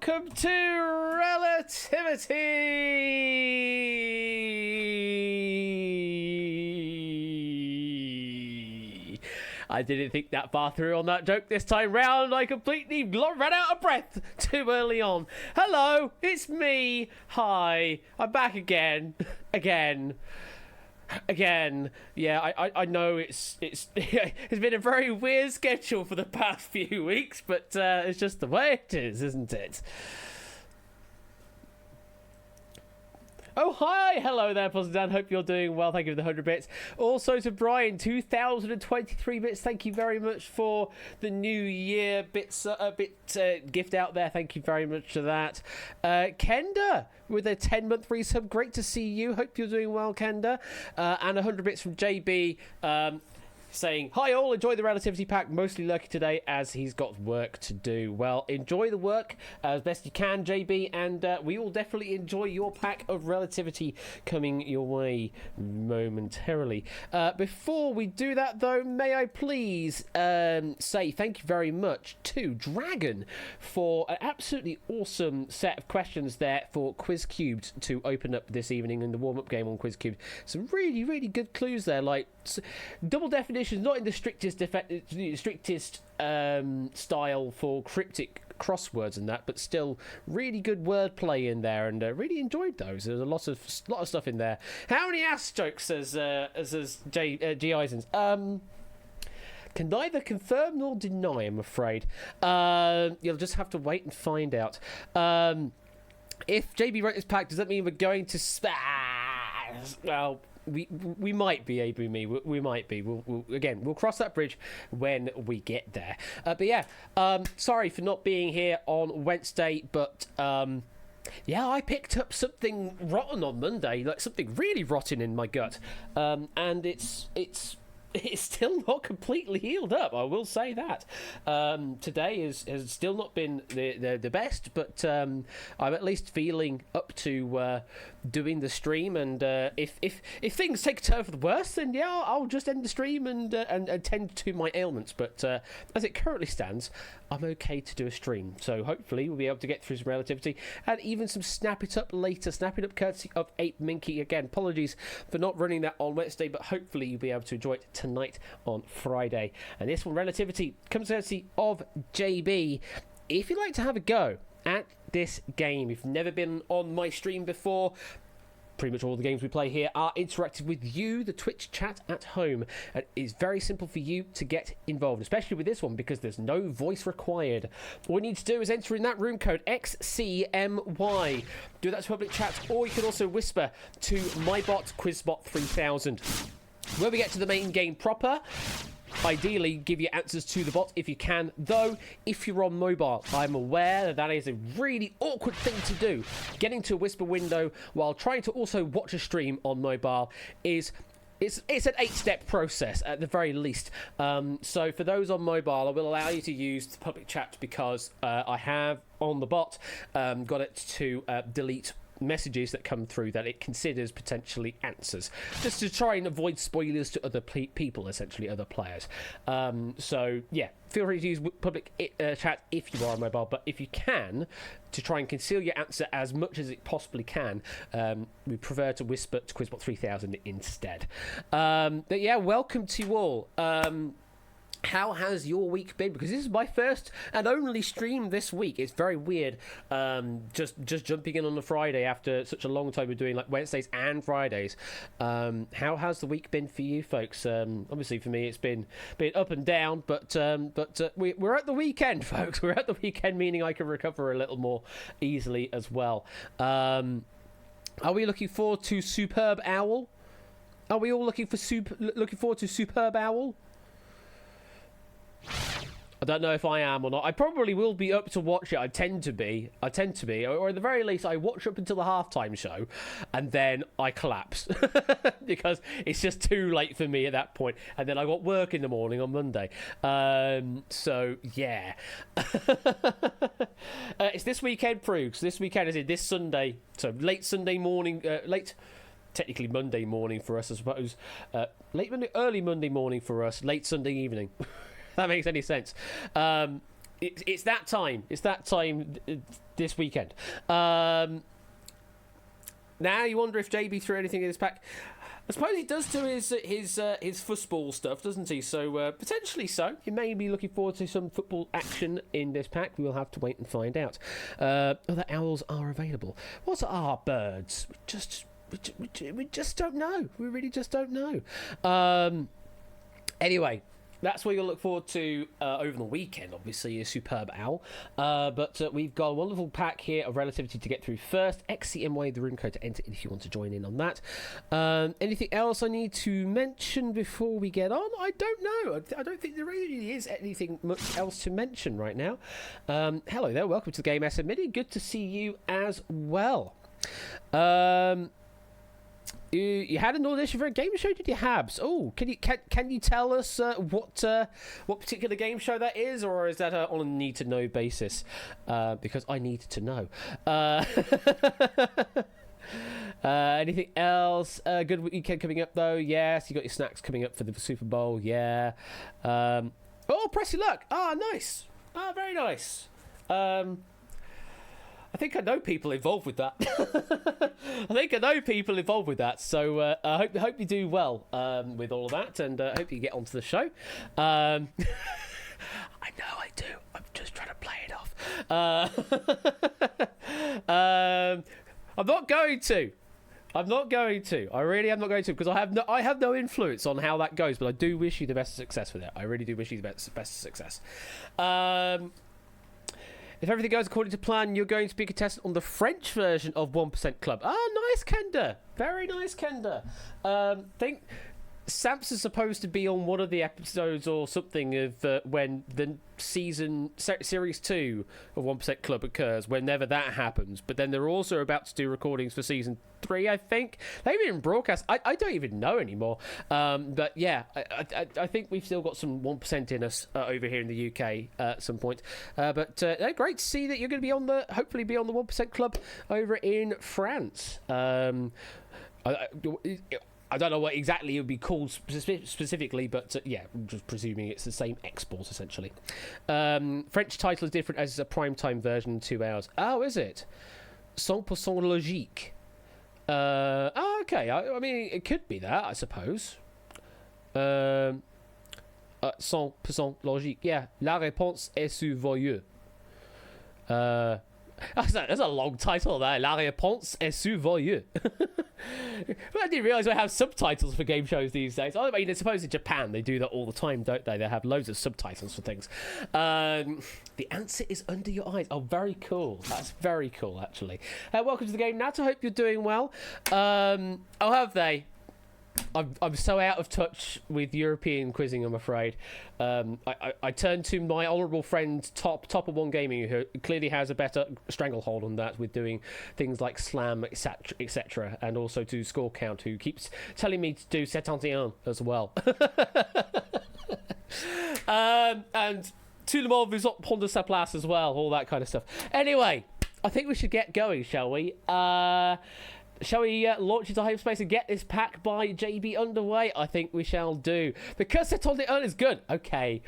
welcome to Relativity. I didn't think that far through on that joke this time round. I completely ran out of breath too early on. Hello, it's me. Hi, I'm back again. Again, yeah, I know it's it's been a very weird schedule for the past few weeks, but it's just the way it is, isn't it? Oh, hi! Hello there, Positive Dan. Hope you're doing well. Thank you for the 100 bits. Also to Brian, 2023 bits. Thank you very much for the New Year bits, gift out there. Thank you very much for that. Kenda with a 10-month resub. Great to see you. Hope you're doing well, Kenda. And 100 bits from JB. Saying, hi all, enjoy the Relativity Pack, mostly lucky today as he's got work to do. Well, enjoy the work as best you can, JB, and we will definitely enjoy your pack of Relativity coming your way momentarily. Before we do that, though, may I please say thank you very much to Dragon for an absolutely awesome set of questions there for Quiz Cubed to open up this evening in the warm-up game on Quiz Cubed. Some really, really good clues there, like double definitions, not in the strictest style for cryptic crosswords and that, but still really good wordplay in there, and really enjoyed those. There's a lot of stuff in there. How many ass jokes says G. Eisens? Can neither confirm nor deny, I'm afraid. You'll just have to wait and find out. If JB wrote this pack, does that mean we're going to well, we might be, Abu me. We might be. We'll cross that bridge when we get there. But yeah, sorry for not being here on Wednesday, but yeah, I picked up something rotten on Monday, like something really rotten in my gut, and it's still not completely healed up. I will say that. Today has still not been the best, but I'm at least feeling up to doing the stream. And if things take a turn for the worse, then yeah, I'll just end the stream and tend to my ailments. But as it currently stands, I'm okay to do a stream. So hopefully we'll be able to get through some Relativity and even some Snap It Up later. Snap It Up courtesy of Ape Minky. Again, apologies for not running that on Wednesday, but hopefully you'll be able to enjoy it tonight on Friday. And this one, Relativity, comes courtesy of JB. If you'd like to have a go at this game, if you've never been on my stream before, pretty much all the games we play here are interactive with you, the Twitch chat at home. And it's very simple for you to get involved, especially with this one because there's no voice required. All you need to do is enter in that room code XCMY. Do that to public chat, or you can also whisper to my bot, QuizBot3000. When we get to the main game proper, ideally give your answers to the bot if you can, though if you're on mobile, I'm aware that is a really awkward thing to do. Getting to a whisper window while trying to also watch a stream on mobile is it's an 8-step process at the very least. So for those on mobile, I will allow you to use the public chat because I have on the bot got it to delete messages that come through that it considers potentially answers, just to try and avoid spoilers to other people, essentially other players. So yeah, feel free to use public chat if you are on mobile, but if you can, to try and conceal your answer as much as it possibly can, we prefer to whisper to QuizBot3000 instead. But yeah, welcome to you all. How has your week been? Because this is my first and only stream this week. It's very weird, just jumping in on a Friday after such a long time of doing like Wednesdays and Fridays. How has the week been for you folks? Obviously for me it's been up and down, but we're at the weekend, folks. We're at the weekend, meaning I can recover a little more easily as well. Are we looking forward to Superb Owl? Are we all looking forward to Superb Owl? I don't know if I am or not. I probably will be up to watch it. I tend to be, or at the very least, I watch up until the halftime show, and then I collapse because it's just too late for me at that point. And then I got work in the morning on Monday. So yeah, it's this weekend, Proogs. This weekend is it this Sunday? So late Sunday morning, technically Monday morning for us, I suppose. Early Monday morning for us. Late Sunday evening. That makes any sense. it's that time. It's that time this weekend. Now you wonder if JB threw anything in his pack. I suppose he does do his football stuff, doesn't he? So potentially so. You may be looking forward to some football action in this pack. We will have to wait and find out. Other owls are available. What are birds? We just don't know. We really just don't know. Anyway. That's what you'll look forward to over the weekend, obviously, a superb owl. But we've got a wonderful pack here of relativity to get through first. XCMY, the room code to enter if you want to join in on that. Anything else I need to mention before we get on? I don't know. I don't think there really is anything much else to mention right now. Hello there. Welcome to the Game S11E03. Good to see you as well. You had an audition for a game show, did you, Habs? Oh, can you tell us what particular game show that is, or is that on a need to know basis? Because I need to know. Anything else? Good weekend coming up though. Yes, you got your snacks coming up for the Super Bowl. Yeah. Oh, press your luck. Ah, nice. Ah, very nice. I think I know people involved with that. So I hope you do well with all of that, and I hope you get onto the show. I know I do. I'm just trying to play it off. I'm not going to. I really am not going to, because I have no influence on how that goes. But I do wish you the best of success with it. I really do wish you the best of success. If everything goes according to plan, you're going to be a contestant on the French version of 1% Club. Ah, nice, Kenda. Very nice, Kenda. Think Samson's supposed to be on one of the episodes or something of when the series 2 of 1% Club occurs, whenever that happens. But then they're also about to do recordings for season 3, I think. They haven't even broadcast. I don't even know anymore. But yeah, I think we've still got some 1% in us over here in the UK at some point. But great to see that you're going to be hopefully be on the 1% Club over in France. I don't know what exactly it would be called specifically, but yeah, I'm just presuming it's the same export, essentially. French title is different as it's a primetime version in 2 hours. Oh, is it? 100% logique. Okay. I mean, it could be that, I suppose. 100% logique. Yeah. La réponse est sur vos yeux. That's a long title there. La réponse est sur vos yeux. I didn't realise I have subtitles for game shows these days. I mean, I suppose in Japan they do that all the time, don't they? They have loads of subtitles for things. The answer is under your eyes. Oh, very cool. That's very cool, actually. Welcome to the game, Nat. I hope you're doing well. Oh, have they? I'm so out of touch with European quizzing, I'm afraid. I turn to my honourable friend Top of One Gaming, who clearly has a better stranglehold on that with doing things like Slam, etc., and also to Score Count, who keeps telling me to do 71 as well. And tout le monde vous prendre sa place as well, all that kind of stuff. Anyway, I think we should get going, shall we? Shall we launch into hyperspace and get this pack by JB underway? I think we shall do. Because it's on the earn is good. Okay.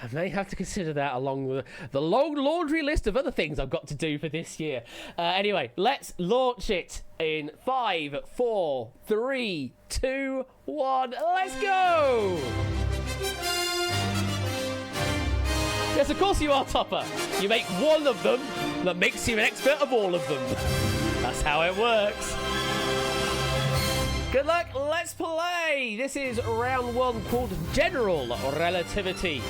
I may have to consider that along with the long laundry list of other things I've got to do for this year. Anyway, let's launch it in 5, 4, 3, 2, 1. Let's go! Yes, of course you are, Topper. You make one of them, that makes you an expert of all of them. That's how it works. Good luck, let's play. This is round 1 called General Relativity.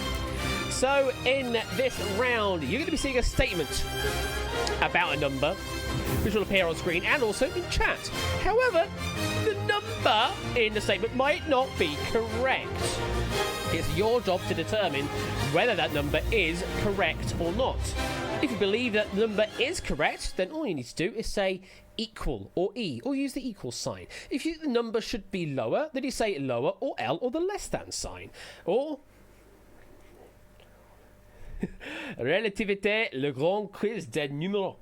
So in this round, you're going to be seeing a statement about a number, which will appear on screen and also in chat. However, the number in the statement might not be correct. It's your job to determine whether that number is correct or not. If you believe that the number is correct, then all you need to do is say equal or E, or use the equal sign. If you think the number should be lower, then you say lower or L or the less than sign. Or Relativité, le grand quiz des numéros.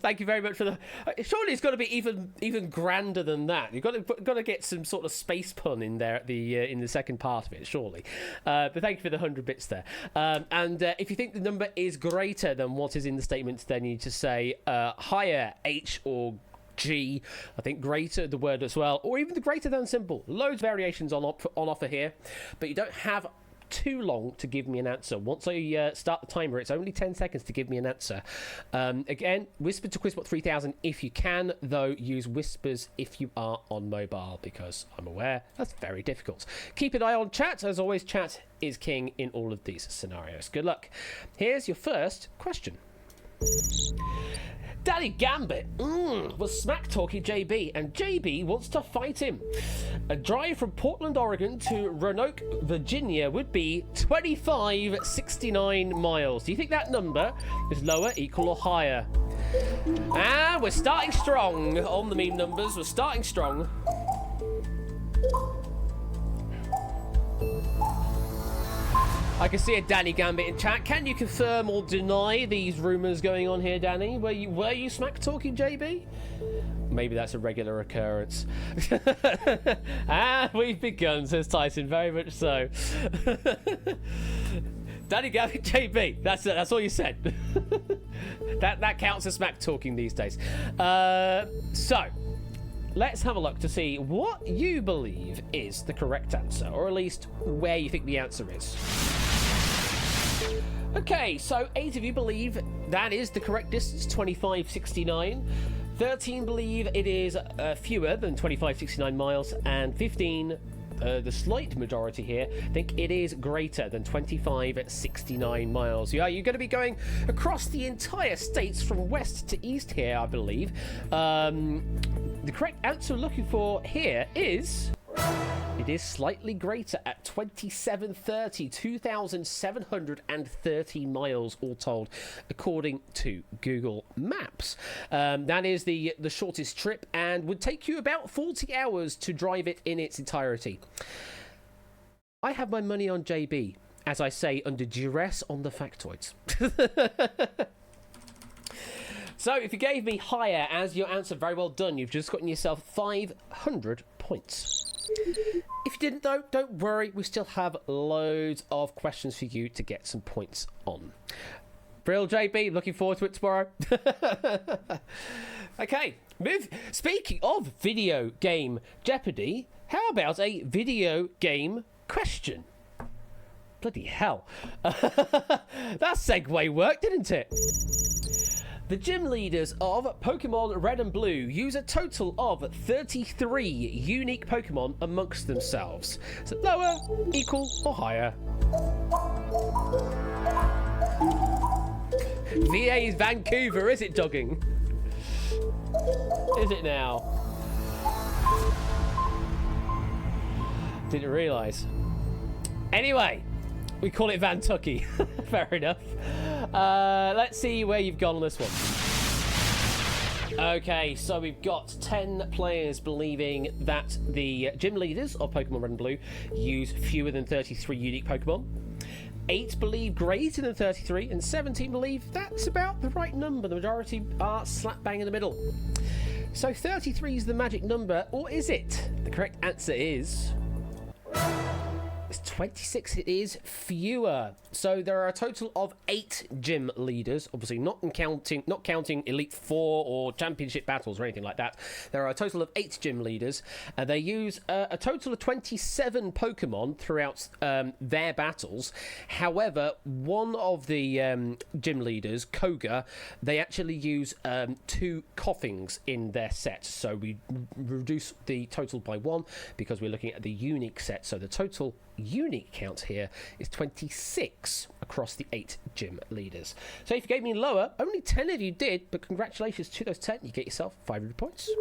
Thank you very much for the. Surely it's got to be even grander than that. You've got to get some sort of space pun in there at the in the second part of it. Surely, but thank you for the 100 bits there. And if you think the number is greater than what is in the statement, then you need to say higher H or G. I think greater the word as well, or even the greater than symbol. Loads of variations on offer here, but you don't have too long to give me an answer. Once I start the timer, it's only 10 seconds to give me an answer. Again, whisper to Quizbot 3000 if you can, though use whispers if you are on mobile, because I'm aware that's very difficult. Keep an eye on chat. As always, chat is king in all of these scenarios. Good luck. Here's your first question. Daddy Gambit was smack-talking JB, and JB wants to fight him. A drive from Portland, Oregon to Roanoke, Virginia would be 2569 miles. Do you think that number is lower, equal, or higher? And we're starting strong on the meme numbers. We're starting strong. I can see a Danny Gambit in chat. Can you confirm or deny these rumours going on here, Danny? Were you smack talking, JB? Maybe that's a regular occurrence. We've begun, says Tyson. Very much so. Danny Gambit, JB. That's all you said. that counts as smack talking these days. So. Let's have a look to see what you believe is the correct answer, or at least where you think the answer is. Okay, so 8 of you believe that is the correct distance, 2569. 13 believe it is fewer than 2569 miles, and 15, the slight majority here, think it is greater than 2569 miles. Yeah, you're going to be going across the entire states from west to east here, I believe. The correct answer we're looking for here is... It is slightly greater at 2,730 miles all told, according to Google Maps. That is the shortest trip and would take you about 40 hours to drive it in its entirety. I have my money on JB, as I say, under duress on the factoids. So, if you gave me higher as your answer, very well done. You've just gotten yourself 500 points. If you didn't, though, don't worry. We still have loads of questions for you to get some points on. Brill, JB. Looking forward to it tomorrow. Okay. Speaking of video game Jeopardy, how about a video game question? Bloody hell. That segue worked, didn't it? The gym leaders of Pokemon Red and Blue use a total of 33 unique Pokemon amongst themselves. So lower, equal, or higher? VA is Vancouver, is it, dogging? Is it now? Didn't realise. Anyway, we call it Vantucky. Fair enough. Let's see where you've gone on this one. Okay, so we've got 10 players believing that the gym leaders of Pokemon Red and Blue use fewer than 33 unique Pokemon. 8 believe greater than 33, and 17 believe that's about the right number. The majority are slap bang in the middle. So 33 is the magic number, or is it? The correct answer is... It's 26. It is fewer. So there are a total of 8 gym leaders. Obviously, not counting Elite Four or Championship battles or anything like that. There are a total of 8 gym leaders, and they use a total of 27 Pokemon throughout their battles. However, one of the gym leaders, Koga, they actually use 2 Coughings in their set. So we reduce the total by 1 because we're looking at the unique set. So the total unique count here is 26 across the 8 gym leaders. So if you gave me lower, only 10 of you did, but congratulations to those 10. You get yourself 500 points.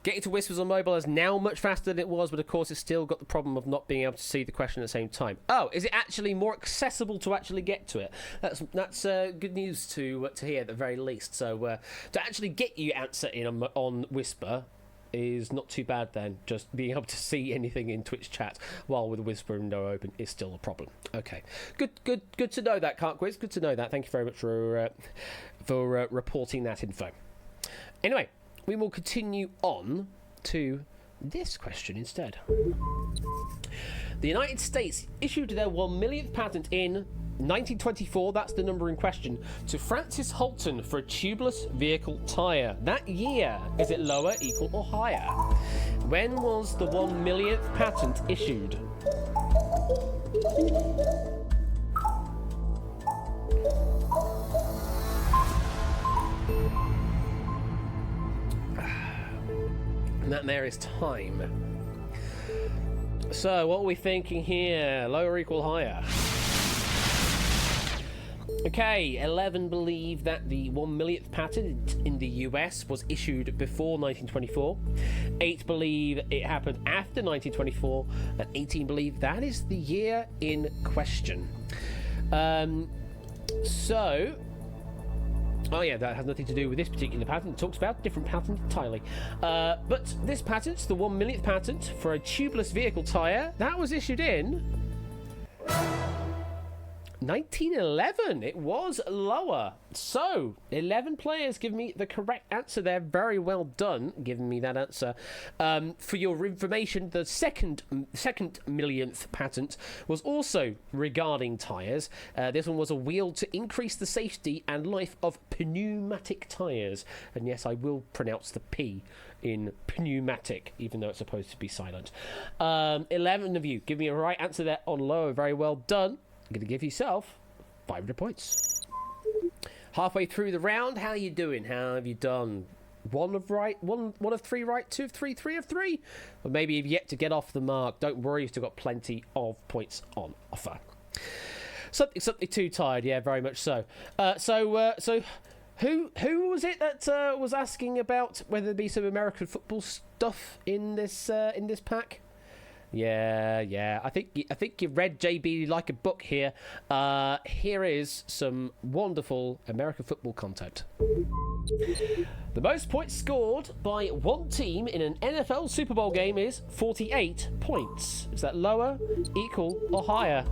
Getting to Whispers on mobile is now much faster than it was, but of course it's still got the problem of not being able to see the question at the same time. Oh, is it actually more accessible to actually get to it? That's good news to hear at the very least. So to actually get you answer in on Whisper, is not too bad then. Just being able to see anything in Twitch chat while with the Whisper window open is still a problem. Okay, good to know that, Can't Quiz. Good to know that. Thank you very much for reporting that info. Anyway, we will continue on to this question instead. The United States issued their 1 millionth patent in 1924, that's the number in question, to Francis Holton for a tubeless vehicle tyre. That year, is it lower, equal, or higher? When was the 1 millionth patent issued? And that there is time. So, what are we thinking here? Lower, equal, higher? Okay, 11 believe that the 1 millionth patent in the US was issued before 1924. 8 believe it happened after 1924. And 18 believe that is the year in question. Oh yeah, that has nothing to do with this particular patent. It talks about different patent entirely. But this patent, the 1 millionth patent for a tubeless vehicle tyre, that was issued in 1911. It was lower. So 11 players give me the correct answer there. Very well done giving me that answer. For your information, the second millionth patent was also regarding tyres. This one was a wheel to increase the safety and life of pneumatic tyres. And yes, I will pronounce the P in pneumatic, even though it's supposed to be silent. 11 of you give me a right answer there on lower. Very well done. I'm going to give yourself 500 points. Halfway through the round, how are you doing? How have you done? One of 3 right, 2 of 3, 3 of 3? Or maybe you've yet to get off the mark. Don't worry, you've still got plenty of points on offer. Something too tired, yeah, very much so. So who was it that was asking about whether there be some American football stuff in this pack? Yeah. I think you read JB like a book here. Here is some wonderful American football content. The most points scored by one team in an NFL Super Bowl game is 48 points. Is that lower, equal, or higher?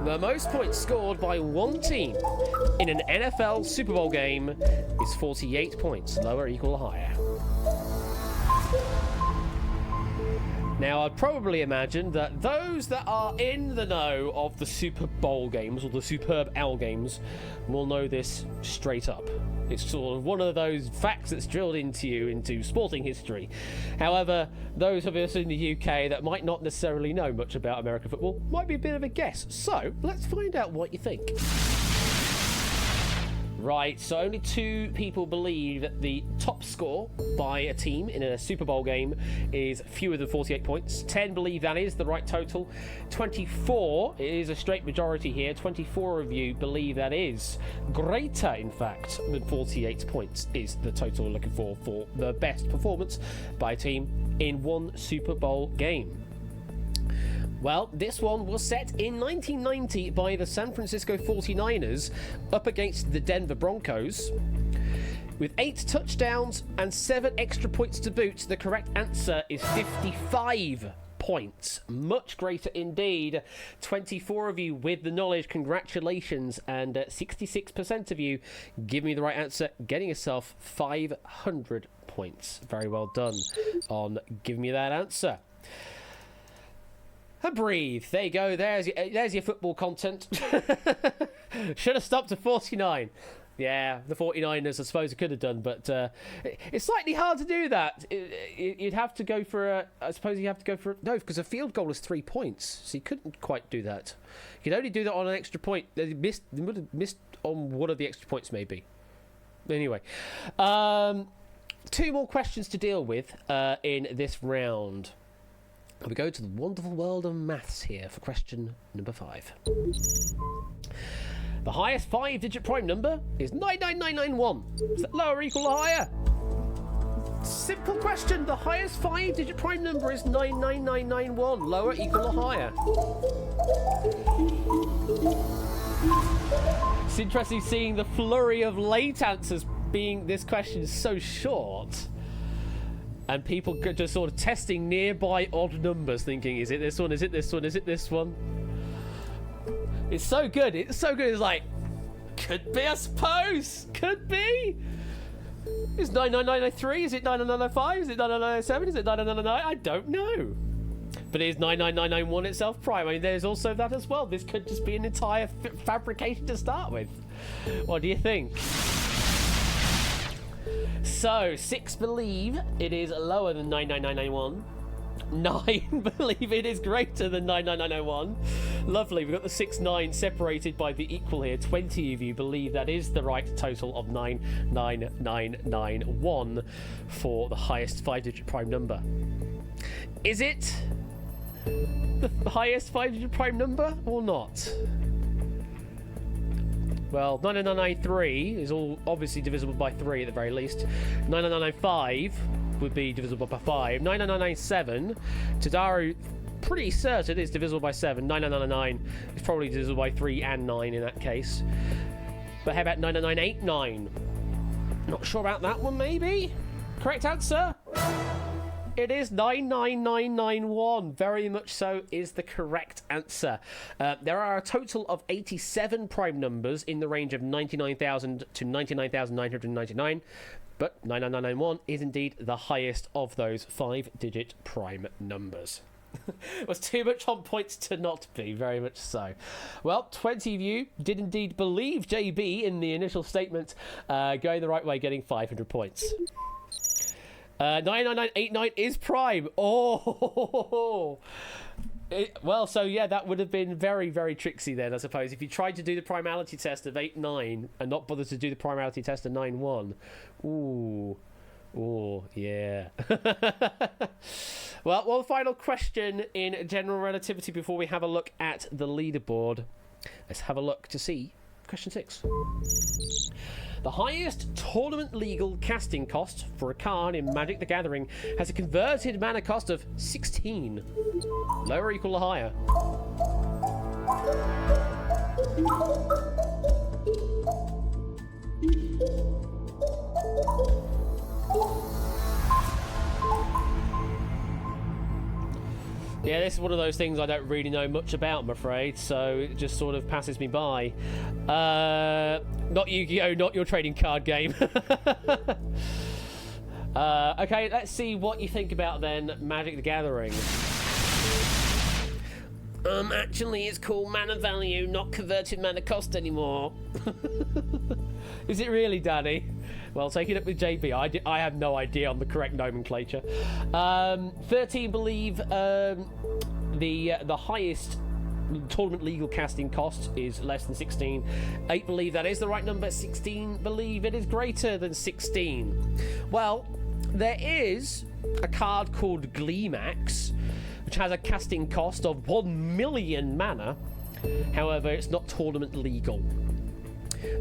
The most points scored by one team in an NFL Super Bowl game is 48 points. Lower, equal, or higher? Now, I'd probably imagine that those that are in the know of the Super Bowl games, or the Superb Owl games, will know this straight up. It's sort of one of those facts that's drilled into you, into sporting history. However, those of us in the UK that might not necessarily know much about American football might be a bit of a guess. So, let's find out what you think. Right, so only 2 people believe that the top score by a team in a Super Bowl game is fewer than 48 points. 10 believe that is the right total. 24, it is a straight majority here. 24 of you believe that is greater, in fact, than 48 points is the total we're looking for the best performance by a team in one Super Bowl game. Well, this one was set in 1990 by the San Francisco 49ers up against the Denver Broncos. With 8 touchdowns and 7 extra points to boot, the correct answer is 55 points. Much greater indeed. 24 of you with the knowledge, congratulations. And 66% of you give me the right answer, getting yourself 500 points. Very well done on giving me that answer. And breathe. There you go. There's your football content. Should have stopped at 49. Yeah, the 49ers, I suppose, it could have done, but it's slightly hard to do that. You'd have to go for no, because a field goal is 3 points, so you couldn't quite do that. You could only do that on an extra point. They would have missed on one of the extra points, maybe. Anyway, 2 more questions to deal with in this round. We go to the wonderful world of maths here for question number 5. The highest 5-digit prime number is 99991. Is that lower, equal, or higher? Simple question. The highest 5-digit prime number is 99991. Lower, equal, or higher? It's interesting seeing the flurry of late answers being this question so short. and people just sort of testing nearby odd numbers, thinking, is it this one? Is it this one? Is it this one? It's so good. It's so good. It's like, could be, I suppose. Could be. Is 99903? Is it 99905? Is it 99907? Is it 99909? I don't know. But it is 99991 itself prime. I mean, there's also that as well. This could just be an entire fabrication to start with. What do you think? So, 6 believe it is lower than 99991. 9 believe it is greater than 99901. Lovely, we've got the 6 9 separated by the equal here. 20 of you believe that is the right total of 99991 for the highest 5-digit prime number. Is it the highest 5-digit prime number or not? Well, 9993 is all obviously divisible by 3 at the very least. 9995 would be divisible by 5. 9997, Tadaru, pretty certain is divisible by 7. 9999 is probably divisible by 3 and 9 in that case. But how about 9989? Not sure about that one, maybe? Correct answer? It is 99991. Very much so is the correct answer. There are a total of 87 prime numbers in the range of 99,000 to 99,999. But 99991 is indeed the highest of those 5-digit prime numbers. Was too much on points to not be, very much so. Well, 20 of you did indeed believe JB in the initial statement, going the right way, getting 500 points. 99989 is prime. Oh, well, so yeah, that would have been very, very tricksy then, I suppose. If you tried to do the primality test of 8-9 and not bother to do the primality test of 9-1. Ooh, yeah. Well, one final question in general relativity before we have a look at the leaderboard. Let's have a look to see question 6. The highest tournament legal casting cost for a card in Magic the Gathering has a converted mana cost of 16. Lower or equal or higher? Yeah, this is one of those things I don't really know much about, I'm afraid, so it just sort of passes me by. Not Yu-Gi-Oh!, not your trading card game. Okay, let's see what you think about then Magic the Gathering. Actually, it's called mana value, not converted mana cost anymore. Is it really, Danny? Well, take it up with JB. I have no idea on the correct nomenclature. 13 believe the highest tournament legal casting cost is less than 16. 8 believe that is the right number. 16 believe it is greater than 16. Well, there is a card called Gleemax, which has a casting cost of 1 million mana. However, it's not tournament legal.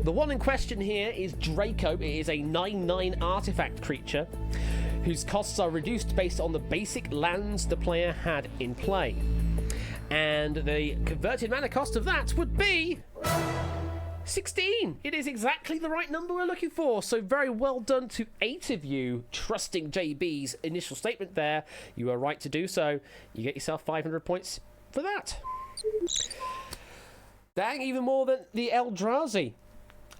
The one in question here is Draco. It is a 9/9 artifact creature whose costs are reduced based on the basic lands the player had in play. And the converted mana cost of that would be 16. It is exactly the right number we're looking for. So very well done to 8 of you trusting JB's initial statement there. You are right to do so. You get yourself 500 points for that. Dang, even more than the Eldrazi.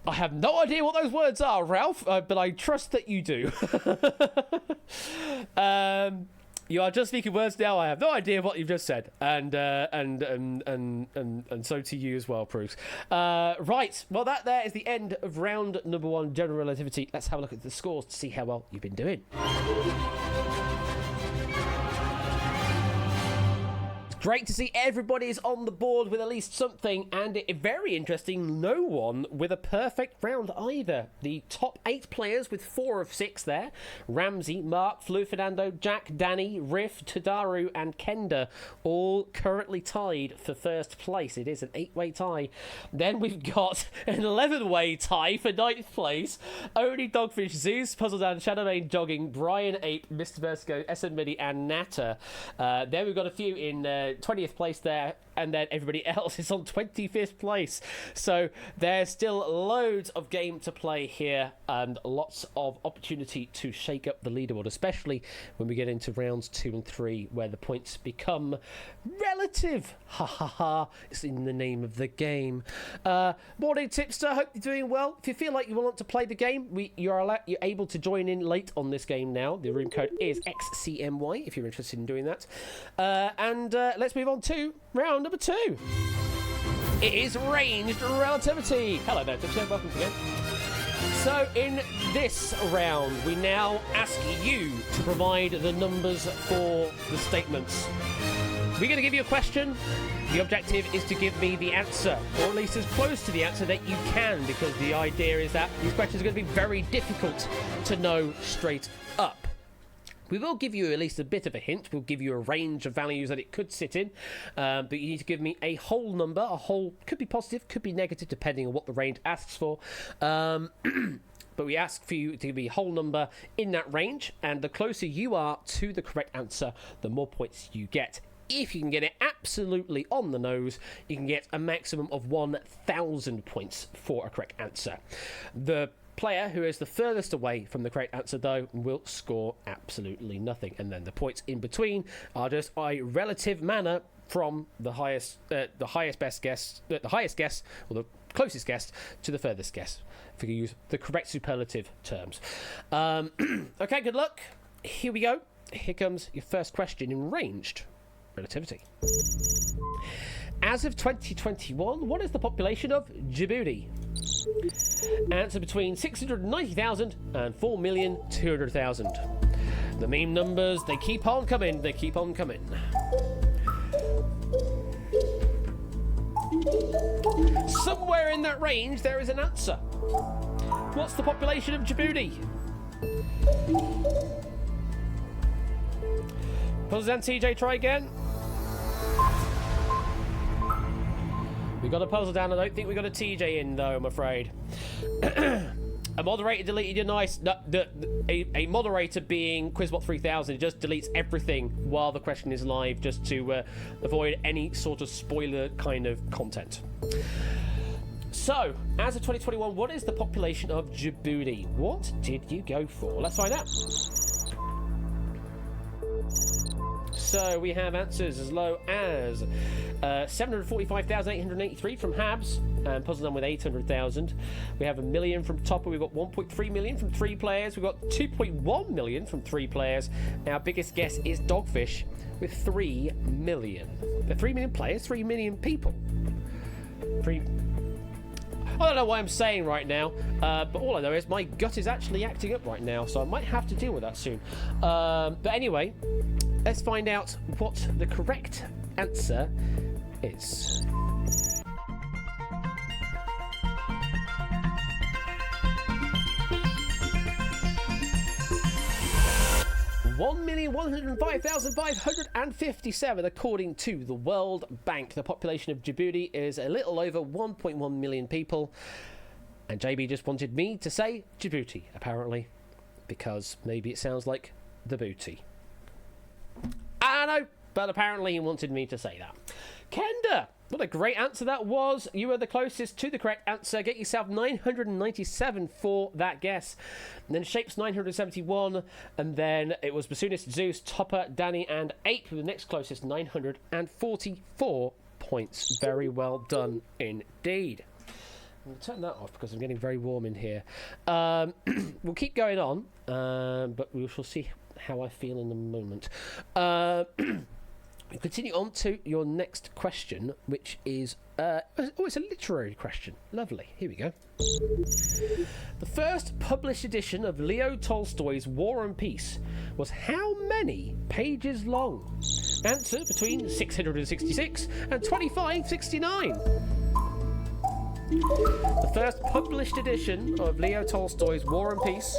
I have no idea what those words are, Ralph, but I trust that you do. You are just speaking words now. I have no idea what you've just said, and so to you as well, Bruce. Right, well, that there is the end of round number 1, general relativity. Let's have a look at the scores to see how well you've been doing. Great to see everybody is on the board with at least something, and very interesting, no one with a perfect round either. The top 8 players with 4 of 6 there. Ramsey, Mark, Flu Fernando, Jack, Danny, Riff, Tadaru and Kenda all currently tied for first place. It is an 8-way tie. Then we've got an 11-way tie for 9th place. Only Dogfish, Zeus, Puzzle Dan, Shadowmane, Jogging, Brian Ape, Mr. Versico, SN Mini and Natter. Then we've got a few in 20th place there. and then everybody else is on 25th place. So there's still loads of game to play here and lots of opportunity to shake up the leaderboard, especially when we get into rounds 2 and 3, where the points become relative. Ha ha ha, it's in the name of the game. Morning tipster, hope you're doing well. If you feel like you want to play the game, you're able to join in late on this game now. The room code is XCMY if you're interested in doing that. Let's move on to round number 2. It is ranged relativity. Hello there, tipster, welcome again. So in this round, we now ask you to provide the numbers for the statements. We're going to give you a question. The objective is to give me the answer, or at least as close to the answer that you can, because the idea is that these questions are going to be very difficult to know straight up. We will give you at least a bit of a hint. We'll give you a range of values that it could sit in, but you need to give me a whole number. A whole could be positive, could be negative, depending on what the range asks for. But we ask for you to give me a whole number in that range, and the closer you are to the correct answer, the more points you get. If you can get it absolutely on the nose, you can get a maximum of 1,000 points for a correct answer. The player who is the furthest away from the correct answer, though, will score absolutely nothing, and then the points in between are just a relative manner from the highest guess, or the closest guess to the furthest guess, if you use the correct superlative terms. Okay, good luck. Here we go. Here comes your first question in ranged relativity. As of 2021, what is the population of Djibouti? Answer between 690,000 and 4,200,000. The meme numbers, they keep on coming, they keep on coming. Somewhere in that range there is an answer. What's the population of Djibouti? Puzzle and TJ, try again. We got a puzzle down. I don't think we got a TJ in, though, I'm afraid. A moderator deleted your nice... a moderator being Quizbot 3000 just deletes everything while the question is live, just to avoid any sort of spoiler kind of content. So, as of 2021, what is the population of Djibouti? What did you go for? Let's find out. So we have answers as low as 745,883 from Habs, and Puzzle done with 800,000. We have 1 million from Topper. We've got 1.3 million from 3 players. We've got 2.1 million from 3 players. Our biggest guess is Dogfish with 3 million. The 3 million players, 3 million people. I don't know what I'm saying right now, but all I know is my gut is actually acting up right now, so I might have to deal with that soon. But anyway, let's find out what the correct answer is. $1,105,557 according to the World Bank. The population of Djibouti is a little over 1.1 million people. And JB just wanted me to say Djibouti, apparently, because maybe it sounds like the booty. I don't know, but apparently he wanted me to say that. Kenda, what a great answer that was. You were the closest to the correct answer. Get yourself 997 for that guess. And then Shapes 971, and then it was Bassoonist, Zeus, Topper, Danny, and Ape, the next closest, 944 points. Very well done indeed. I'm going to turn that off because I'm getting very warm in here. We'll keep going on, but we shall see how I feel in a moment. We continue on to your next question, which is... it's a literary question. Lovely. Here we go. The first published edition of Leo Tolstoy's War and Peace was how many pages long? Answer between 666 and 2569. The first published edition of Leo Tolstoy's War and Peace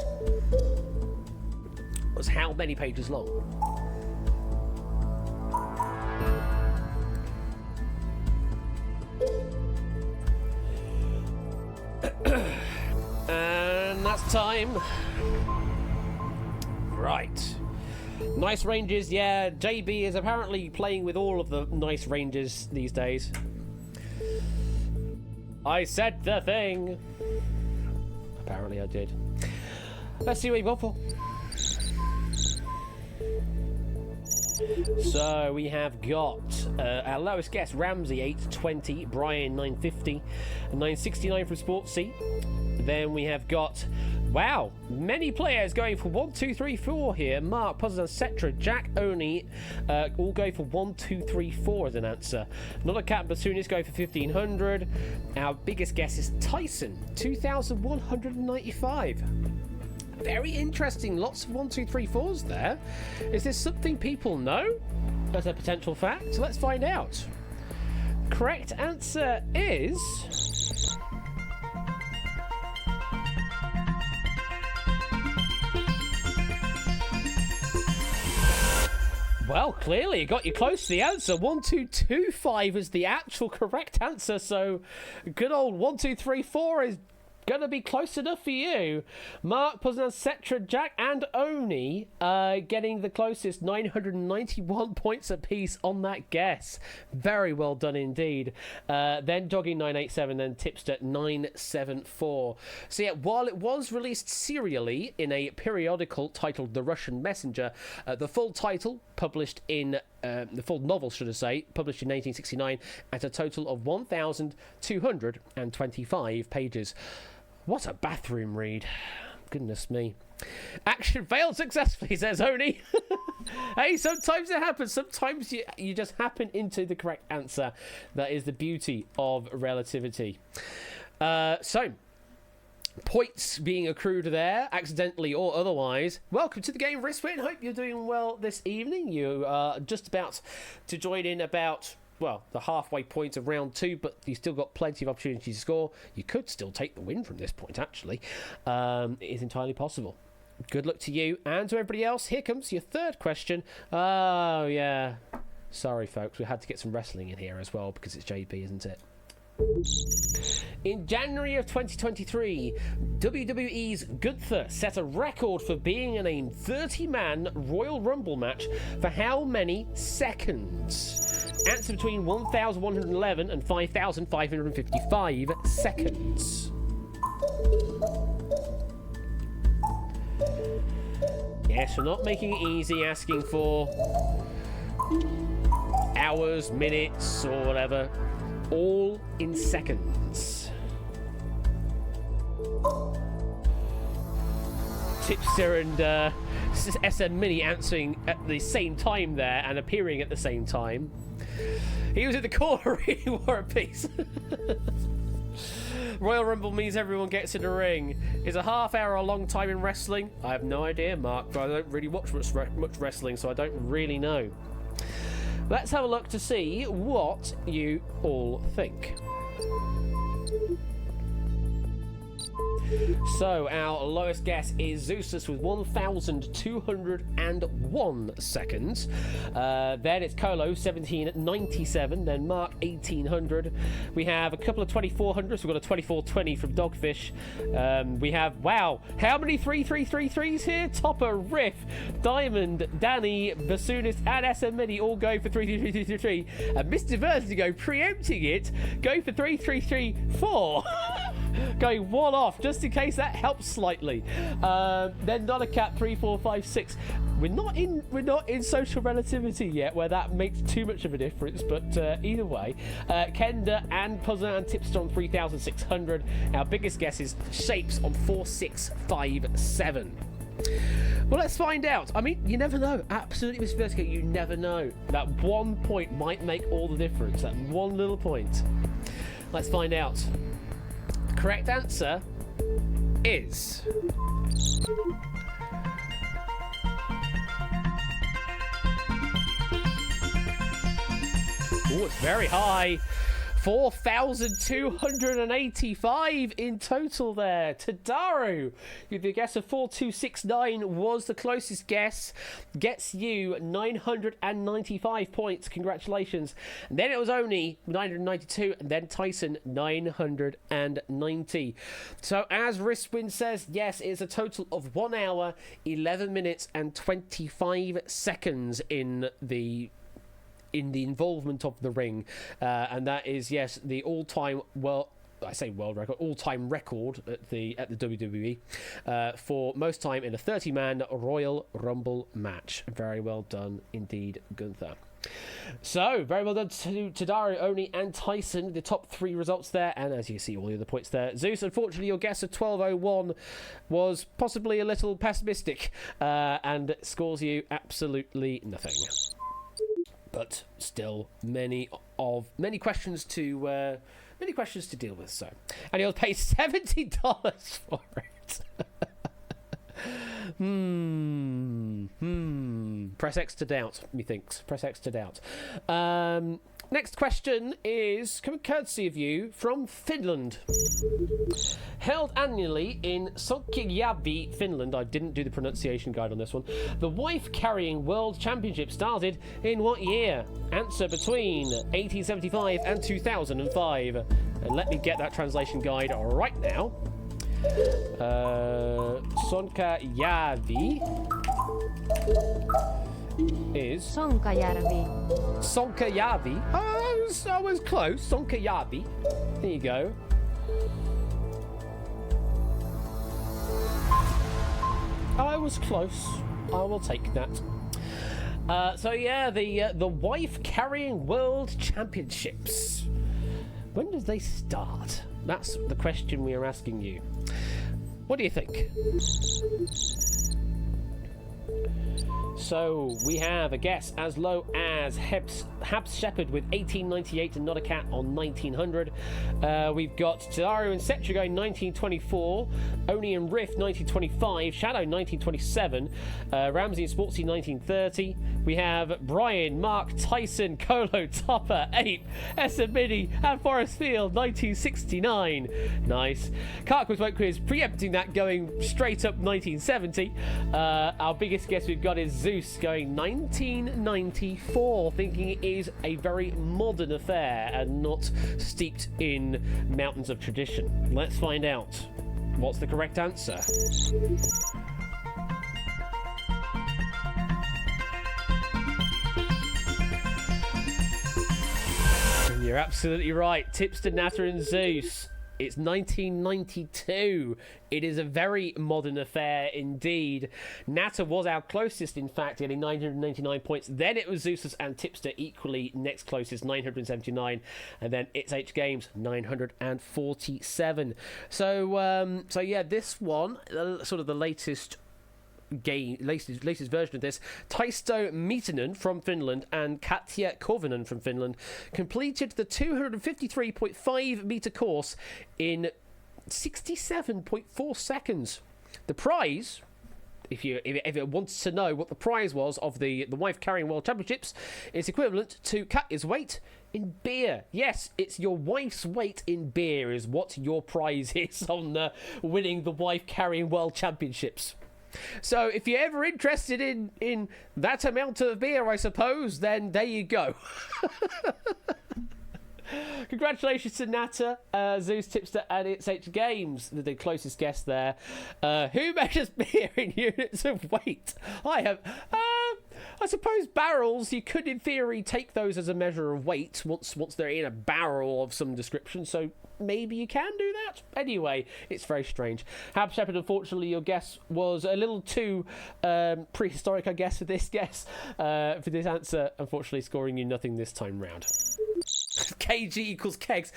was how many pages long? And that's time. Right. Nice ranges, yeah. JB is apparently playing with all of the nice ranges these days. I said the thing. Apparently I did. Let's see what you've got for. So we have got our lowest guess, Ramsey 820, Brian 950, 969 from Sports C. Then we have got, wow, many players going for 1, 2, 3, 4 here. Mark, Puzzle, Cetra, Jack, Oni, all go for 1, 2, 3, 4 as an answer. Not a Cat Bassoonist going for 1500. Our biggest guess is Tyson, 2195. Very interesting. Lots of 1, 2, 3, 4s there. Is this something people know as a potential fact? Let's find out. Correct answer is... well, clearly it got you close to the answer. 1225 is the actual correct answer. So good old 1, 2, 3, 4 is going to be close enough for you. Mark, Puzzle, Cetra, Jack, and Oni getting the closest, 991 points apiece on that guess. Very well done indeed. Then Doggy 987, then Tipster 974. So yeah, while it was released serially in a periodical titled The Russian Messenger, the full title published in the full novel, should I say, published in 1869 at a total of 1,225 pages. What a bathroom read. Goodness me. Action failed successfully, says Oni. Hey, sometimes it happens. Sometimes you just happen into the correct answer. That is the beauty of relativity. So, points being accrued there, accidentally or otherwise. Welcome to the game, Wristwin. Hope you're doing well this evening. You are just about to join in about, well, the halfway point of round 2, but you've still got plenty of opportunities to score. You could still take the win from this point, actually. It is entirely possible. Good luck to you and to everybody else. Here comes your third question. Oh, yeah. Sorry, folks. We had to get some wrestling in here as well because it's JB, isn't it? In January of 2023, WWE's Gunther set a record for being in a 30-man Royal Rumble match for how many seconds? Answer between 1,111 and 5,555 seconds. Yes, we're not making it easy, asking for hours, minutes, or whatever. All in seconds. Tipster and SM Mini answering at the same time there and appearing at the same time. He was at the corner reading War and Peace. Royal Rumble means everyone gets in the ring. Is a half hour a long time in wrestling? I have no idea, Mark, but I don't really watch much wrestling, so I don't really know. Let's have a look to see what you all think. So, our lowest guess is Zeus with 1,201 seconds. Then it's Colo, 1,797. Then Mark, 1,800. We have a couple of 2,400s. We've got a 2,420 from Dogfish. We have, wow, how many 3,333s here? Topper, Riff, Diamond, Danny, Bassoonist, and SM Mini all go for 3,333. And Mr. Vertigo, preempting it, go for 3,334. Going one off, just in case that helps slightly. Then Not a Cat 3456. We're not in social relativity yet, where that makes too much of a difference. But either way, Kenda and Puzzle and Tipster on 3,600. Our biggest guess is Shapes on 4,657. Well, let's find out. I mean, you never know. Absolutely, Mr. Vertigo, you never know. That 1 point might make all the difference. That one little point. Let's find out. Correct answer is... oh, it's very high. 4,285 in total there. Tadaru, with the guess of 4269, was the closest guess. Gets you 995 points. Congratulations. And then it was only 992, and then Tyson 990. So as Riswin says, yes, it's a total of 1 hour, 11 minutes and 25 seconds in the involvement of the ring, and that is, yes, the all-time world record at the WWE for most time in a 30-man Royal Rumble match. Very well done indeed, Gunther. So, very well done to Tadaru, Oni, and Tyson. The top 3 results there, and as you see, all the other points there. Zeus, unfortunately, your guess of 12:01 was possibly a little pessimistic, and scores you absolutely nothing. But still, many questions to deal with. So, and he'll pay $70 for it. Press X to doubt, methinks. Press X to doubt. Next question is coming courtesy of you from Finland. Held annually in Sokkijärvi, Finland. I didn't do the pronunciation guide on this one. The wife carrying world championship started in what year? Answer between 1875 and 2005. And let me get that translation guide right now. Sokkijärvi is Sonkajärvi. Sonkajärvi. I was close. Sonkajärvi. There you go. I was close. I will take that. So yeah, the wife carrying world championships. When did they start? That's the question we are asking you. What do you think? So we have a guess as low as Habs Shepherd with 1898 and Not a Cat on 1900. We've got Tadaru and Setra going 1924, Oni and Riff 1925, Shadow 1927, Ramsey and Sportsy 1930. We have Brian, Mark, Tyson, Colo, Topper, Ape, S11E03, and Forest Field 1969. Nice. Carquist Smoke Quiz preempting that, going straight up 1970. Our biggest guess we've got is Zeus going 1994, thinking it is a very modern affair and not steeped in mountains of tradition. Let's find out. What's the correct answer? And you're absolutely right. Tipster, Natter and Zeus. It's 1992. It is a very modern affair indeed. Natter was our closest, in fact, getting 999 points. Then it was Zeus and Tipster equally next closest, 979. And then It's H Games, 947. So yeah, this one, sort of the latest version of this, Taisto Miitanen from Finland and Katja Koivunen from Finland completed the 253.5 meter course in 67.4 seconds. The prize, if it wants to know what the prize was of the wife carrying world championships, is equivalent to Katja's weight in beer. Yes, it's your wife's weight in beer is what your prize is on winning the wife carrying world championships. So if you're ever interested in that amount of beer, I suppose, then there you go. Congratulations to Natter, Zeus, Tipster, and It's H Games, the closest guest there. Who measures beer in units of weight? I have. I suppose barrels, you could in theory take those as a measure of weight once they're in a barrel of some description, so maybe you can do that. Anyway, it's very strange. Hab Shepherd, unfortunately, your guess was a little too prehistoric, I guess, for this guess. For this answer, unfortunately, scoring you nothing this time round. KG equals kegs.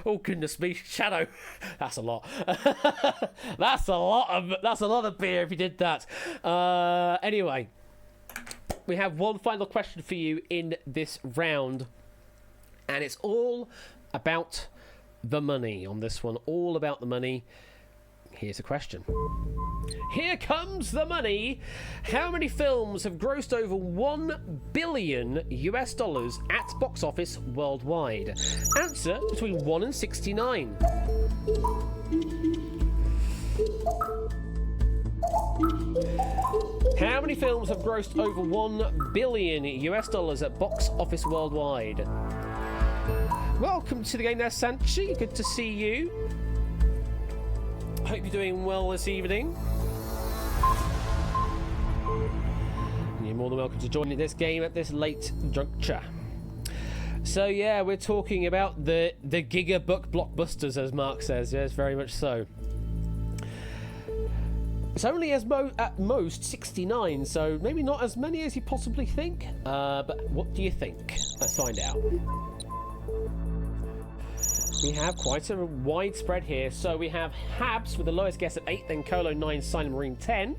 Oh goodness me, Shadow. That's a lot. That's a lot of beer if you did that. Anyway, we have one final question for you in this round, and it's all about the money on this one. All about the money. Here's a question. Here comes the money. How many films have grossed over $1 billion US dollars at box office worldwide? Answer between 1 and 69. How many films have grossed over $1 billion US dollars at box office worldwide? Welcome to the game there, Sanchi. Good to see you. Hope you're doing well this evening. You're more than welcome to join in this game at this late juncture. So yeah, we're talking about the gigabuck blockbusters, as Mark says. Yes, very much so. It's only at most 69, so maybe not as many as you possibly think. But what do you think? Let's find out. We have quite a widespread here. So we have Habs with the lowest guess at 8, then Colo 9, Silent Marine 10.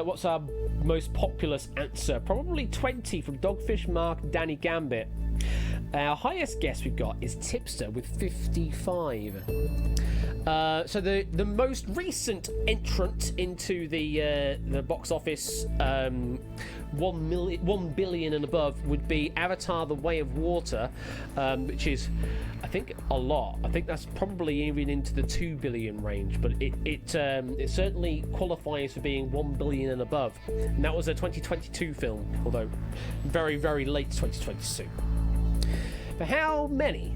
What's our most populous answer? Probably 20 from Dogfish, Mark, Danny Gambit. Our highest guess we've got is Tipster with 55. So the most recent entrant into the box office, 1 billion and above, would be Avatar: The Way of Water, which is, I think, a lot. I think that's probably even into the 2 billion range, but it certainly qualifies for being 1 billion and above. And that was a 2022 film, although very, very late 2022. But how many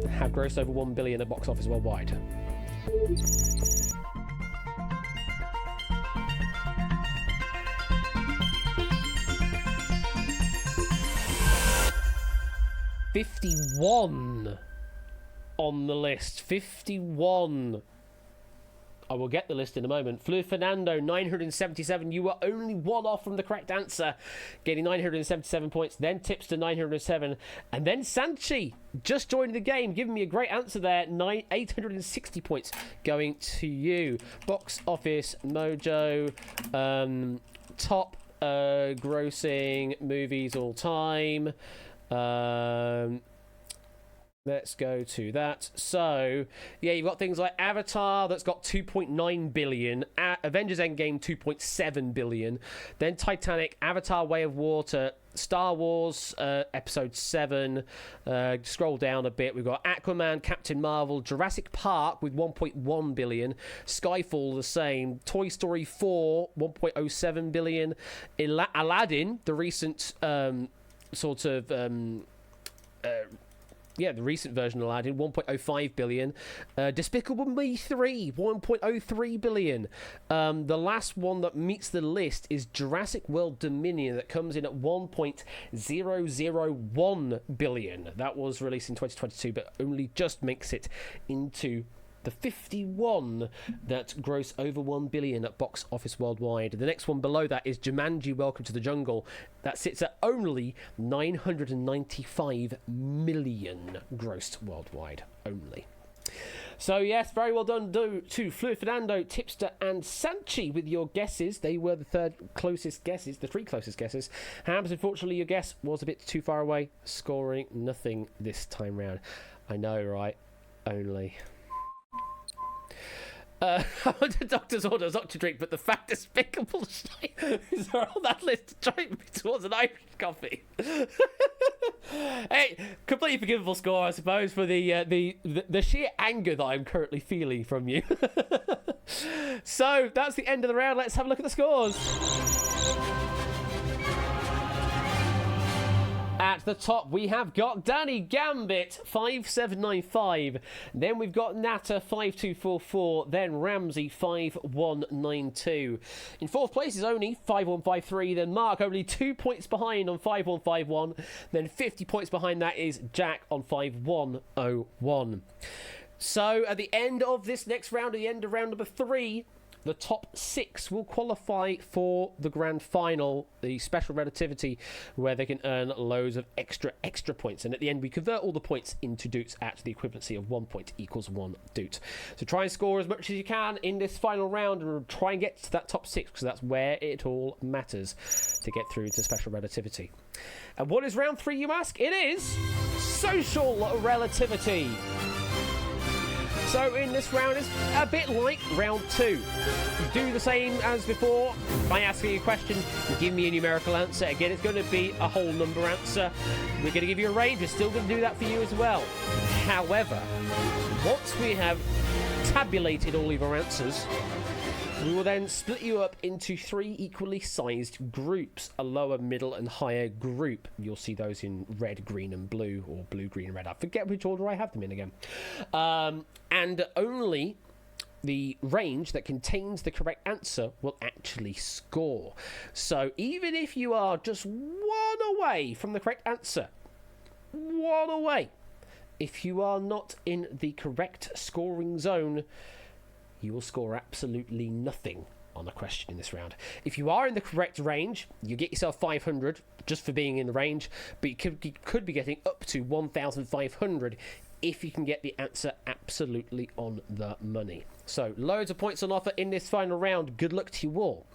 have grossed over 1 billion at box office worldwide? $51 on the list. 51. I will get the list in a moment. Fleur Fernando, 977. You were only one off from the correct answer, getting 977 points. Then Tipster, 907. And then Sanchi, just joined the game, giving me a great answer there. 860 points going to you. Box Office Mojo, top grossing movies all time. Let's go to that. So, yeah, you've got things like Avatar, that's got 2.9 billion. Avengers Endgame, 2.7 billion. Then Titanic, Avatar: Way of Water, Star Wars, Episode 7. Scroll down a bit. We've got Aquaman, Captain Marvel, Jurassic Park with 1.1 billion. Skyfall, the same. Toy Story 4, 1.07 billion. Aladdin, the recent the recent version of Aladdin, 1.05 billion. Despicable Me 3, 1.03 billion. The last one that meets the list is Jurassic World Dominion, that comes in at 1.001 billion. That was released in 2022, but only just makes it into the 51 that gross over 1 billion at box office worldwide. The next one below that is Jumanji: Welcome to the Jungle. That sits at only 995 million grossed worldwide only. So yes, very well done to Fleur Fernando, Tipster and Sanchi with your guesses. They were the three closest guesses. Hams, unfortunately, your guess was a bit too far away, scoring nothing this time round. I know, right? Only. I want a doctor's order of Dr. drink, but the fact despicable shite is on that list to drive me towards an Irish coffee. Hey, completely forgivable score, I suppose, for the sheer anger that I'm currently feeling from you. So that's the end of the round. Let's have a look at the scores. At the top, we have got Danny Gambit, 5795. Then we've got Natter, 5244. Then Ramsey, 5192. In fourth place is only 5153. Then Mark, only 2 points behind on 5151. Then 50 points behind that is Jack on 5101. So at the end of this next round, at the end of round number 3, the top 6 will qualify for the grand final, the special relativity, where they can earn loads of extra points. And at the end, we convert all the points into doots at the equivalency of 1 point equals 1 doot. So try and score as much as you can in this final round and try and get to that top 6, because that's where it all matters to get through to special relativity. And what is round 3, you ask? It is social relativity. So in this round, it's a bit like round 2. Do the same as before by asking a question, give me a numerical answer. Again, it's going to be a whole number answer. We're going to give you a range. We're still going to do that for you as well. However, once we have tabulated all of your answers, we will then split you up into 3 equally sized groups, a lower, middle and higher group. You'll see those in red, green and blue, or blue, green and red. I forget which order I have them in again. And only the range that contains the correct answer will actually score. So even if you are just 1 away from the correct answer, 1 away, if you are not in the correct scoring zone, you will score absolutely nothing on a question in this round. If you are in the correct range, you get yourself 500 just for being in the range, but you could be getting up to 1,500 if you can get the answer absolutely on the money. So loads of points on offer in this final round. Good luck to you all.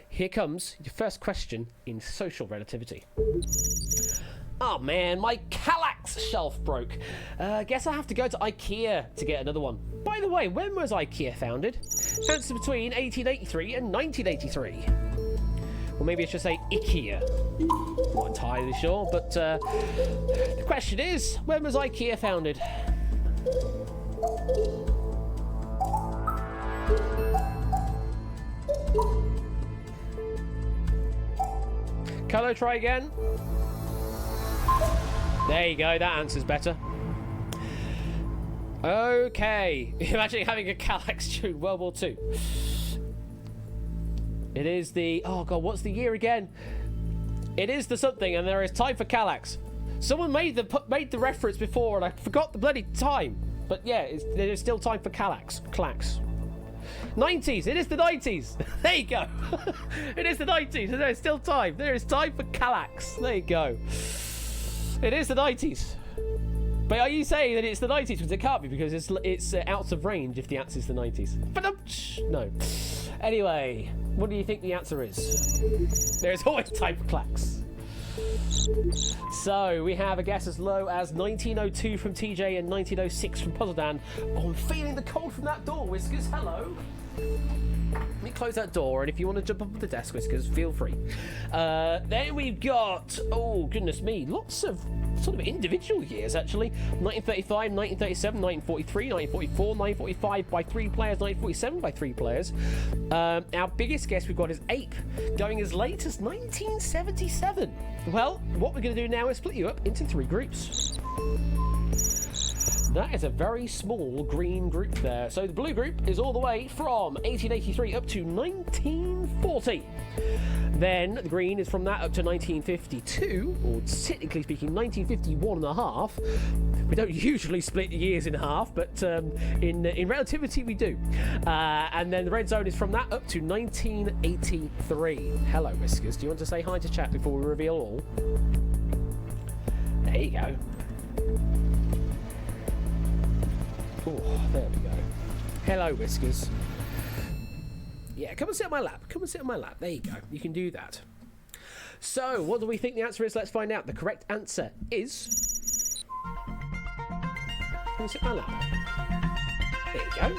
Here comes your first question in social relativity. Oh man, my Kallax shelf broke. Guess I have to go to IKEA to get another one. By the way, when was IKEA founded? Answer between 1883 and 1983. Or maybe I should say IKEA. Not entirely sure, but the question is, when was IKEA founded? Colo, try again. There you go, that answer's better. Okay, imagine having a Kallax during World War II. It is the... Oh, God, what's the year again? It is the something, and there is time for Kallax. Someone made the reference before, and I forgot the bloody time. But yeah, there is still time for Kallax. 90s. It is the 90s. There you go. It is the 90s, and there is still time. There is time for Kallax. There you go. It is the 90s. But are you saying that it's the 90s? Because it can't be, because it's out of range if the answer is the 90s. But no. Anyway, what do you think the answer is? There is always time for Klax. So we have a guess as low as 1902 from TJ and 1906 from Puzzledan. Oh, I'm feeling the cold from that door, Whiskers. Hello. Let me close that door, and if you want to jump up on the desk, Whiskers, feel free. Then we've got, oh goodness me, lots of sort of individual years actually. 1935, 1937, 1943, 1944, 1945 by 3 players, 1947 by 3 players. Our biggest guess we've got is Ape, going as late as 1977. Well, what we're going to do now is split you up into 3 groups. That is a very small green group there. So the blue group is all the way from 1883 up to 1940. Then the green is from that up to 1952, or technically speaking 1951 and a half. We don't usually split the years in half, but in relativity we do. And then the red zone is from that up to 1983. Hello, Whiskers. Do you want to say hi to chat before we reveal all? There you go. Oh, there we go. Hello, Whiskers. Yeah, come and sit on my lap. Come and sit on my lap. There you go. You can do that. So, what do we think the answer is? Let's find out. The correct answer is... Come and sit on my lap. There you go.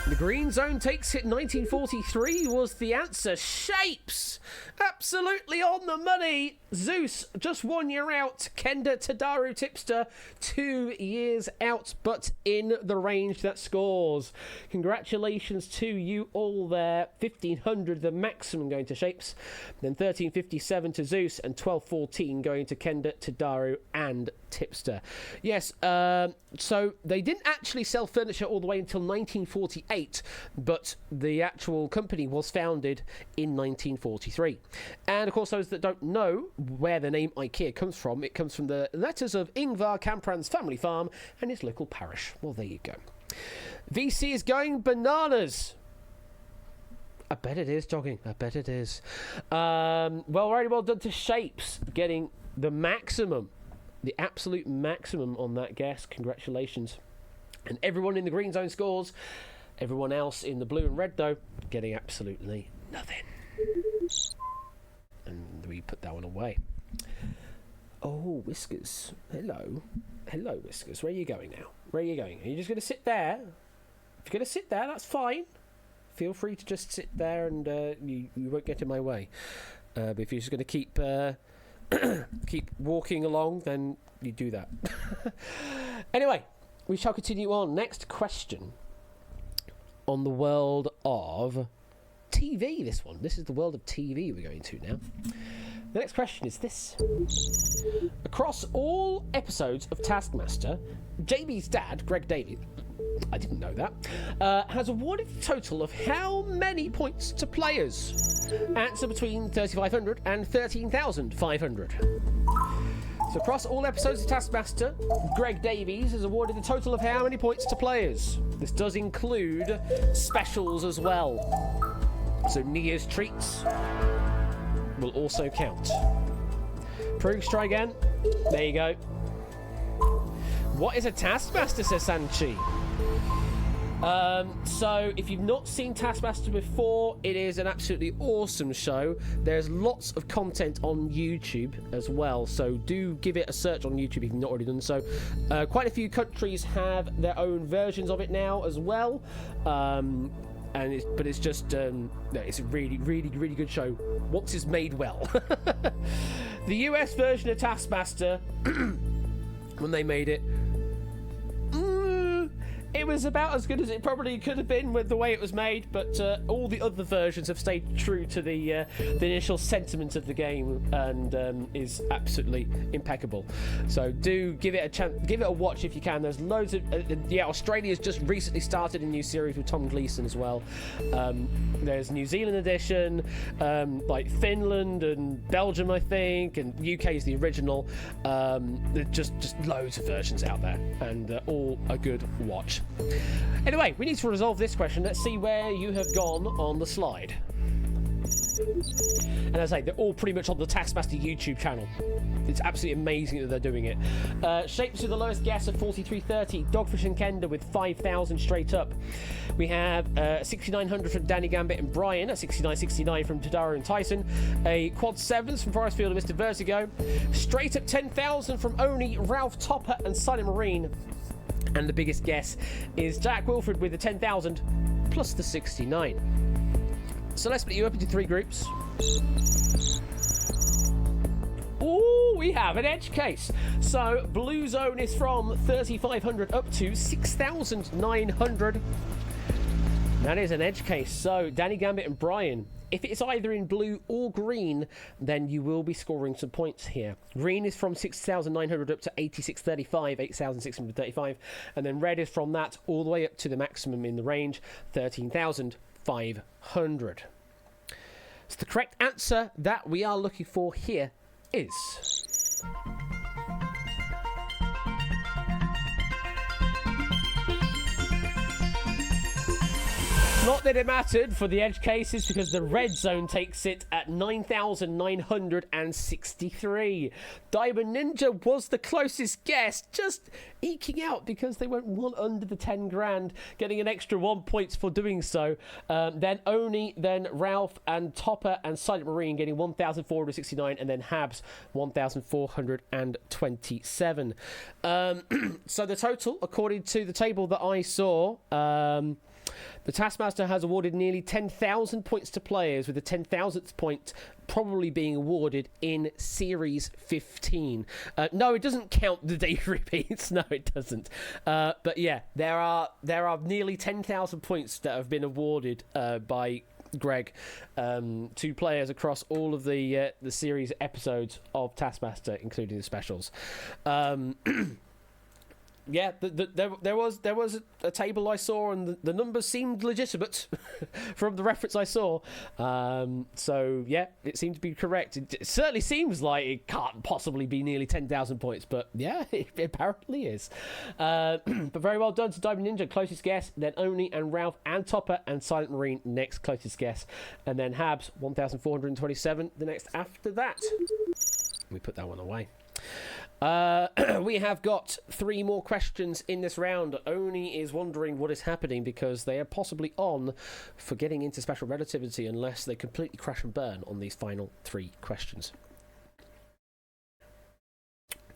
The green zone takes it. 1943 was the answer. Shapes! Absolutely on the money. Zeus, just 1 year out. Kenda Tadaru Tipster, 2 years out, but in the range that scores. Congratulations to you all there. 1,500, the maximum going to Shapes. Then 1,357 to Zeus, and 1,214 going to Kenda Tadaru and Tipster. Yes, so they didn't actually sell furniture all the way until 1948, but the actual company was founded in 1943. And of course, those that don't know where the name IKEA comes from, it comes from the letters of Ingvar Kamprand's family farm and his local parish. Well, there you go. VC is going bananas. I bet it is, Jogging. I bet it is. Well, very well done to Shapes, getting the maximum, the absolute maximum on that guess. Congratulations. And everyone in the green zone scores. Everyone else in the blue and red, though, getting absolutely nothing. And we put that one away. Oh, Whiskers. Hello. Hello, Whiskers. Where are you going now? Where are you going? Are you just going to sit there? If you're going to sit there, that's fine. Feel free to just sit there and you won't get in my way. But if you're just going to keep keep walking along, then you do that. Anyway, we shall continue on. Next question on the world of TV, this one. This is the world of TV we're going to now. The next question is this. Across all episodes of Taskmaster, JB's dad, Greg Davies, I didn't know that, has awarded a total of how many points to players? Answer between 3,500 and 13,500. So across all episodes of Taskmaster, Greg Davies has awarded a total of how many points to players? This does include specials as well. So New Year's treats will also count. Proogs, try again. There you go. What is a Taskmaster, says Sanchi? So if you've not seen Taskmaster before, it is an absolutely awesome show. There's lots of content on YouTube as well, so do give it a search on YouTube if you've not already done so. Quite a few countries have their own versions of it now as well. But it's just it's a really, really, really good show once it's made well. The US version of Taskmaster, when they made it, it was about as good as it probably could have been with the way it was made, but all the other versions have stayed true to the initial sentiment of the game, and is absolutely impeccable. So do give it a chance, give it a watch if you can. There's loads of Australia's just recently started a new series with Tom Gleeson as well. There's New Zealand edition, like Finland and Belgium, I think, and UK is the original. There's just loads of versions out there, and all a good watch. Anyway, we need to resolve this question. Let's see where you have gone on the slide. And as I say, they're all pretty much on the Taskmaster YouTube channel. It's absolutely amazing that they're doing it. Shapes with the lowest guess of 4330. Dogfish and Kenda with 5,000 straight up. We have 6,900 from Danny Gambit and Brian. A 6,969 from Tadara and Tyson. A quad 7s from Forest Field and Mr. Vertigo. Straight up 10,000 from Oni, Ralph Topper and Silent Marine. And the biggest guess is Jack Wilfred with the 10,000 plus the 69. So let's split you up into three groups. Oh, we have an edge case. So Blue Zone is from 3,500 up to 6,900. That is an edge case. So Danny Gambit and Brian, if it's either in blue or green, then you will be scoring some points here. Green is from 6,900 up to 8,635, 8,635. And then red is from that all the way up to the maximum in the range, 13,500. So the correct answer that we are looking for here is... Not that it mattered for the edge cases, because the red zone takes it at 9,963. Diamond Ninja was the closest guess, just eking out because they went one under the 10 grand, getting an extra 1 point for doing so. Then Oni, then Ralph and Topper and Silent Marine getting 1,469, and then Habs 1,427. So the total, according to the table that I saw, the Taskmaster has awarded nearly 10,000 points to players, with the 10,000th point probably being awarded in Series 15. No, it doesn't count the day repeats. No, it doesn't. But yeah, there are nearly 10,000 points that have been awarded by Greg to players across all of the series episodes of Taskmaster, including the specials. Yeah, there was a table I saw, and the numbers seemed legitimate from the reference I saw. So yeah, it seemed to be correct. It certainly seems like it can't possibly be nearly 10,000 points, but yeah, it apparently is. But very well done to Diamond Ninja, closest guess. Then Oni and Ralph and Topper and Silent Marine, next closest guess, and then Habs 1,427 the next after that. We put that one away. We have got 3 more questions in this round. Oni is wondering what is happening, because they are possibly on for getting into special relativity unless they completely crash and burn on these final 3 questions.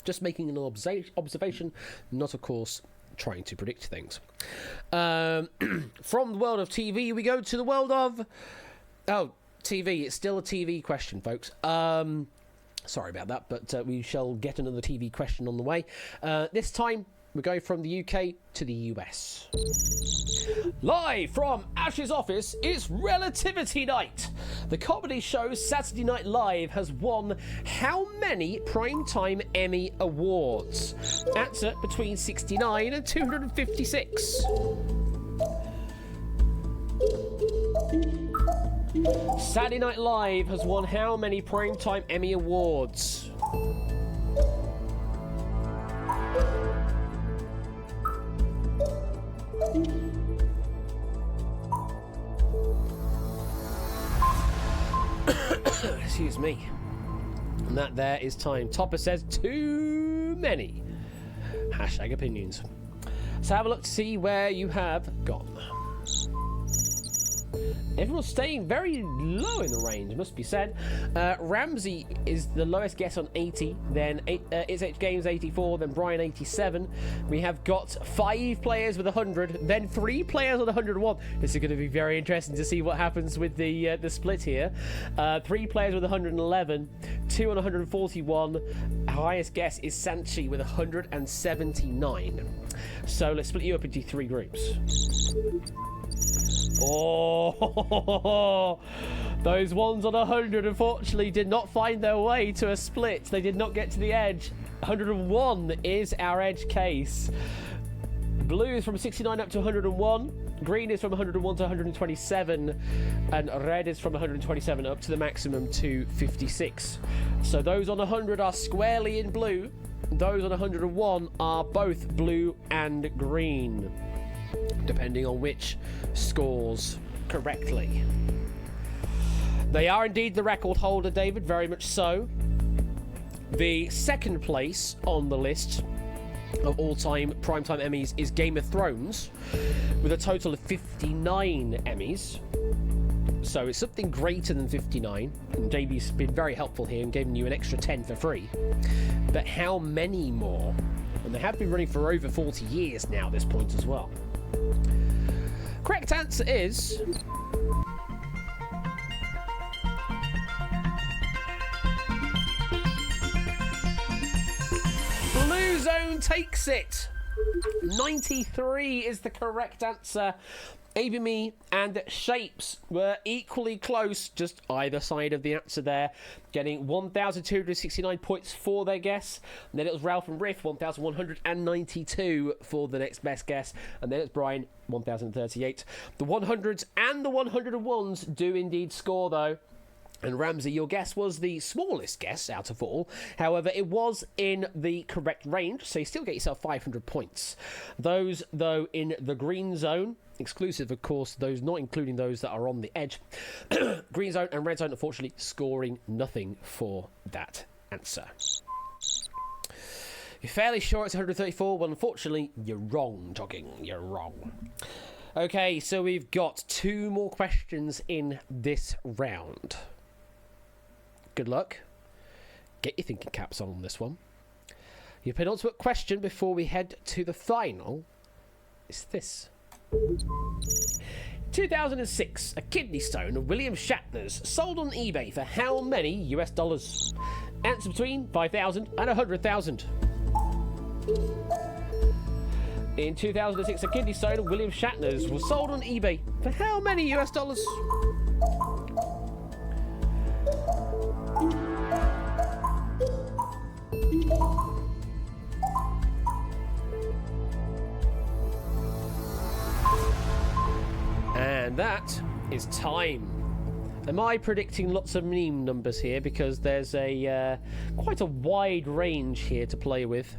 Just making an observation, not, of course, trying to predict things. From the world of TV, we go to the world of... Oh, TV. It's still a TV question, folks. Sorry about that, but we shall get another TV question on the way. This time, we're going from the UK to the US. Live from Ash's office, it's Relativity Night. The comedy show Saturday Night Live has won how many Primetime Emmy Awards? Answer between 69 and 256. Saturday Night Live has won how many Primetime Emmy Awards? Excuse me. And that there is time. Topper says too many. Hashtag opinions. Let's have a look to see where you have gone. Everyone's staying very low in the range, must be said. Ramsey is the lowest guess on 80, then It's Games 84, then Brian 87. We have got 5 players with 100, then 3 players with 101. This is going to be very interesting to see what happens with the split here. 3 players with 111, 2 on 141. Highest guess is Sanchi with 179. So let's split you up into 3 groups. Oh, those ones on 100 unfortunately did not find their way to a split. They did not get to the edge. 101 is our edge case. Blue is from 69 up to 101. Green is from 101 to 127. And red is from 127 up to the maximum to 56. So those on 100 are squarely in blue. Those on 101 are both blue and green, depending on which scores correctly. They are indeed the record holder, David, very much so. The second place on the list of all-time primetime Emmys is Game of Thrones, with a total of 59 Emmys. So it's something greater than 59, and JB's been very helpful here and giving you an extra 10 for free. But how many more? And they have been running for over 40 years now at this point as well. Correct answer is... Blue Zone takes it. 93 is the correct answer. Abimi and Shapes were equally close, just either side of the answer there, getting 1,269 points for their guess. And then it was Ralph and Riff, 1,192 for the next best guess. And then it's Brian, 1,038. The 100s and the 101s do indeed score, though. And Ramsey, your guess was the smallest guess out of all. However, it was in the correct range, so you still get yourself 500 points. Those, though, in the green zone, exclusive, of course, those not including those that are on the edge. Green zone and red zone, unfortunately, scoring nothing for that answer. You're fairly sure it's 134. Well, unfortunately, you're wrong, Jogging. You're wrong. Okay, so we've got 2 more questions in this round. Good luck. Get your thinking caps on this one. Your penultimate question before we head to the final is this. 2006, a kidney stone of William Shatner's sold on eBay for how many US dollars? Answer between 5,000 and 100,000. In 2006, a kidney stone of William Shatner's was sold on eBay for how many US dollars? And that is time. Am I predicting lots of meme numbers here? Because there's a quite a wide range here to play with.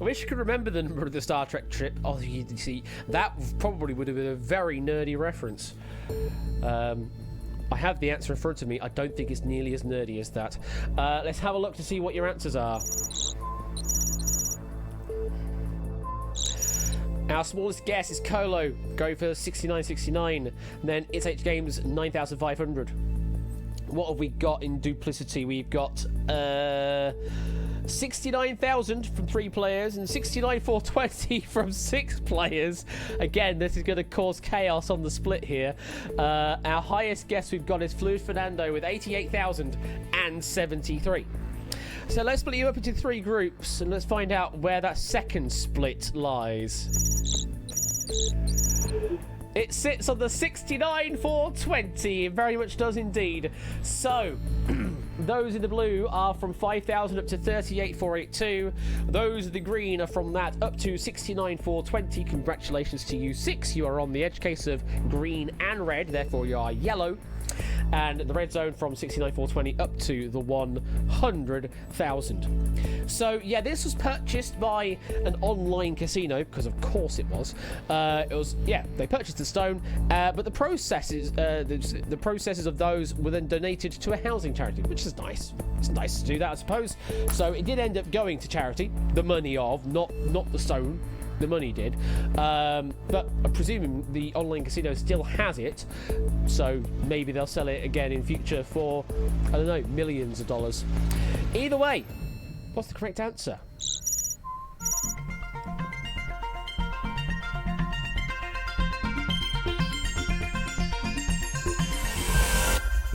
I wish you could remember the number of the Star Trek trip. Oh, you see, that probably would have been a very nerdy reference. I have the answer in front of me. I don't think it's nearly as nerdy as that. Let's have a look to see what your answers are. Our smallest guess is Colo, go for 6969. Then It's H Games 9500. What have we got in duplicity? We've got 69,000 from 3 players and 69,420 from 6 players. Again, this is going to cause chaos on the split here. Our highest guess we've got is Fluid Fernando with 88,073. So let's split you up into 3 groups and let's find out where that second split lies. It sits on the 69,420. It very much does indeed. So, those in the blue are from 5,000 up to 38,482. Those in the green are from that up to 69,420. Congratulations to you 6. You are on the edge case of green and red, therefore you are yellow. And the red zone from 69,420 up to the 100,000. So yeah, this was purchased by an online casino because of course it was. They purchased the stone, but the processes of those were then donated to a housing charity, which is nice. It's nice to do that, I suppose. So it did end up going to charity, the money of, not the stone. The money did, but I'm presuming the online casino still has it, so maybe they'll sell it again in future for, I don't know, millions of dollars. Either way, what's the correct answer?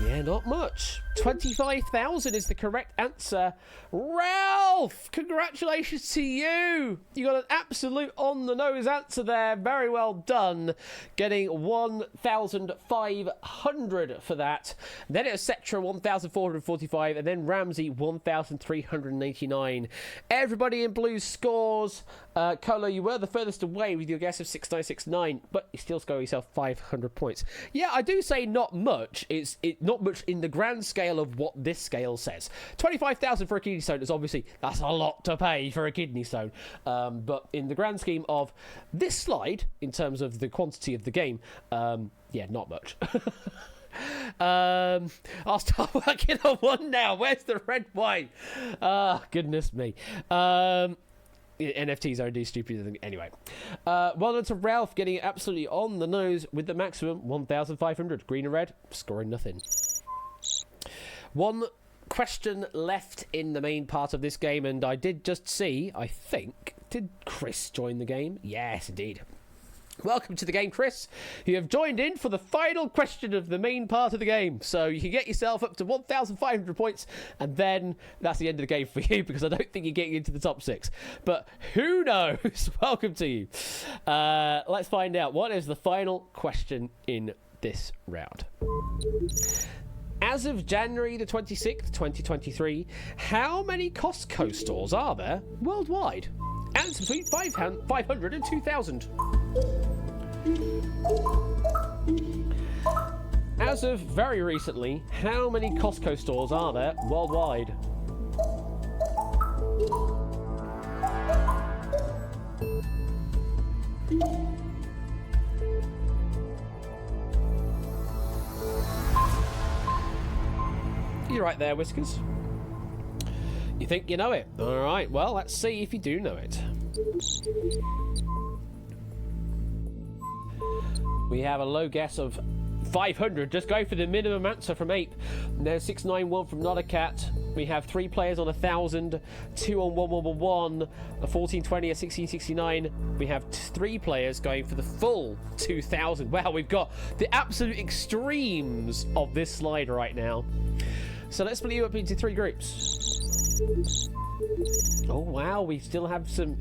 Yeah, not much. 25,000 is the correct answer. Ralph, congratulations to you. You got an absolute on-the-nose answer there. Very well done. Getting 1,500 for that. Then it was Cetra, 1,445, and then Ramsey, 1,389. Everybody in blue scores. Colo, you were the furthest away with your guess of 6969, but you still score yourself 500 points. Yeah, I do say not much. It's not much in the grand scale of what this scale says. 25,000 for a kidney stone is obviously, that's a lot to pay for a kidney stone. But in the grand scheme of this slide, in terms of the quantity of the game, yeah, not much. I'll start working on one now. Where's the red wine? Goodness me. NFTs are stupid thing. Anyway, well done to Ralph, getting it absolutely on the nose with the maximum 1,500. Green and red, scoring nothing. One question left in the main part of this game, and I did just see, I think, did Chris join the game? Yes, indeed. Welcome to the game, Chris. You have joined in for the final question of the main part of the game. So you can get yourself up to 1,500 points, and then that's the end of the game for you, because I don't think you're getting into the top 6. But who knows? Welcome to you. Let's find out what is the final question in this round. As of January the 26th, 2023, how many Costco stores are there worldwide? Answer between 500 and 2,000. As of very recently, how many Costco stores are there worldwide? You're right there, Whiskers. You think you know it? All right, well, let's see if you do know it. We have a low guess of 500. Just go for the minimum answer from Ape. There's 691 from Not a Cat. We have 3 players on 1,000, 2 on 1111, a 1420, a 1669. We have 3 players going for the full 2,000. Wow, we've got the absolute extremes of this slide right now. So let's split you up into 3 groups. Oh wow, we still have some.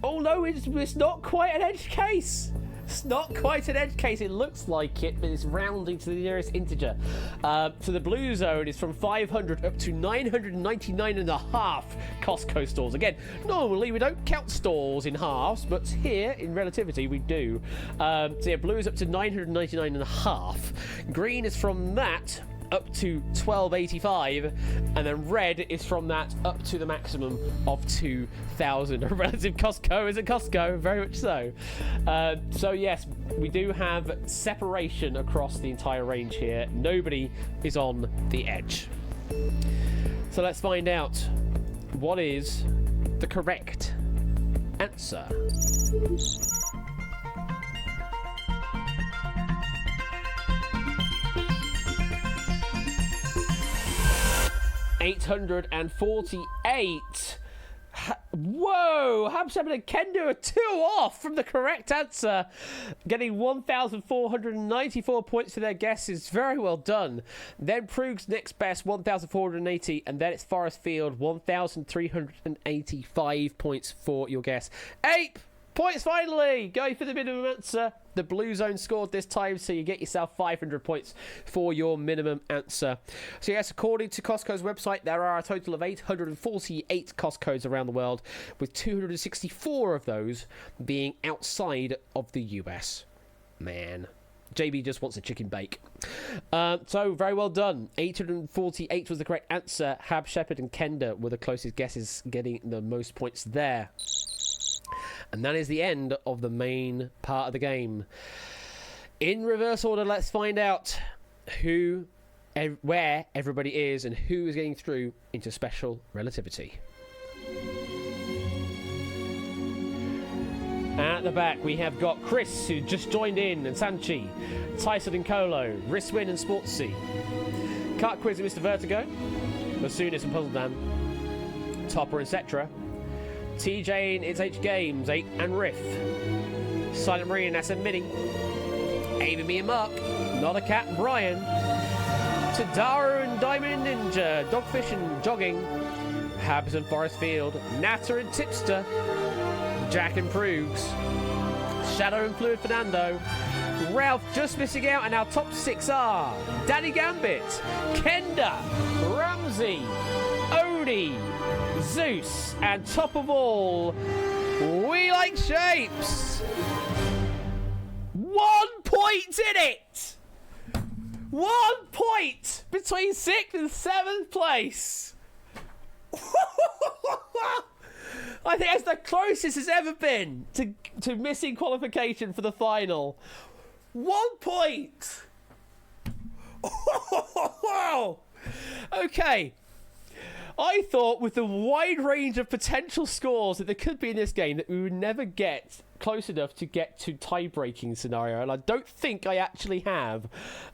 Oh no, it's not quite an edge case. It's not quite an edge case. It looks like it, but it's rounding to the nearest integer. So the blue zone is from 500 up to 999.5 Costco stores. Again, normally we don't count stores in halves, but here in relativity we do. So yeah, blue is up to 999.5. Green is from that up to 1285, and then red is from that up to the maximum of 2,000. A relative Costco is a Costco, very much so. So yes, we do have separation across the entire range here. Nobody is on the edge. So let's find out what is the correct answer. 848. Whoa! Hamsham and Kendo are 2 off from the correct answer, getting 1,494 points for their guesses. Very well done. Then Prug's next best, 1,480, and then it's Forest Field, 1,385 points for your guess. 8 points finally! Going for the minimum answer. The Blue Zone scored this time, so you get yourself 500 points for your minimum answer. So yes, according to Costco's website, there are a total of 848 Costco's around the world, with 264 of those being outside of the US. Man. JB just wants a chicken bake. So, very well done. 848 was the correct answer. Hab, Shepherd and Kenda were the closest guesses, getting the most points there. And that is the end of the main part of the game. In reverse order, let's find out where everybody is and who is getting through into special relativity. At the back, we have got Chris, who just joined in, and Sanchi, Tyson and Colo, Riswin and Sportsy, Kart Quiz and Mr. Vertigo, Masunis and Puzzle Dan, Topper and Cetra, TJ and It's H Games, 8 and Riff, Silent Marine and SM Mini, Ava, me and Mark, Not a Cat and Brian, Tadara and Diamond Ninja, Dogfish and Jogging, Habs and Forest Field, Natter and Tipster, Jack and Prugs, Shadow and Fluid Fernando, Ralph just missing out, and our top 6 are Danny Gambit, Kenda, Ramsey, Odie, Zeus, and top of all, We Like Shapes. 1 point in it! 1 point between 6th and 7th place. I think that's the closest it's ever been to missing qualification for the final. 1 point. Okay. I thought with the wide range of potential scores that there could be in this game that we would never get close enough to get to tie-breaking scenario, and I don't think I actually have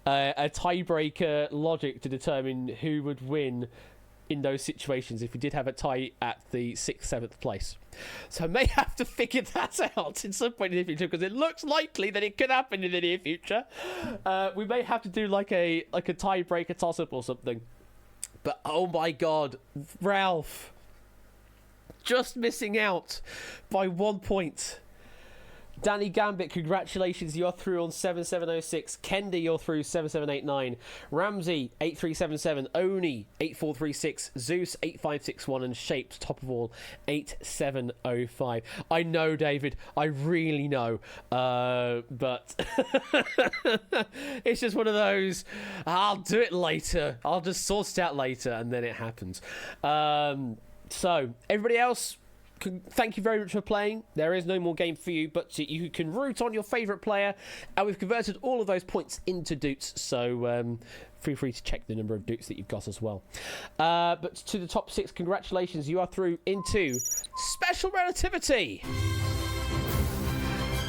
a tiebreaker logic to determine who would win in those situations if we did have a tie at the 6th, 7th place. So I may have to figure that out in some point in the future, because it looks likely that it could happen in the near future. We may have to do like a tiebreaker toss-up or something. But oh my god, Ralph, just missing out by 1 point. Danny Gambit, congratulations, you're through on 7706. Kendi, you're through 7789. Ramsey, 8377. Oni, 8436. Zeus, 8561. And Shapes, top of all, 8705. I know, David, I really know. But it's just one of those, I'll do it later. I'll just sort it out later, and then it happens. So, everybody else, thank you very much for playing. There is no more game for you, but you can root on your favourite player, and we've converted all of those points into doots, so feel free to check the number of doots that you've got as well. But to the top 6, congratulations, you are through into Special Relativity.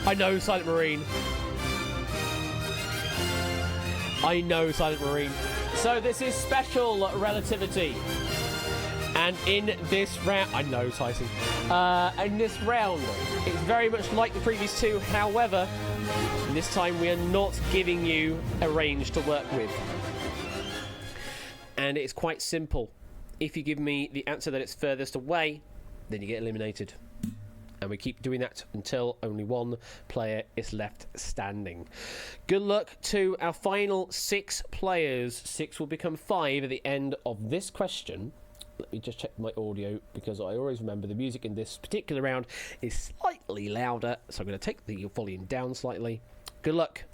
I know, Silent Marine. I know, Silent Marine. So this is Special Relativity. And in this round, I know, Tyson. In this round, it's very much like the previous two. However, this time we are not giving you a range to work with. And it's quite simple. If you give me the answer that it's furthest away, then you get eliminated. And we keep doing that until only one player is left standing. Good luck to our final 6 players. 6 will become 5 at the end of this question. Let me just check my audio, because I always remember the music in this particular round is slightly louder, so I'm going to take the volume down slightly. Good luck.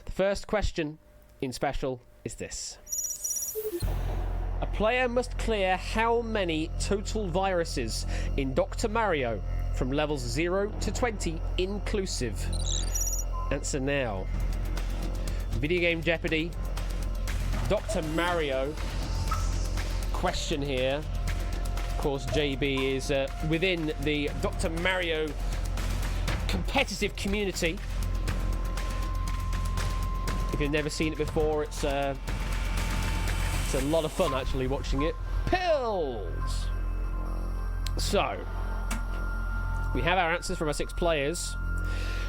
The first question in Special is this. A player must clear how many total viruses in Dr. Mario from levels 0 to 20 inclusive? Answer now. Video Game Jeopardy. Dr. Mario. Question here. Of course, JB is within the Dr. Mario competitive community. If you've never seen it before, it's a lot of fun actually watching it. pills. So, we have our answers from our 6 players.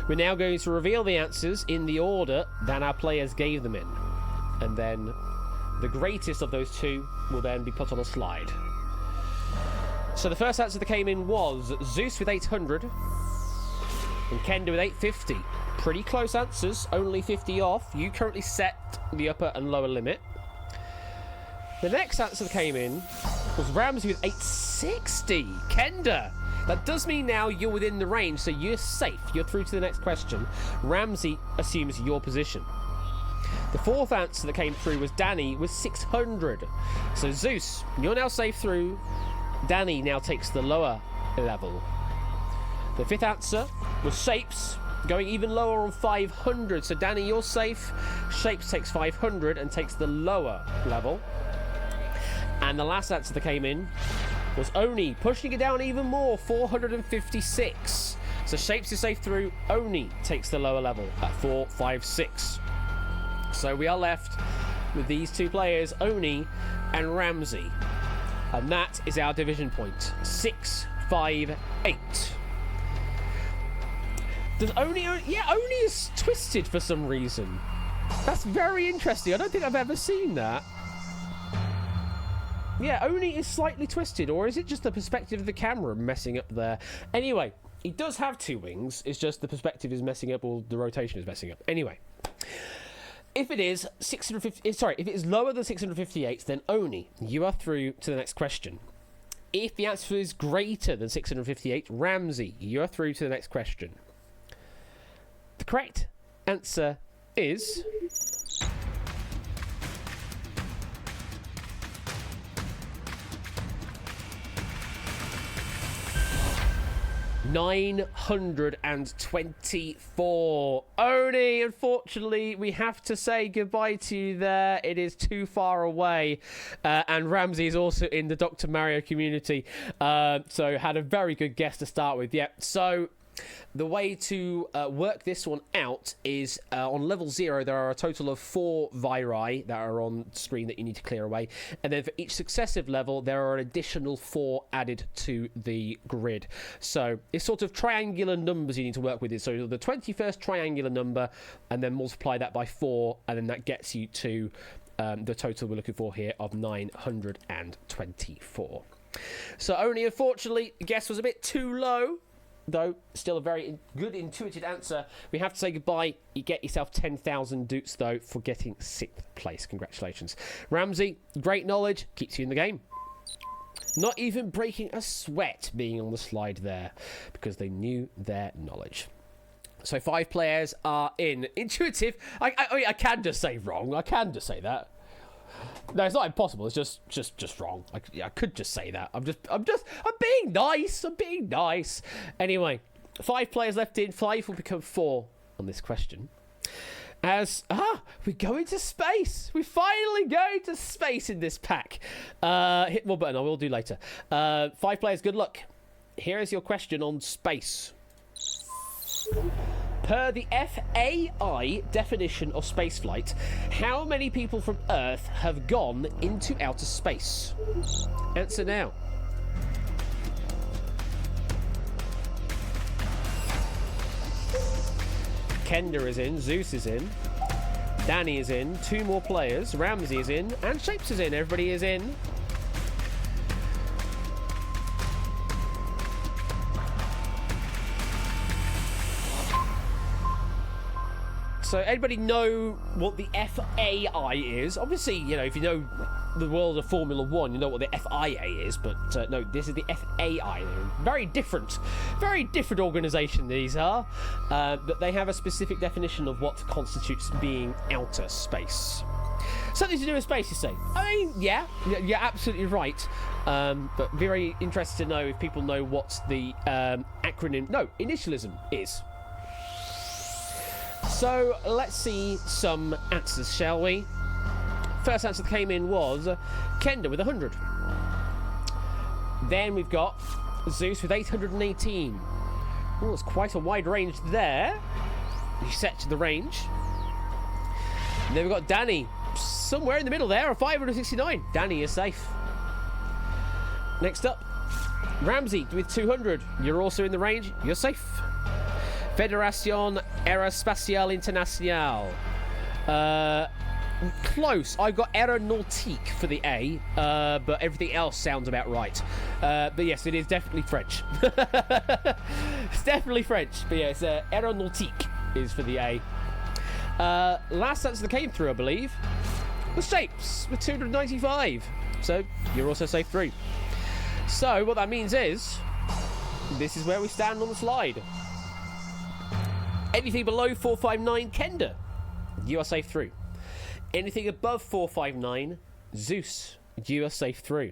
We're now going to reveal the answers in the order that our players gave them in. And then the greatest of those 2 will then be put on a slide. So the first answer that came in was Zeus with 800 and Kenda with 850. Pretty close answers, only 50 off. You currently set the upper and lower limit. The next answer that came in was Ramsey with 860. Kenda, that does mean now you're within the range, so you're safe. You're through to the next question. Ramsey assumes your position. The fourth answer that came through was Danny with 600. So Zeus, you're now safe through. Danny now takes the lower level. The fifth answer was Shapes, going even lower on 500. So Danny, you're safe. Shapes takes 500 and takes the lower level. And the last answer that came in was Oni, pushing it down even more, 456. So Shapes is safe through. Oni takes the lower level at 456. So we are left with these 2 players, Oni and Ramsey. And that is our division point. 6, 5, 8. Does Oni... Yeah, Oni is twisted for some reason. That's very interesting. I don't think I've ever seen that. Yeah, Oni is slightly twisted. Or is it just the perspective of the camera messing up there? Anyway, he does have 2 wings. It's just the perspective is messing up or the rotation is messing up. Anyway. If it is 650, sorry, if it is lower than 658, then Oni, you are through to the next question. If the answer is greater than 658, Ramsey, you are through to the next question. The correct answer is 924. Oni, unfortunately, we have to say goodbye to you there. It is too far away. And Ramsey is also in the Dr. Mario community. So had a very good guess to start with. Yeah, so the way to work this one out is on level 0 there are a total of 4 viri that are on screen that you need to clear away, and then for each successive level there are an additional 4 added to the grid. So it's sort of triangular numbers you need to work with. So the 21st triangular number and then multiply that by 4, and then that gets you to the total we're looking for here of 924. So only unfortunately the guess was a bit too low, though still a very good intuitive answer. We have to say goodbye. You get yourself 10,000 doots though for getting 6th place. Congratulations. Ramsey, great knowledge, keeps you in the game. Not even breaking a sweat being on the slide there because they knew their knowledge. So 5 players are in. Intuitive. I can just say wrong. I can just say that. No, it's not impossible. It's just wrong. I could just say that. I'm being nice. I'm being nice. Anyway, 5 players left in. 5 will become 4 on this question. As we go into space. We finally go into space in this pack. Hit more button. I will do later. 5 players. Good luck. Here is your question on space. Per the FAI definition of spaceflight, how many people from Earth have gone into outer space? Answer now. Kenda is in, Zeus is in, Danny is in, 2 more players, Ramsey is in, and Shapes is in. Everybody is in. So anybody know what the FAI is? Obviously, you know, if you know the world of Formula 1, you know what the FIA is, but no, this is the FAI. Very different organisation these are, but they have a specific definition of what constitutes being outer space. Something to do with space, you say? I mean, yeah, you're absolutely right, but very interested to know if people know what the initialism is. So let's see some answers, shall we? First answer that came in was Kenda with 100. Then we've got Zeus with 818. Oh, it's quite a wide range there. You set the range. And then we've got Danny somewhere in the middle there, 569. Danny is safe. Next up, Ramsey with 200. You're also in the range. You're safe. Fédération Aérospatiale Internationale. Close. I got aéronautique for the A, but everything else sounds about right. But yes, it is definitely French. It's definitely French. But yeah, it's aéronautique is for the A. Last answer that came through, I believe, was Shapes with 295. So you're also safe through. So what that means is, this is where we stand on the slide. Anything below 459, Kenda, you are safe through. Anything above 459, Zeus, you are safe through.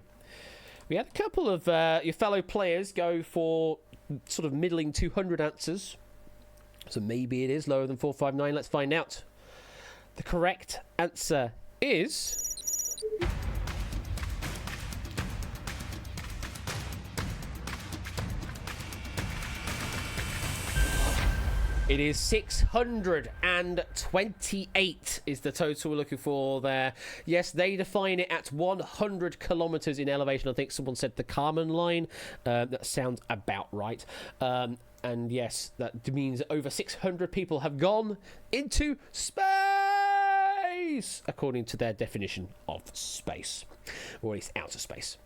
We had a couple of your fellow players go for sort of middling 200 answers. So maybe it is lower than 459. Let's find out. The correct answer is... It is 628 is the total we're looking for there. Yes, they define it at 100 kilometers in elevation. I think someone said the Kármán line. That sounds about right. And yes, that means over 600 people have gone into space, according to their definition of space, or at least outer space.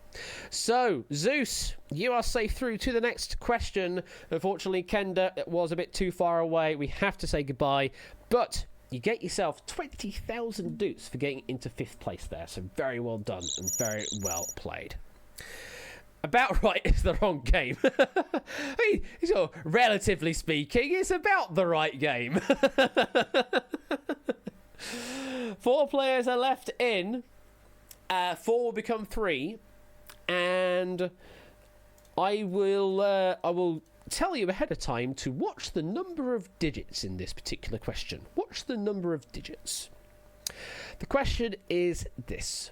So, Zeus, you are safe through to the next question. Unfortunately, Kenda, it was a bit too far away. We have to say goodbye, but you get yourself 20,000 doots for getting into 5th place there. So very well done and very well played. About right is the wrong game. I mean, so, relatively speaking, it's about the right game. 4 players are left in. 4 will become 3. And I will tell you ahead of time to watch the number of digits in this particular question. Watch the number of digits. The question is this.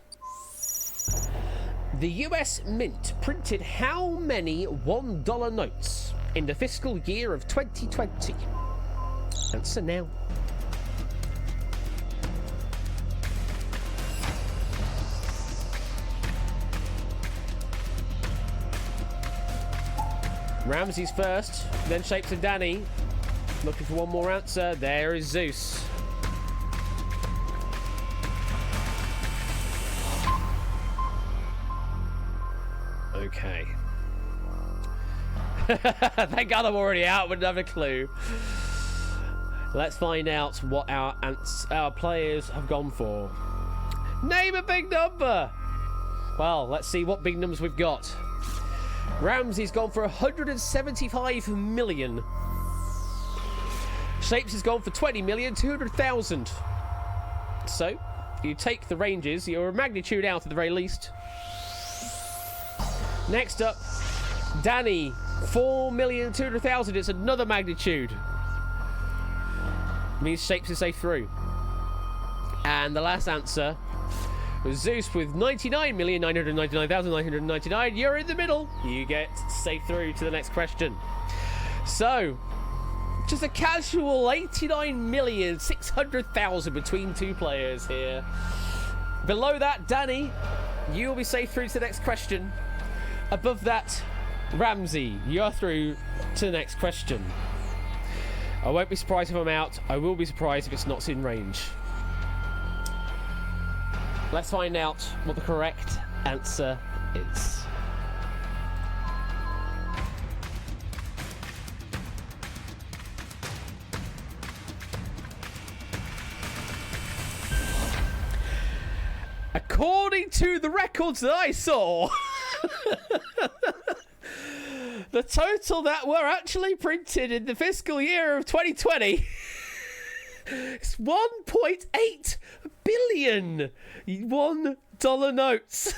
The US Mint printed how many $1 notes in the fiscal year of 2020? Answer now. Ramsey's first, then Shapes and Danny. Looking for one more answer. There is Zeus. Okay. Thank God I'm already out, wouldn't have a clue. Let's find out what our players have gone for. Name a big number! Well, let's see what big numbers we've got. Ramsey's gone for 175 million. Shapes has gone for 20,200,000. So, if you take the ranges, you're a magnitude out at the very least. Next up, Danny, 4,200,000. It's another magnitude. Means Shapes is safe through. And the last answer was Zeus with 99,999,999. You're in the middle. You get safe through to the next question. So, just a casual 89,600,000 between 2 players here. Below that, Danny, you'll be safe through to the next question. Above that, Ramsey, you're through to the next question. I won't be surprised if I'm out. I will be surprised if it's not in range. Let's find out what the correct answer is. According to the records that I saw, the total that were actually printed in the fiscal year of 2020 is 1.8 billion $1 notes.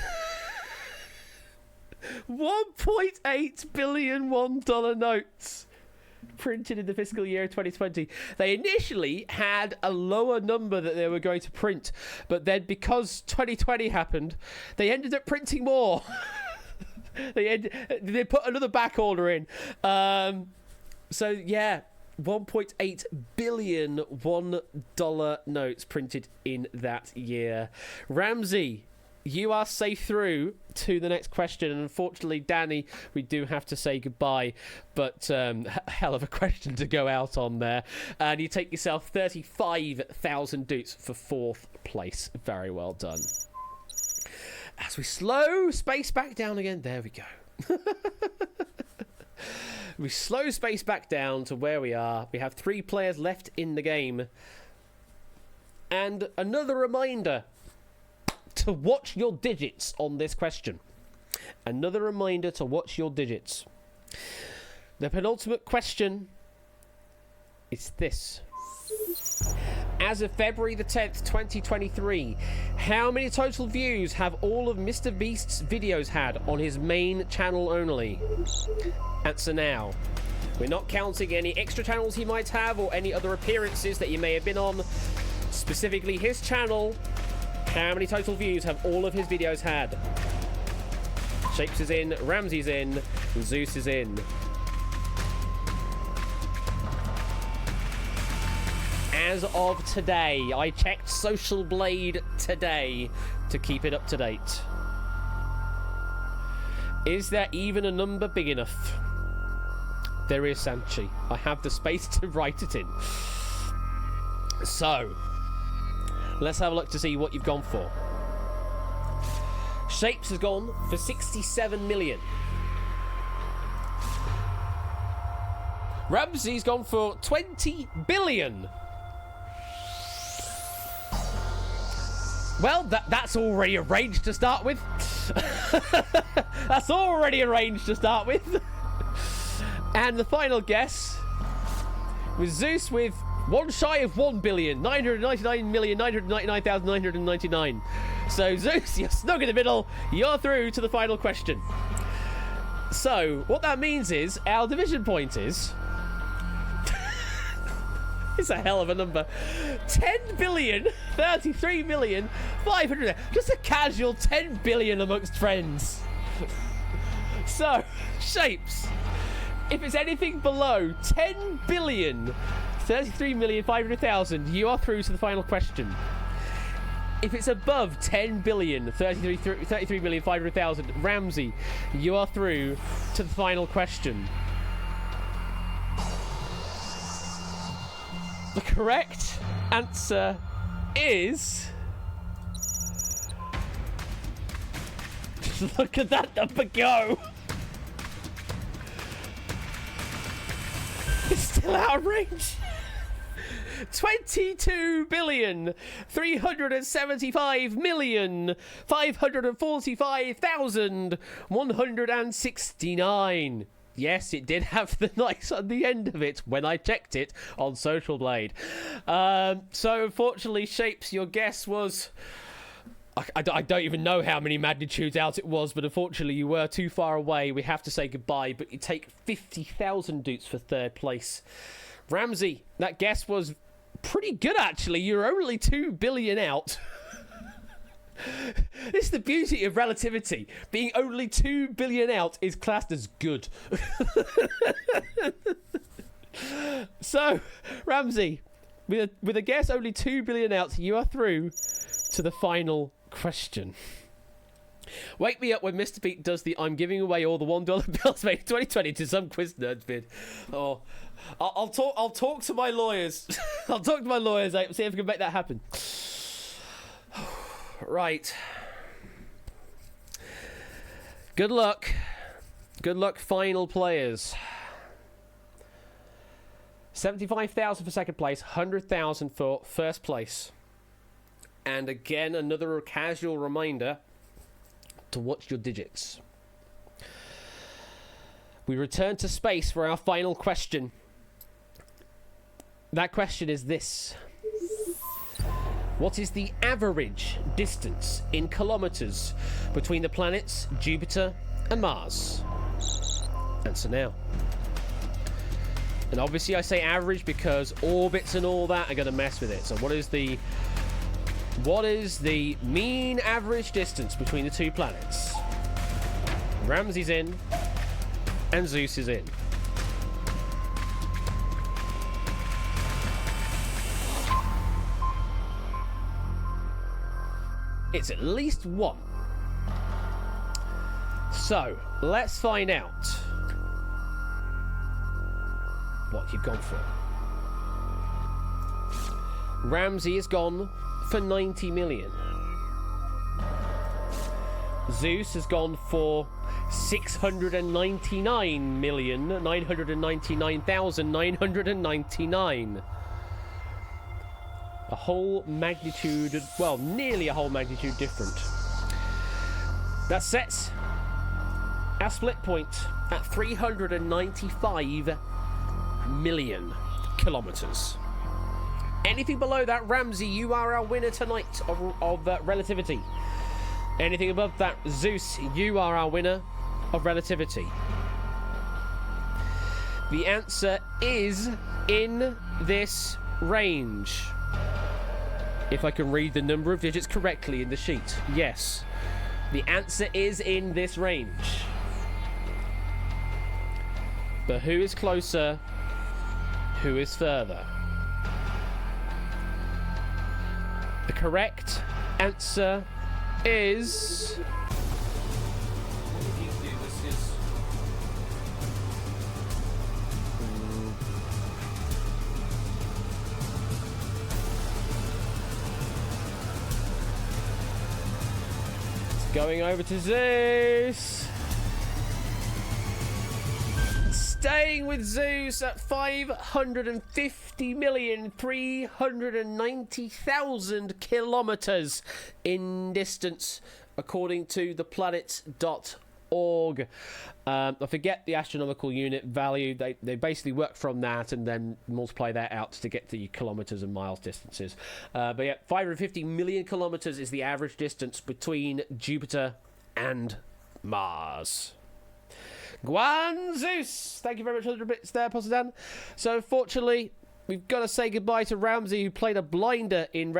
1.8 billion $1 notes printed in the fiscal year 2020. They initially had a lower number that they were going to print, but then because 2020 happened, they ended up printing more. They put another back order in. So yeah, 1.8 billion $1 notes printed in that year. Ramsey, you are safe through to the next question. And unfortunately, Danny, we do have to say goodbye. But hell of a question to go out on there. And you take yourself 35,000 dutes for 4th place. Very well done. As we slow space back down again. There we go. We slow space back down to where we are. We have 3 players left in the game. And another reminder to watch your digits on this question. Another reminder to watch your digits. The penultimate question is this. As of February the 10th, 2023, how many total views have all of Mr. Beast's videos had on his main channel only? Answer now. We're not counting any extra channels he might have or any other appearances that he may have been on. Specifically his channel. How many total views have all of his videos had? Shapes is in, Ramsey's in, and Zeus is in. As of today, I checked Social Blade today to keep it up to date. Is there even a number big enough? There is, Sanchi. I have the space to write it in. So, let's have a look to see what you've gone for. Shapes has gone for 67 million. Ramsey's gone for 20 billion. Well, that's already arranged to start with. That's already arranged to start with. And the final guess was Zeus with one shy of 1,999,999,999. So, Zeus, you're snug in the middle. You're through to the final question. So, what that means is our division point is... It's a hell of a number. 10,033,500,000. Just a casual 10 billion amongst friends. So, Shapes, if it's anything below 10,033,500,000, you are through to the final question. If it's above 10,033,500,000, Ramsey, you are through to the final question. The correct answer is... Look at that number go! It's still out of range! 22,375,545,169. Yes, it did have the nice on the end of it when I checked it on Social Blade. So, unfortunately, Shapes, your guess was... I don't even know how many magnitudes out it was, but unfortunately you were too far away. We have to say goodbye, but you take 50,000 dutes for 3rd place. Ramsey, that guess was pretty good, actually. You're only 2 billion out. This is the beauty of relativity. Being only 2 billion out is classed as good. So, Ramsey, with a guess only 2 billion out, you are through to the final question. Wake me up when Mr. Pete does the I'm giving away all the $1 bills made in 2020 to some quiz nerds bid. Oh, I'll talk to my lawyers. I'll talk to my lawyers, see if we can make that happen. Right. Good luck. Good luck, final players. 75,000 for 2nd place, 100,000 for 1st place. And again, another casual reminder to watch your digits. We return to space for our final question. That question is this. What is the average distance in kilometers between the planets Jupiter and Mars? Answer now. And obviously I say average because orbits and all that are going to mess with it. So what is the mean average distance between the 2 planets? Ramsey's in and Zeus is in. It's at least one. So, let's find out what you've gone for. Ramsey is gone for 90 million. Zeus has gone for 699,999,999. A whole magnitude, well, nearly a whole magnitude different. That sets our split point at 395 million kilometers. Anything below that, Ramsey, you are our winner tonight of relativity. Anything above that, Zeus, you are our winner of relativity. The answer is in this range. If I can read the number of digits correctly in the sheet. Yes. The answer is in this range. But who is closer? Who is further? The correct answer is... Going over to Zeus. Staying with Zeus at 550,390,000 kilometers in distance, according to theplanet.org. I forget the astronomical unit value. They basically work from that and then multiply that out to get the kilometers and miles distances. But yeah, 550 million kilometers is the average distance between Jupiter and Mars. Guan Zeus! Thank you very much for the bits there, Poseidon. So unfortunately, we've got to say goodbye to Ramsey, who played a blinder in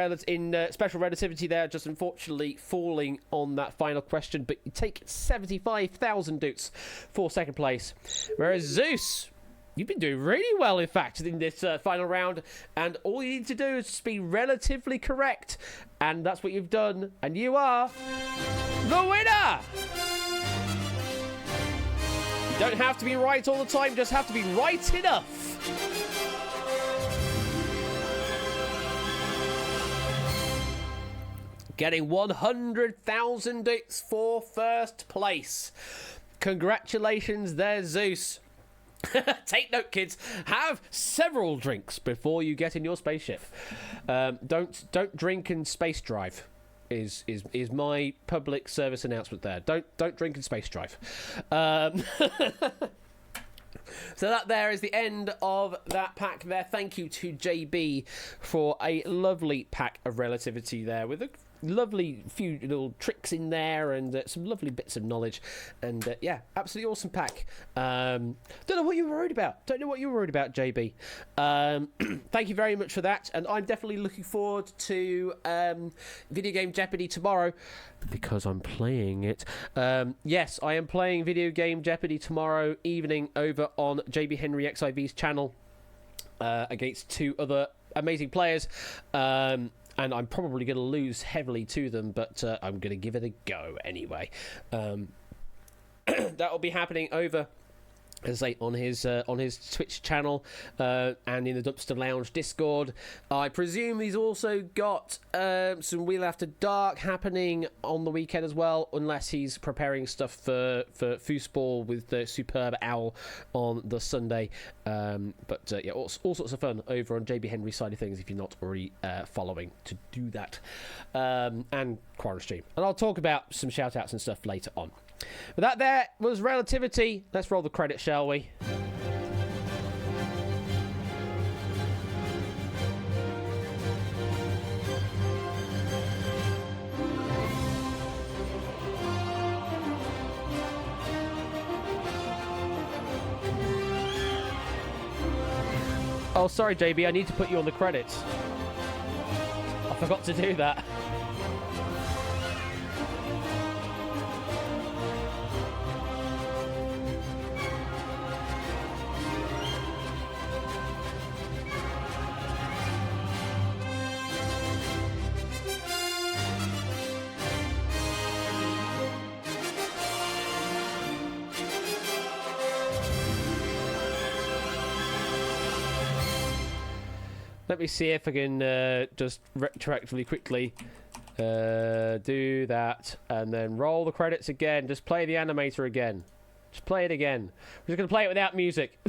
special relativity there, just unfortunately falling on that final question. But you take 75,000 dukes for second place. Whereas Zeus, you've been doing really well, in fact, in this final round. And all you need to do is just be relatively correct. And that's what you've done. And you are the winner! You don't have to be right all the time, just have to be right enough. Getting 100,000 dukes for first place. Congratulations there, Zeus. Take note, kids. Have several drinks before you get in your spaceship. Don't drink and space drive. Is my public service announcement there. Don't drink and space drive. So that there is the end of that pack there. Thank you to JB for a lovely pack of relativity there with a lovely few little tricks in there and some lovely bits of knowledge. And yeah, absolutely awesome pack. Don't know what you were worried about. JB. Thank you very much for that. And I'm definitely looking forward to Video Game Jeopardy tomorrow because I'm playing it. Yes, I am playing Video Game Jeopardy tomorrow evening over on JB Henry XIV's channel against two other amazing players. And I'm probably going to lose heavily to them, but I'm going to give it a go anyway. That will be happening over, as I say, on his Twitch channel and in the Dumpster Lounge Discord. I presume he's also got some Wheel After Dark happening on the weekend as well, unless he's preparing stuff for Foosball with the Superb Owl on the Sunday. But yeah, all sorts of fun over on JB Henry's side of things if you're not already following to do that. And Quarren Stream. And I'll talk about some shout-outs and stuff later on. But that there was relativity. Let's roll the credits, shall we? Oh, sorry, JB. I need to put you on the credits. I forgot to do that. Let me see if I can just retroactively quickly do that and then roll the credits again. Just play the animator again. Just play it again. We're just going to play it without music.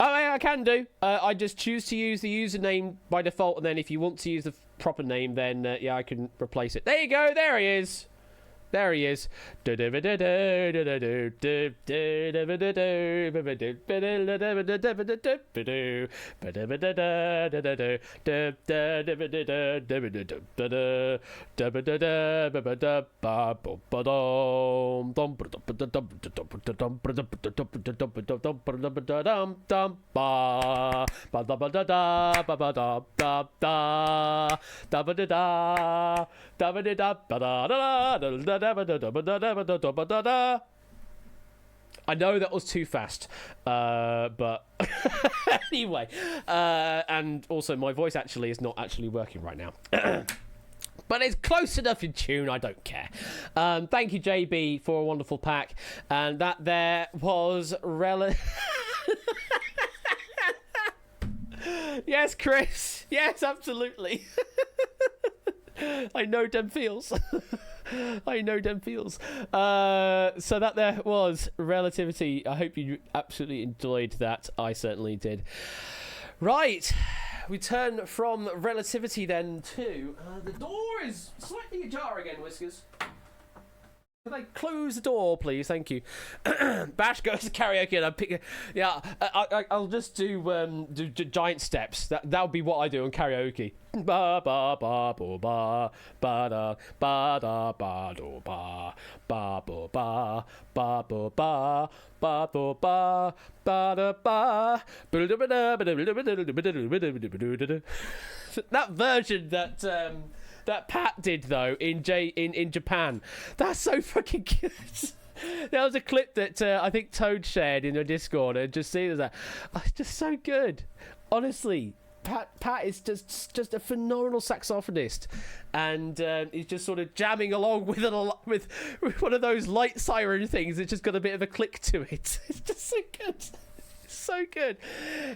Oh, yeah, I can do. I just choose to use the username by default, and then if you want to use the proper name, then yeah, I can replace it. There you go. There he is. There he is. I know that was too fast, but anyway, and also my voice actually is not actually working right now. But it's close enough in tune, I don't care. Thank you, JB, for a wonderful pack. And that there was Yes, Chris. Yes, absolutely. I know them feels. I know them feels. So that there was Relativity. I hope you absolutely enjoyed that. I certainly did. Right. We turn from Relativity then to... the door is slightly ajar again, Whiskers. Could I close the door, please? Thank you. Bash goes to karaoke and I pick... Yeah, I'll just do giant steps. That'll be what I do on karaoke. Ba ba ba ba ba ba da ba da ba do ba ba ba ba ba ba ba ba ba ba ba da ba. That version that Pat did though in Japan, that's so fucking good. There was a clip that I think Toad shared in the Discord, and just seeing that, oh, it's just so good. Honestly, Pat is just a phenomenal saxophonist, and he's just sort of jamming along with one of those light siren things. It's just got a bit of a click to it. It's just so good. So good.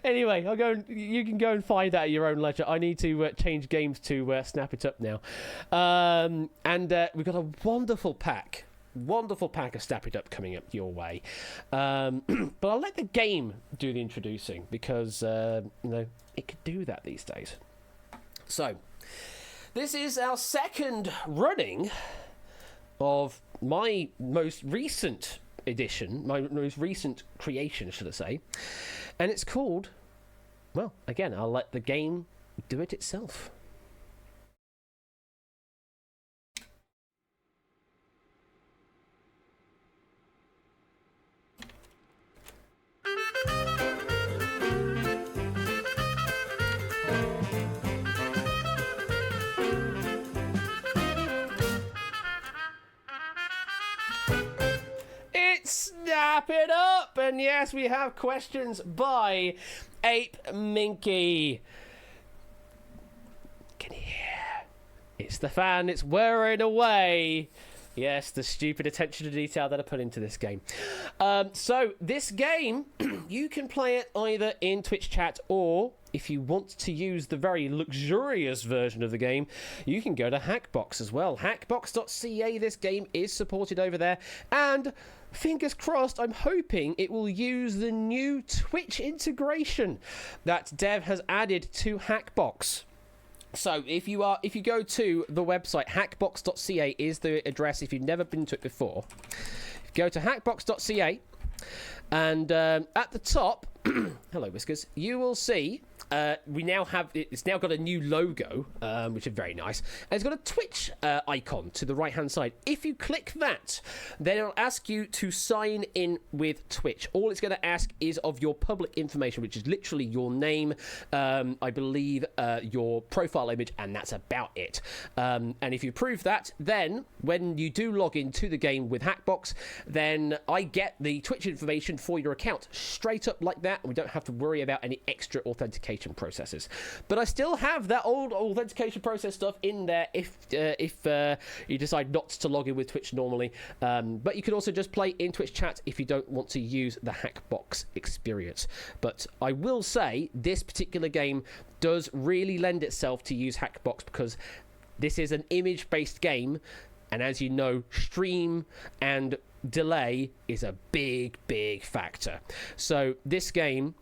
Anyway, you can go and find that at your own leisure. I need to change games to snap it up now. And we've got a wonderful pack of Snap It Up coming up your way. But I'll let the game do the introducing because, it could do that these days. So, this is our second running of my most recent edition, my most recent creation, should I say. And it's called, well, again, I'll let the game do it itself. Snap it up! And yes, we have questions by Ape Minky. Can you hear? It's the fan, it's whirring away. Yes, the stupid attention to detail that I put into this game. So, this game, you can play it either in Twitch chat, or if you want to use the very luxurious version of the game, you can go to Hackbox as well. Hackbox.ca, this game is supported over there. And fingers crossed, I'm hoping it will use the new Twitch integration that Dev has added to Hackbox. So if you go to the website, hackbox.ca is the address if you've never been to it before. Go to hackbox.ca, and at the top, hello Whiskers, you will see it's now got a new logo, which is very nice, and it's got a Twitch icon to the right hand side. If you click that, then it'll ask you to sign in with Twitch. All it's going to ask is of your public information, which is literally your name, I believe your profile image, and that's about it. And if you prove that, then when you do log into the game with Hackbox, then I get the Twitch information for your account straight up like that, and we don't have to worry about any extra authentication authentication processes. But I still have that old authentication process stuff in there if you decide not to log in with Twitch normally. But you can also just play in Twitch chat if you don't want to use the Hackbox experience. But I will say this particular game does really lend itself to use Hackbox because this is an image-based game, and as you know, stream and delay is a big factor. So this game,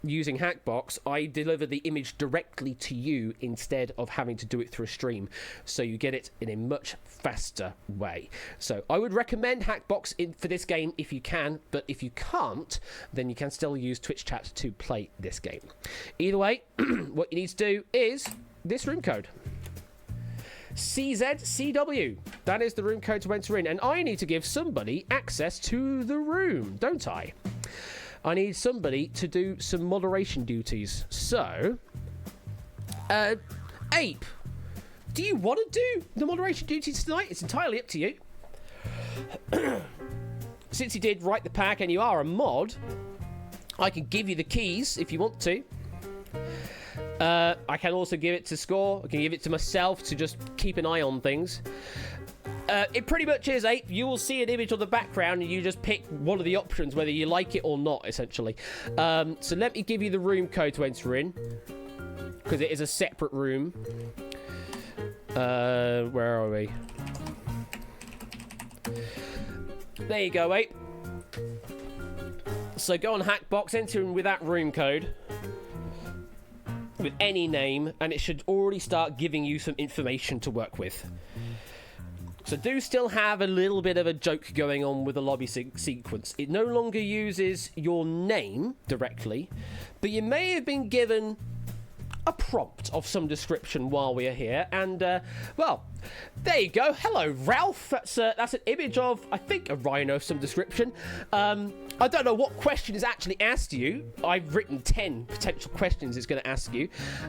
using Hackbox, I deliver the image directly to you instead of having to do it through a stream, so you get it in a much faster way. So I would recommend Hackbox for this game if you can, but if you can't, then you can still use Twitch chat to play this game. Either way, what you need to do is this room code. CZCW. That is the room code to enter in, and I need to give somebody access to the room, don't I? I need somebody to do some moderation duties. So, Ape, do you want to do the moderation duties tonight? It's entirely up to you. Since you did write the pack and you are a mod, I can give you the keys if you want to. I can also give it to Score. I can give it to myself to just keep an eye on things. It pretty much is, Ape. You will see an image on the background and you just pick one of the options, whether you like it or not, essentially. So let me give you the room code to enter in, because it is a separate room. Where are we? There you go, Ape. So go on Hackbox, enter in with that room code with any name, and it should already start giving you some information to work with. So do still have a little bit of a joke going on with the lobby sequence. It no longer uses your name directly, but you may have been given a prompt of some description while we are here, and well, there you go. Hello, Ralph. That's an image of, I think, a rhino of some description. I don't know what question is actually asked you. I've written 10 potential questions it's going to ask you,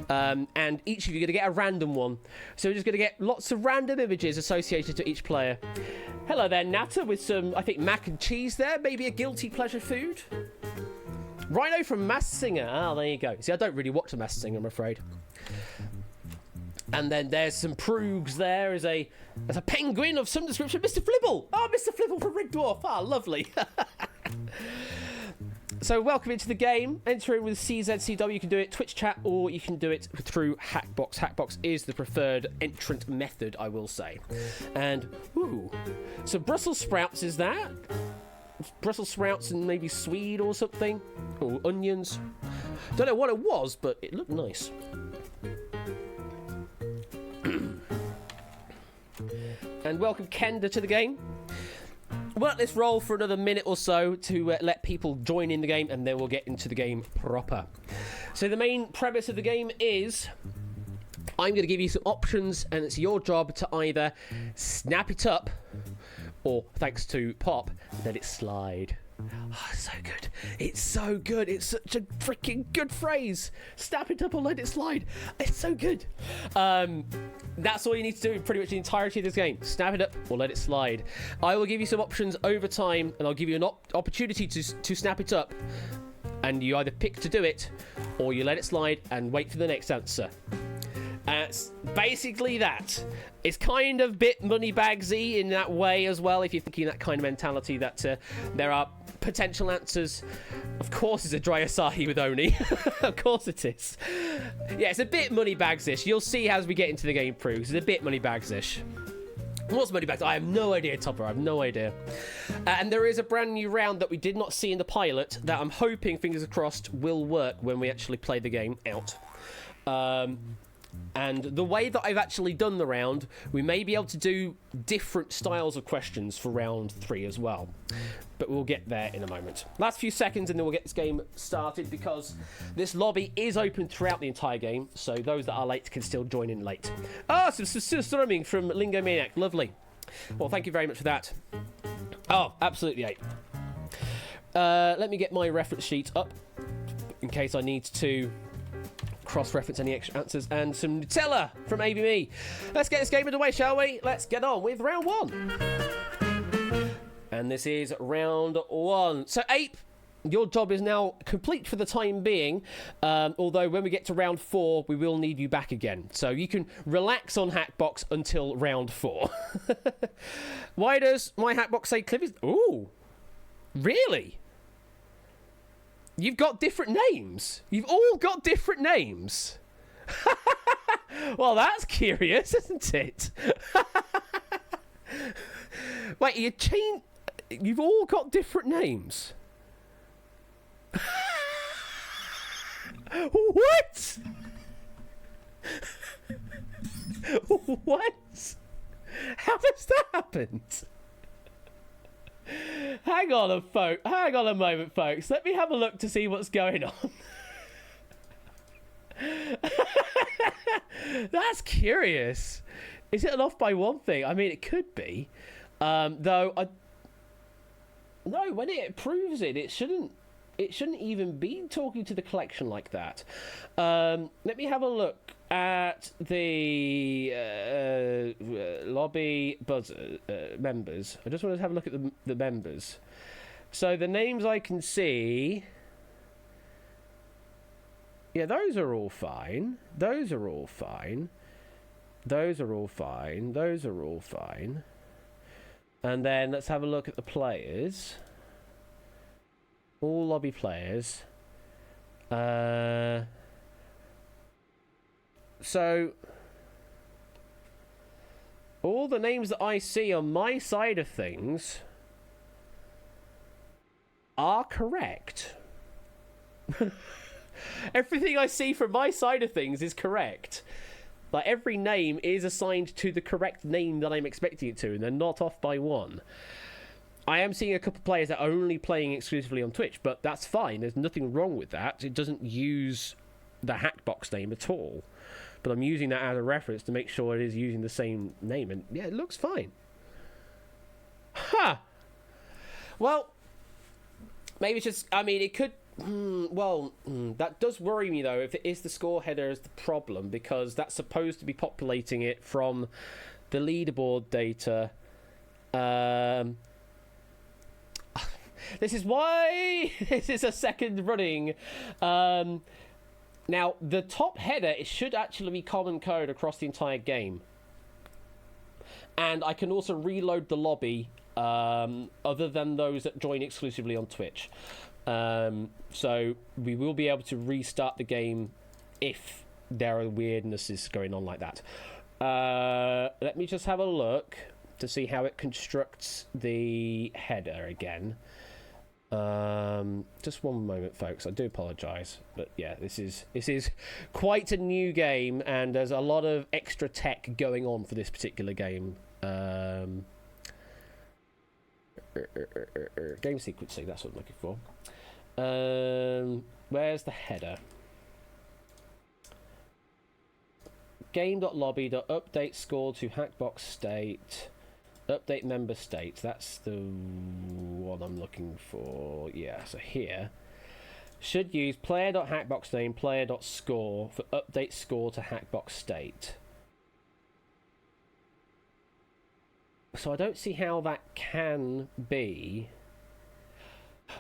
and each of you are going to get a random one. So we're just going to get lots of random images associated to each player. Hello there, Natter, with some, I think, mac and cheese there. Maybe a guilty pleasure food. Rhino from Masked Singer. Ah, there you go. See, I don't really watch the Masked Singer, I'm afraid. And then there's some Proogs there. There's a penguin of some description. Mr. Flibble. Oh, Mr. Flibble from Red Dwarf. Ah, lovely. So welcome into the game. Enter in with CZCW. You can do it Twitch chat or you can do it through Hackbox. Hackbox is the preferred entrant method, I will say. And, ooh. So Brussels sprouts is that? Brussels sprouts and maybe swede or something, or onions. Don't know what it was, but it looked nice. And welcome Kenda to the game. We'll let this roll for another minute or so to let people join in the game, and then we'll get into the game proper. So the main premise of the game is I'm going to give you some options, and it's your job to either snap it up or, thanks to Pop, let it slide. Oh, so good. It's so good. It's such a freaking good phrase. Snap it up or let it slide. It's so good. That's all you need to do pretty much the entirety of this game. Snap it up or let it slide. I will give you some options over time, and I'll give you an opportunity to snap it up, and you either pick to do it or you let it slide and wait for the next answer. It's basically that. It's kind of bit moneybagsy in that way as well, if you're thinking that kind of mentality that there are potential answers. Of course it's a dry Asahi with Oni. Of course it is. Yeah, it's a bit moneybags-ish. You'll see as we get into the game through. It's a bit moneybags-ish. What's moneybags? I have no idea, Topper. I have no idea. And there is a brand new round that we did not see in the pilot that I'm hoping, fingers crossed, will work when we actually play the game out. And the way that I've actually done the round, we may be able to do different styles of questions for round 3 as well. But we'll get there in a moment. Last few seconds and then we'll get this game started, because this lobby is open throughout the entire game, so those that are late can still join in late. Oh, some strumming from Lingo Maniac. Lovely. Well, thank you very much for that. Oh, absolutely, Ape. Let me get my reference sheet up in case I need to cross-reference any extra answers, and some Nutella from AVME. Let's get this game underway, shall we? Let's get on with round 1. And this is round 1. So, Ape, your job is now complete for the time being, although when we get to round 4, we will need you back again. So you can relax on Hackbox until round 4. Why does my Hackbox say Cliff is... Ooh, really? You've got different names. You've all got different names. Well, that's curious, isn't it? Wait, you've all got different names. What? What? How does that happen? Hang on a moment, folks. Let me have a look to see what's going on. That's curious. Is it an off by one thing? I mean, it could be. Though no, when it approves it, it shouldn't even be talking to the collection like that. Let me have a look at the lobby buzzer members. I just want to have a look at the members. So the names I can see, yeah, those are all fine. Those are all fine. Those are all fine. Those are all fine. And then let's have a look at the players. All lobby players. So all the names that I see on my side of things are correct. Everything I see from my side of things is correct. Like, every name is assigned to the correct name that I'm expecting it to, and they're not off by one. I am seeing a couple of players that are only playing exclusively on Twitch, but that's fine. There's nothing wrong with that. It doesn't use the Hackbox name at all. But I'm using that as a reference to make sure it is using the same name, and yeah, it looks fine. Huh. Well, maybe it's just... I mean, it could... that does worry me, though, if it is the score header as the problem, because that's supposed to be populating it from the leaderboard data. This is why this is a second running. Now, the top header, it should actually be common code across the entire game. And I can also reload the lobby, other than those that join exclusively on Twitch. So we will be able to restart the game if there are weirdnesses going on like that. Let me just have a look to see how it constructs the header again. Just one moment, folks. I do apologise, but yeah, this is quite a new game, and there's a lot of extra tech going on for this particular game. Game sequencing, that's what I'm looking for. Where's the header? Game.lobby.update score to Hackbox state. Update member state. That's the one I'm looking for. Yeah, so here. Should use player.hackbox name, player.score for update score to Hackbox state. So I don't see how that can be.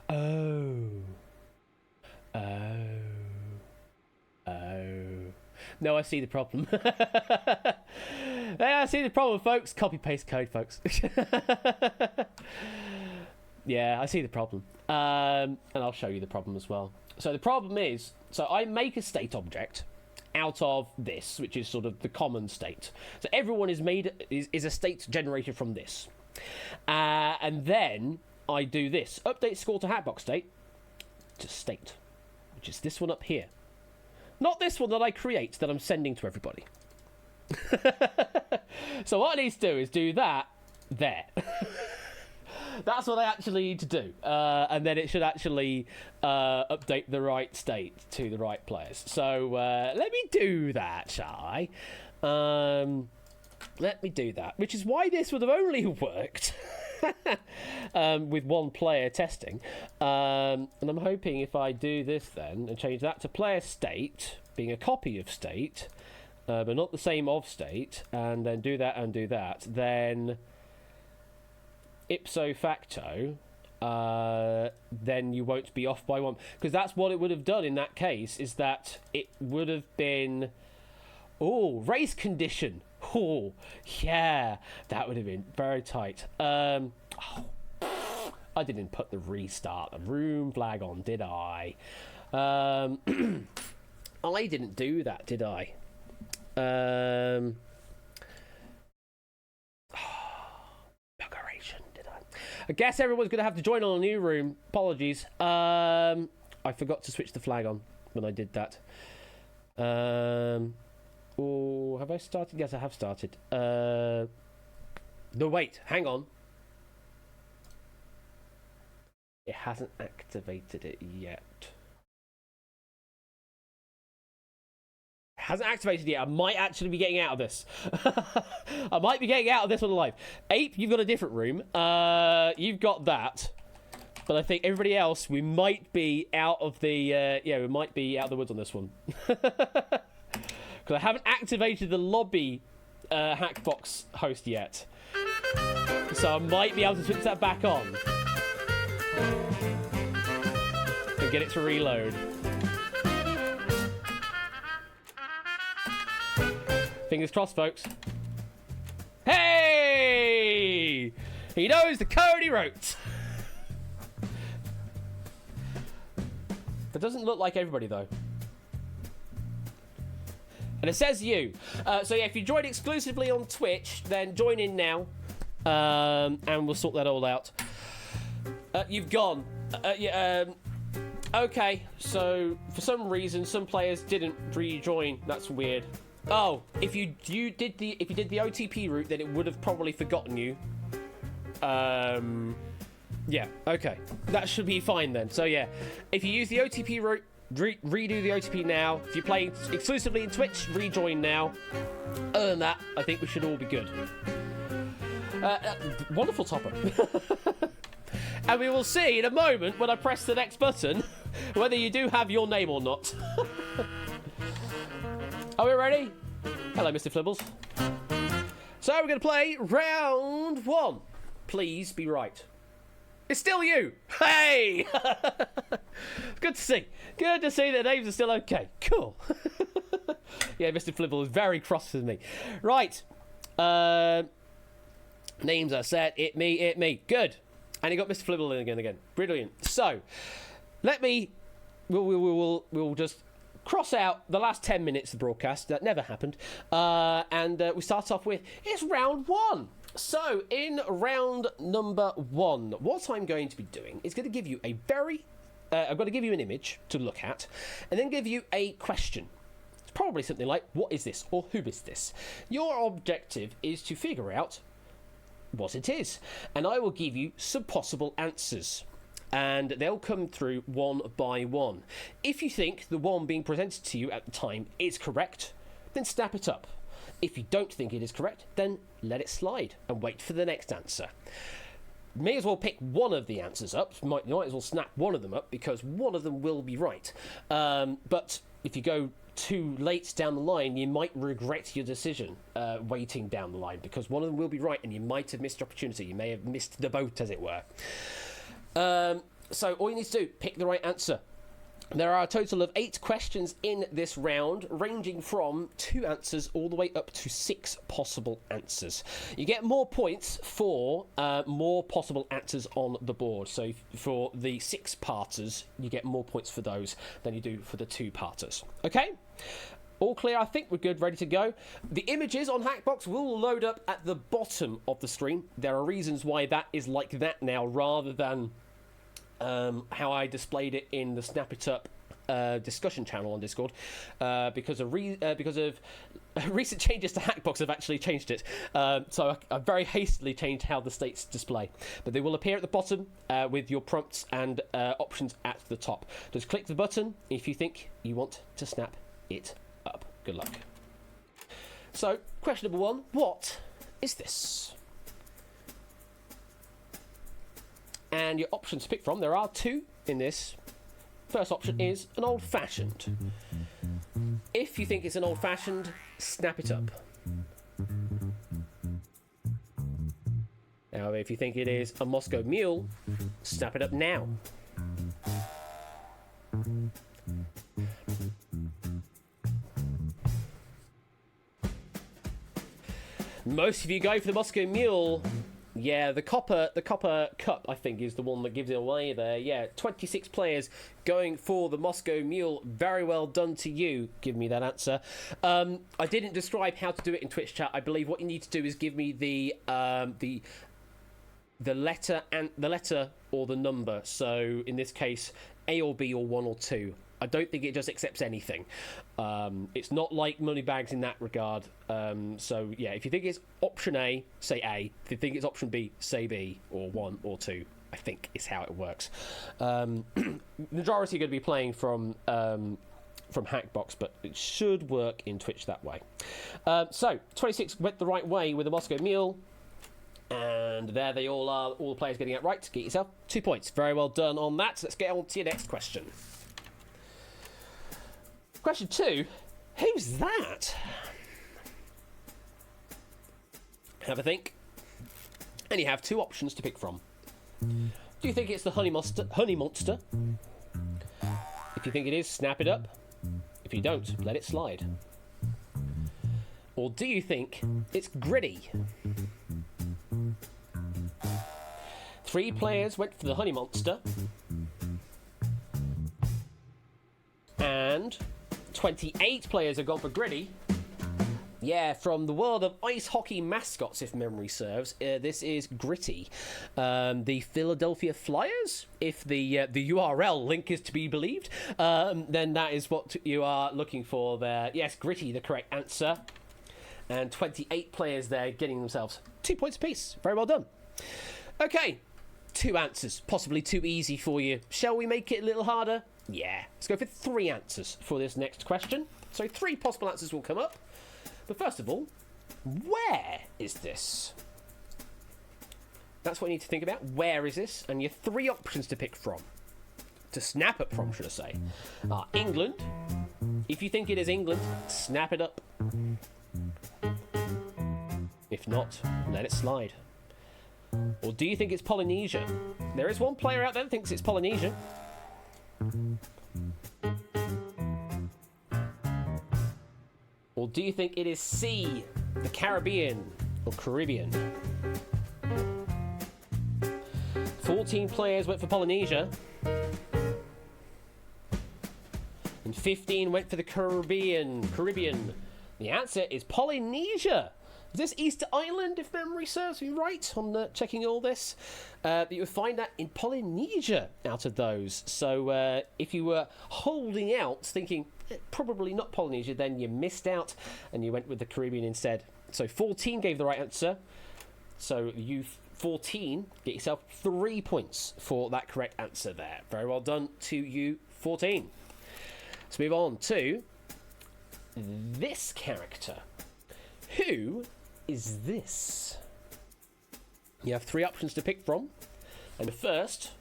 Oh. No, I see the problem. I see the problem, folks. Copy paste code, folks. Yeah, I see the problem. And I'll show you the problem as well. So the problem is, so I make a state object out of this, which is sort of the common state. So everyone is a state generated from this. And then I do this. Update score to Hackbox state to state, which is this one up here. Not this one that I create that I'm sending to everybody. So what I need to do is do that there. That's what I actually need to do. And then it should actually update the right state to the right players. So let me do that, shall I? Let me do that. Which is why this would have only worked with one player testing. And I'm hoping if I do this then and change that to player state, being a copy of state, but not the same of state, and then do that and do that, then ipso facto, then you won't be off by one. Because that's what it would have done in that case, is that it would have been... Oh, race condition. Oh, yeah. That would have been very tight. I didn't put the restart the room flag on, did I? I didn't do that, did I? Buggeration, did I guess everyone's going to have to join on a new room. Apologies. I forgot to switch the flag on when I did that. Oh, have I started? Yes, I have started. No, wait, hang on. It hasn't activated it yet. Hasn't activated yet. I might actually be getting out of this. I might be getting out of this one alive. Ape, you've got a different room. You've got that. But I think everybody else, we might be out of the... we might be out of the woods on this one. Because I haven't activated the lobby Hackbox host yet. So I might be able to switch that back on. And get it to reload. Fingers crossed, folks. Hey! He knows the code he wrote. That doesn't look like everybody, though. And it says you. So, yeah, if you join exclusively on Twitch, then join in now. And we'll sort that all out. You've gone. Okay, so for some reason, some players didn't rejoin. That's weird. Oh, if you did the OTP route, then it would have probably forgotten you. Yeah, okay. That should be fine then. So yeah, if you use the OTP route, redo the OTP now. If you're playing exclusively in Twitch, rejoin now. Other than that, I think we should all be good. Wonderful topper. And we will see in a moment when I press the next button whether you do have your name or not. Are we ready? Hello, Mr. Flibbles. So we're going to play round 1. Please be right. It's still you. Hey! Good to see. Good to see that names are still okay. Cool. Yeah, Mr. Flibble is very cross with me. Right. Names are set. It me. Good. And you got Mr. Flibble in again. Brilliant. So, we'll just cross out the last 10 minutes of the broadcast. That never happened. And we start off with, it's round 1. So, in round number 1, what I'm going to be doing is going to give you a I've got to give you an image to look at, and then give you a question. It's probably something like, what is this? Or who is this? Your objective is to figure out what it is. And I will give you some possible answers. And they'll come through one by one. If you think the one being presented to you at the time is correct, then snap it up. If you don't think it is correct, then let it slide and wait for the next answer. May as well pick one of the answers up. You might as well snap one of them up because one of them will be right. But if you go too late down the line, you might regret your decision waiting down the line because one of them will be right and you might have missed opportunity. You may have missed the boat, as it were. So all you need to do, pick the right answer. There are a total of 8 questions in this round, ranging from 2 answers all the way up to 6 possible answers. You get more points for more possible answers on the board. So for the 6-parters, you get more points for those than you do for the 2-parters. Okay? All clear, I think we're good, ready to go. The images on Hackbox will load up at the bottom of the screen. There are reasons why that is like that now, rather than how I displayed it in the Snap It Up discussion channel on Discord, because of recent changes to Hackbox have actually changed it. So I very hastily changed how the states display. But they will appear at the bottom with your prompts and options at the top. Just click the button if you think you want to snap it up. Good luck. So, question number 1, what is this? And your options to pick from, there are 2 in this. First option is an old-fashioned. If you think it's an old-fashioned, snap it up. However, if you think it is a Moscow Mule, snap it up now. Most of you go for the Moscow Mule. Yeah, the copper cup, I think, is the one that gives it away there. Yeah, 26 players going for the Moscow Mule. Very well done to you. Give me that answer. I didn't describe how to do it in Twitch chat. I believe what you need to do is give me the letter or the number. So in this case, A or B or 1 or 2. I don't think it just accepts anything. It's not like Moneybags in that regard. So, yeah, if you think it's option A, say A. If you think it's option B, say B, or 1 or 2, I think is how it works. Majority are going to be playing from Hackbox, but it should work in Twitch that way. So, 26 went the right way with the Moscow Mule. And there they all are, all the players getting it right. Get yourself 2 points. Very well done on that. Let's get on to your next question. Question 2, who's that? Have a think. And you have 2 options to pick from. Do you think it's the Honey Monster? If you think it is, snap it up. If you don't, let it slide. Or do you think it's Gritty? 3 players went for the Honey Monster. And 28 players have gone for Gritty. Yeah, from the world of ice hockey mascots, if memory serves, this is Gritty. The Philadelphia Flyers, if the URL link is to be believed, then that is what you are looking for there. Yes, Gritty, the correct answer. And 28 players there getting themselves 2 points apiece. Very well done. Okay, 2 answers, possibly too easy for you. Shall we make it a little harder? Yeah, let's go for 3 answers for this next question. So 3 possible answers will come up. But first of all, where is this? That's what you need to think about. Where is this? And your 3 options to pick from. To snap up from, should I say. England. If you think it is England, snap it up. If not, let it slide. Or do you think it's Polynesia? There is one player out there that thinks it's Polynesia. Or do you think it is C, the Caribbean or Caribbean? 14 players went for Polynesia. And 15 went for the Caribbean. The answer is Polynesia. Is this Easter Island, if memory serves me right, on checking all this? That you would find that in Polynesia out of those. So if you were holding out, thinking probably not Polynesia, then you missed out and you went with the Caribbean instead. So 14 gave the right answer. So you 14 get yourself 3 points for that correct answer there. Very well done to you, 14. Let's move on to this character. Who is this? You have 3 options to pick from. And the first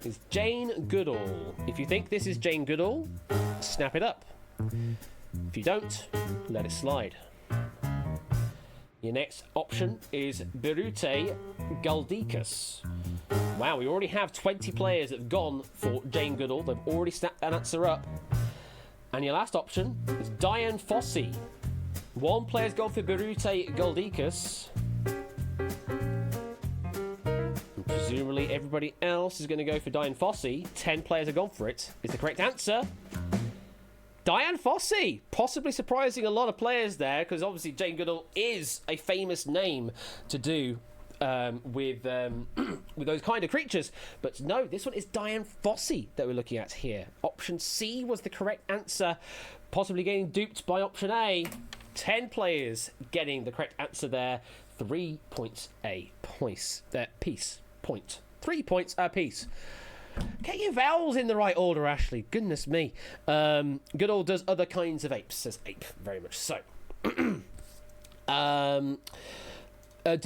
is Jane Goodall. If you think this is Jane Goodall, snap it up. If you don't, let it slide. Your next option is Birute Galdikas. Wow, we already have 20 players that have gone for Jane Goodall. They've already snapped that answer up. And your last option is Diane Fossey. 1 player's gone for Birute Galdikas. And presumably everybody else is going to go for Diane Fossey. 10 players have gone for it. Is the correct answer Diane Fossey? Possibly surprising a lot of players there, because obviously Jane Goodall is a famous name to do with those kind of creatures. But no, this one is Diane Fossey that we're looking at here. Option C was the correct answer. Possibly getting duped by option A. 10 players getting the correct answer there. 3 points a piece. 3 points a piece. Get your vowels in the right order, Ashley. Goodness me. Goodall does other kinds of apes, says ape. Very much so. Do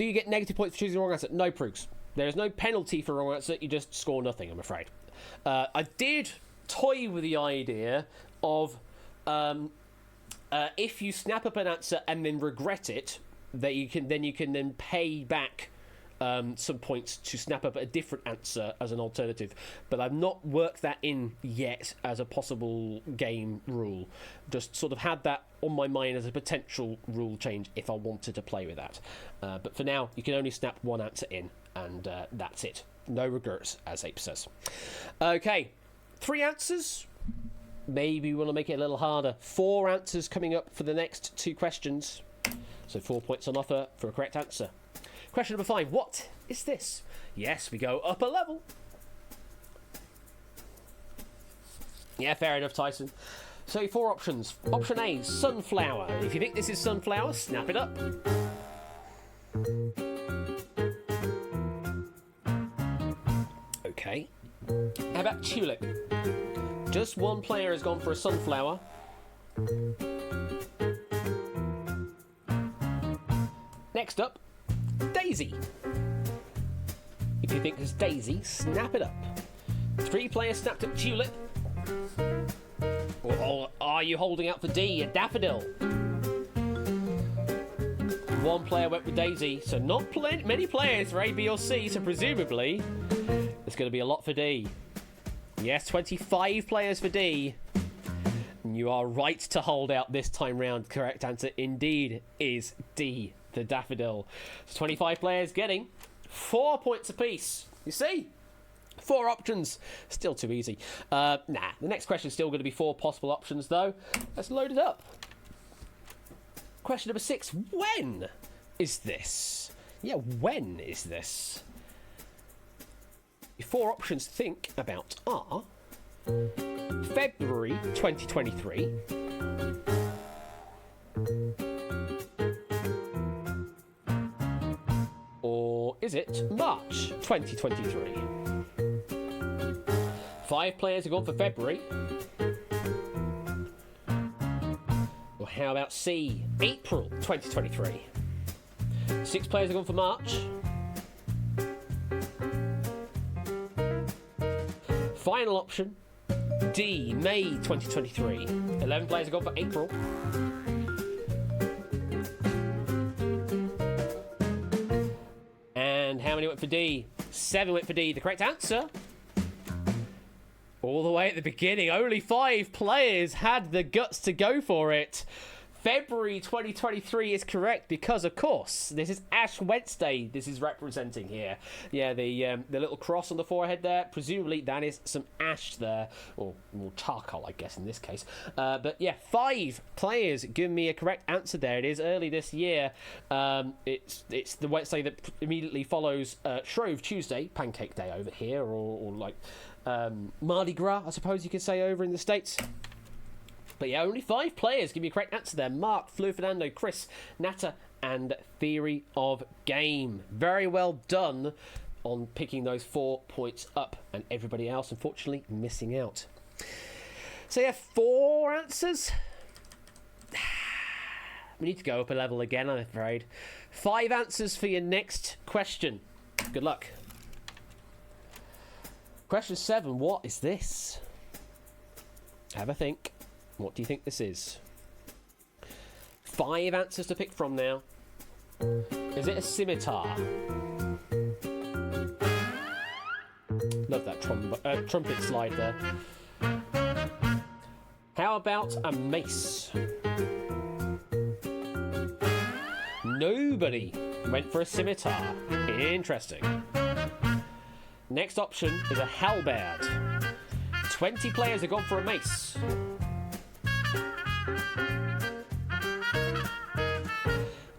you get negative points for choosing the wrong answer? No, Prooks. There is no penalty for wrong answer. You just score nothing, I'm afraid. I did toy with the idea of if you snap up an answer and then regret it, that you can then pay back some points to snap up a different answer as an alternative, but I've not worked that in yet as a possible game rule. Just sort of had that on my mind as a potential rule change if I wanted to play with that. But for now, you can only snap one answer in, and that's it. No regrets, as Ape says. Okay, 3 answers. Maybe we want to make it a little harder. 4 answers coming up for the next 2 questions. So 4 points on offer for a correct answer. Question number 5. What is this? Yes, we go up a level. Yeah, fair enough, Tyson. So 4 options. Option A, sunflower. If you think this is sunflower, snap it up. Okay. How about tulip? Just one player has gone for a sunflower. Next up, daisy. If you think it's daisy, snap it up. 3 players snapped up tulip. Or are you holding out for D, a daffodil? 1 player went with daisy, so not many players for A, B or C, so presumably there's going to be a lot for D. Yes, 25 players for D. And you are right to hold out this time round. Correct answer indeed is D, the daffodil. So 25 players getting 4 points apiece. You see? 4 options. Still too easy. The next question is still going to be 4 possible options, though. Let's load it up. Question number 6. When is this? Yeah, when is this? The 4 options to think about are February 2023, or is it March 2023? 5 players have gone for February. Or how about C, April 2023? 6 players have gone for March. Final option, D, May 2023. 11 players have gone for April. And how many went for D? 7 went for D. The correct answer, all the way at the beginning, only 5 players had the guts to go for it. February 2023 is correct because, of course, this is Ash Wednesday this is representing here. Yeah, the little cross on the forehead there, presumably that is some ash there, or more charcoal, I guess, in this case. But yeah, 5 players give me a correct answer there. It is early this year. It's the Wednesday that immediately follows Shrove Tuesday, Pancake Day over here, or like Mardi Gras, I suppose you could say, over in the States. But yeah, only 5 players give me a correct answer there. Mark, Flu Fernando, Chris, Nata, and Theory of Game. Very well done on picking those 4 points up. And everybody else, unfortunately, missing out. So yeah, 4 answers. We need to go up a level again, I'm afraid. 5 answers for your next question. Good luck. Question 7, what is this? Have a think. What do you think this is? 5 answers to pick from now. Is it a scimitar? Love that trumpet slide there. How about a mace? Nobody went for a scimitar. Interesting. Next option is a halberd. 20 players have gone for a mace.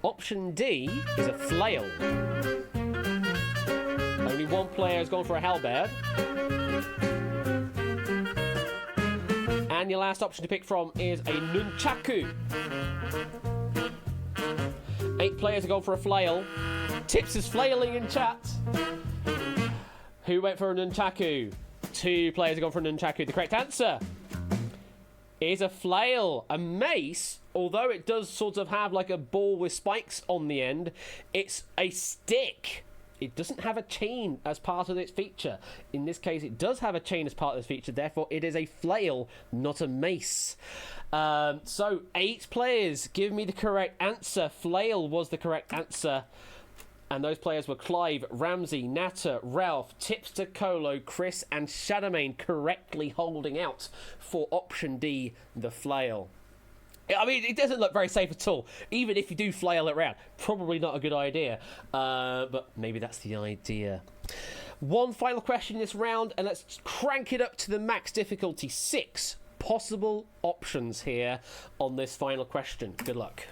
Option D is a flail. Only 1 player has gone for a halberd. And your last option to pick from is a nunchaku. 8 players have gone for a flail. Tips is flailing in chat. Who went for a nunchaku? 2 players have gone for a nunchaku. The correct answer is a flail. A mace, although it does sort of have like a ball with spikes on the end, it's a stick. It doesn't have a chain as part of its feature. In this case, it does have a chain as part of its feature. Therefore, it is a flail, not a mace. So, 8 players give me the correct answer. Flail was the correct answer. And those players were Clive, Ramsey, Natter, Ralph, Tipster, Colo, Chris, and Shadowmain, correctly holding out for option D, the flail. I mean, it doesn't look very safe at all. Even if you do flail it around, probably not a good idea. But maybe that's the idea. One final question in this round, and let's crank it up to the max difficulty. 6 possible options here on this final question. Good luck.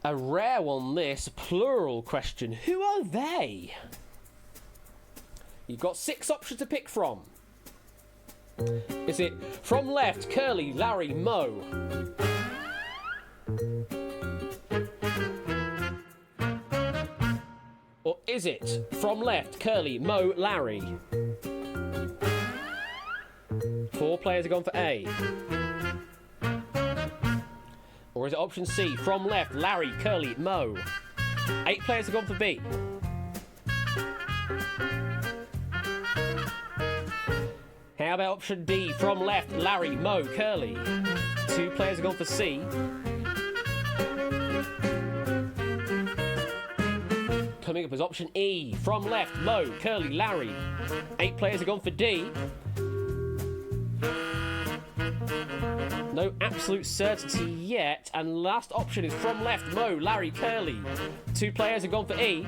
A rare one, this plural question. Who are they? You've got 6 options to pick from. Is it from left, Curly, Larry, Mo? Or is it from left, Curly, Mo, Larry? 4 players have gone for A. Or is it option C, from left, Larry, Curly, Mo? 8 players have gone for B. How about option D, from left, Larry, Mo, Curly? 2 players have gone for C. Coming up is option E, from left, Mo, Curly, Larry. 8 players have gone for D. No absolute certainty yet. And last option is from left, Mo, Larry, Curly. 2 players have gone for E.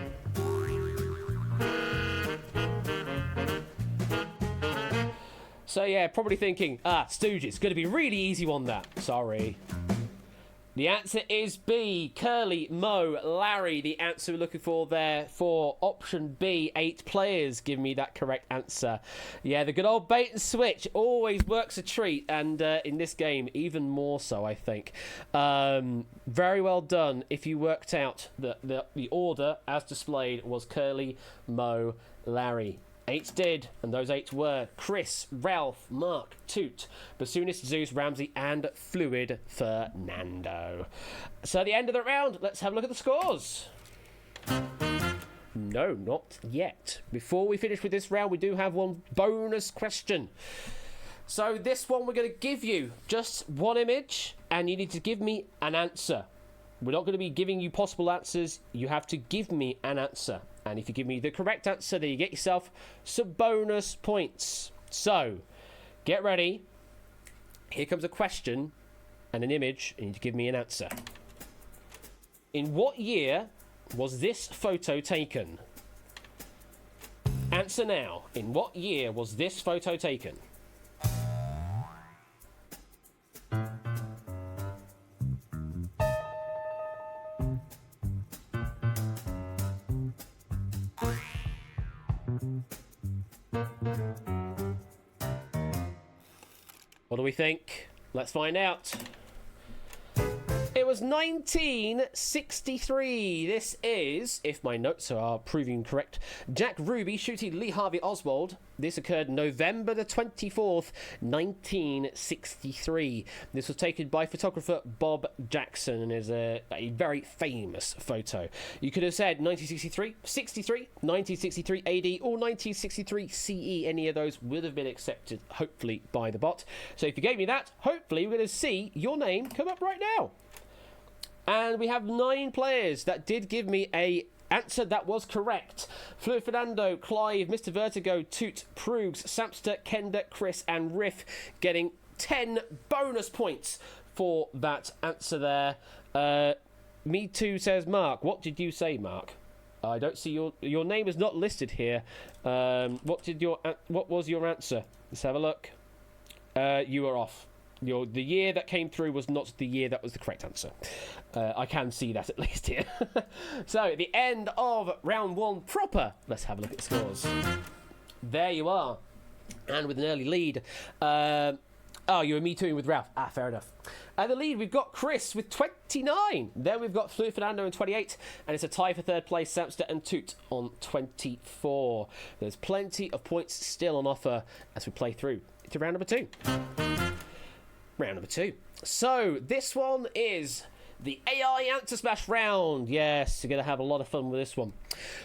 So yeah, probably thinking, Stooges, going to be really easy one that. Sorry. The answer is B, Curly, Mo, Larry. The answer we're looking for there for option B. 8 players give me that correct answer. Yeah, the good old bait and switch always works a treat, and in this game even more so, I think. Very well done. If you worked out the order as displayed was Curly, Mo, Larry. 8 did, and those 8 were Chris, Ralph, Mark, Toot, Bassoonist, Zeus, Ramsey, and Fluid Fernando. So at the end of the round, let's have a look at the scores. No, not yet. Before we finish with this round, we do have one bonus question. So this one, we're going to give you just one image, and you need to give me an answer. We're not going to be giving you possible answers. You have to give me an answer. And if you give me the correct answer, then you get yourself some bonus points. So, get ready. Here comes a question and an image. You need to give me an answer. In what year was this photo taken? Answer now. In what year was this photo taken? What do we think? Let's find out. It was 1963. This is, if my notes are proving correct, Jack Ruby shooting Lee Harvey Oswald. This occurred November the 24th, 1963. This was taken by photographer Bob Jackson and is a very famous photo. You could have said 1963, 63, 1963 AD, or 1963 CE. Any of those would have been accepted, hopefully, by the bot. So if you gave me that, hopefully we're going to see your name come up right now. And we have 9 players that did give me a answer that was correct. Fluid Fernando, Clive, Mr. Vertigo, Toot, Proogs, Samster, Kenda, Chris, and Riff getting 10 bonus points for that answer there. Me Too says Mark. What did you say, Mark? I don't see your name is not listed here. What was your answer? Let's have a look. You were off. The year that came through was not the year that was the correct answer. I can see that at least here. So, at the end of round 1 proper, let's have a look at the scores. There you are. And with an early lead. You were Me Tooing with Ralph. Fair enough. At the lead, we've got Chris with 29. Then we've got Fluid Fernando on 28. And it's a tie for third place, Samster and Toot on 24. There's plenty of points still on offer as we play through to round number 2. Round number 2. So, this one is the AI Answer Smash round. Yes, you're going to have a lot of fun with this one.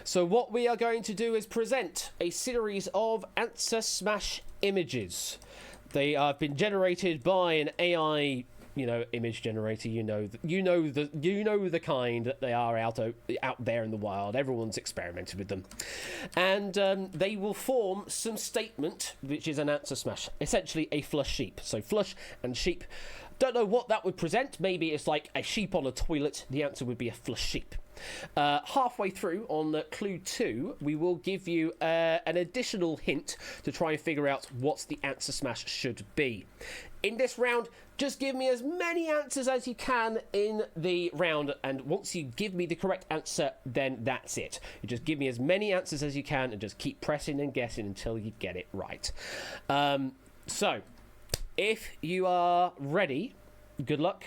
So, what we are going to do is present a series of Answer Smash images. They have been generated by an AI image generator, you know the kind that they are out there in the wild. Everyone's experimented with them, and they will form some statement, which is an answer smash, essentially a flush sheep. So flush and sheep. Don't know what that would present. Maybe it's like a sheep on a toilet. The answer would be a flush sheep. Halfway through on clue 2, we will give you an additional hint to try and figure out what the answer smash should be. In this round, just give me as many answers as you can in the round, and once you give me the correct answer, then that's it. You just give me as many answers as you can and just keep pressing and guessing until you get it right. So, if you are ready, good luck.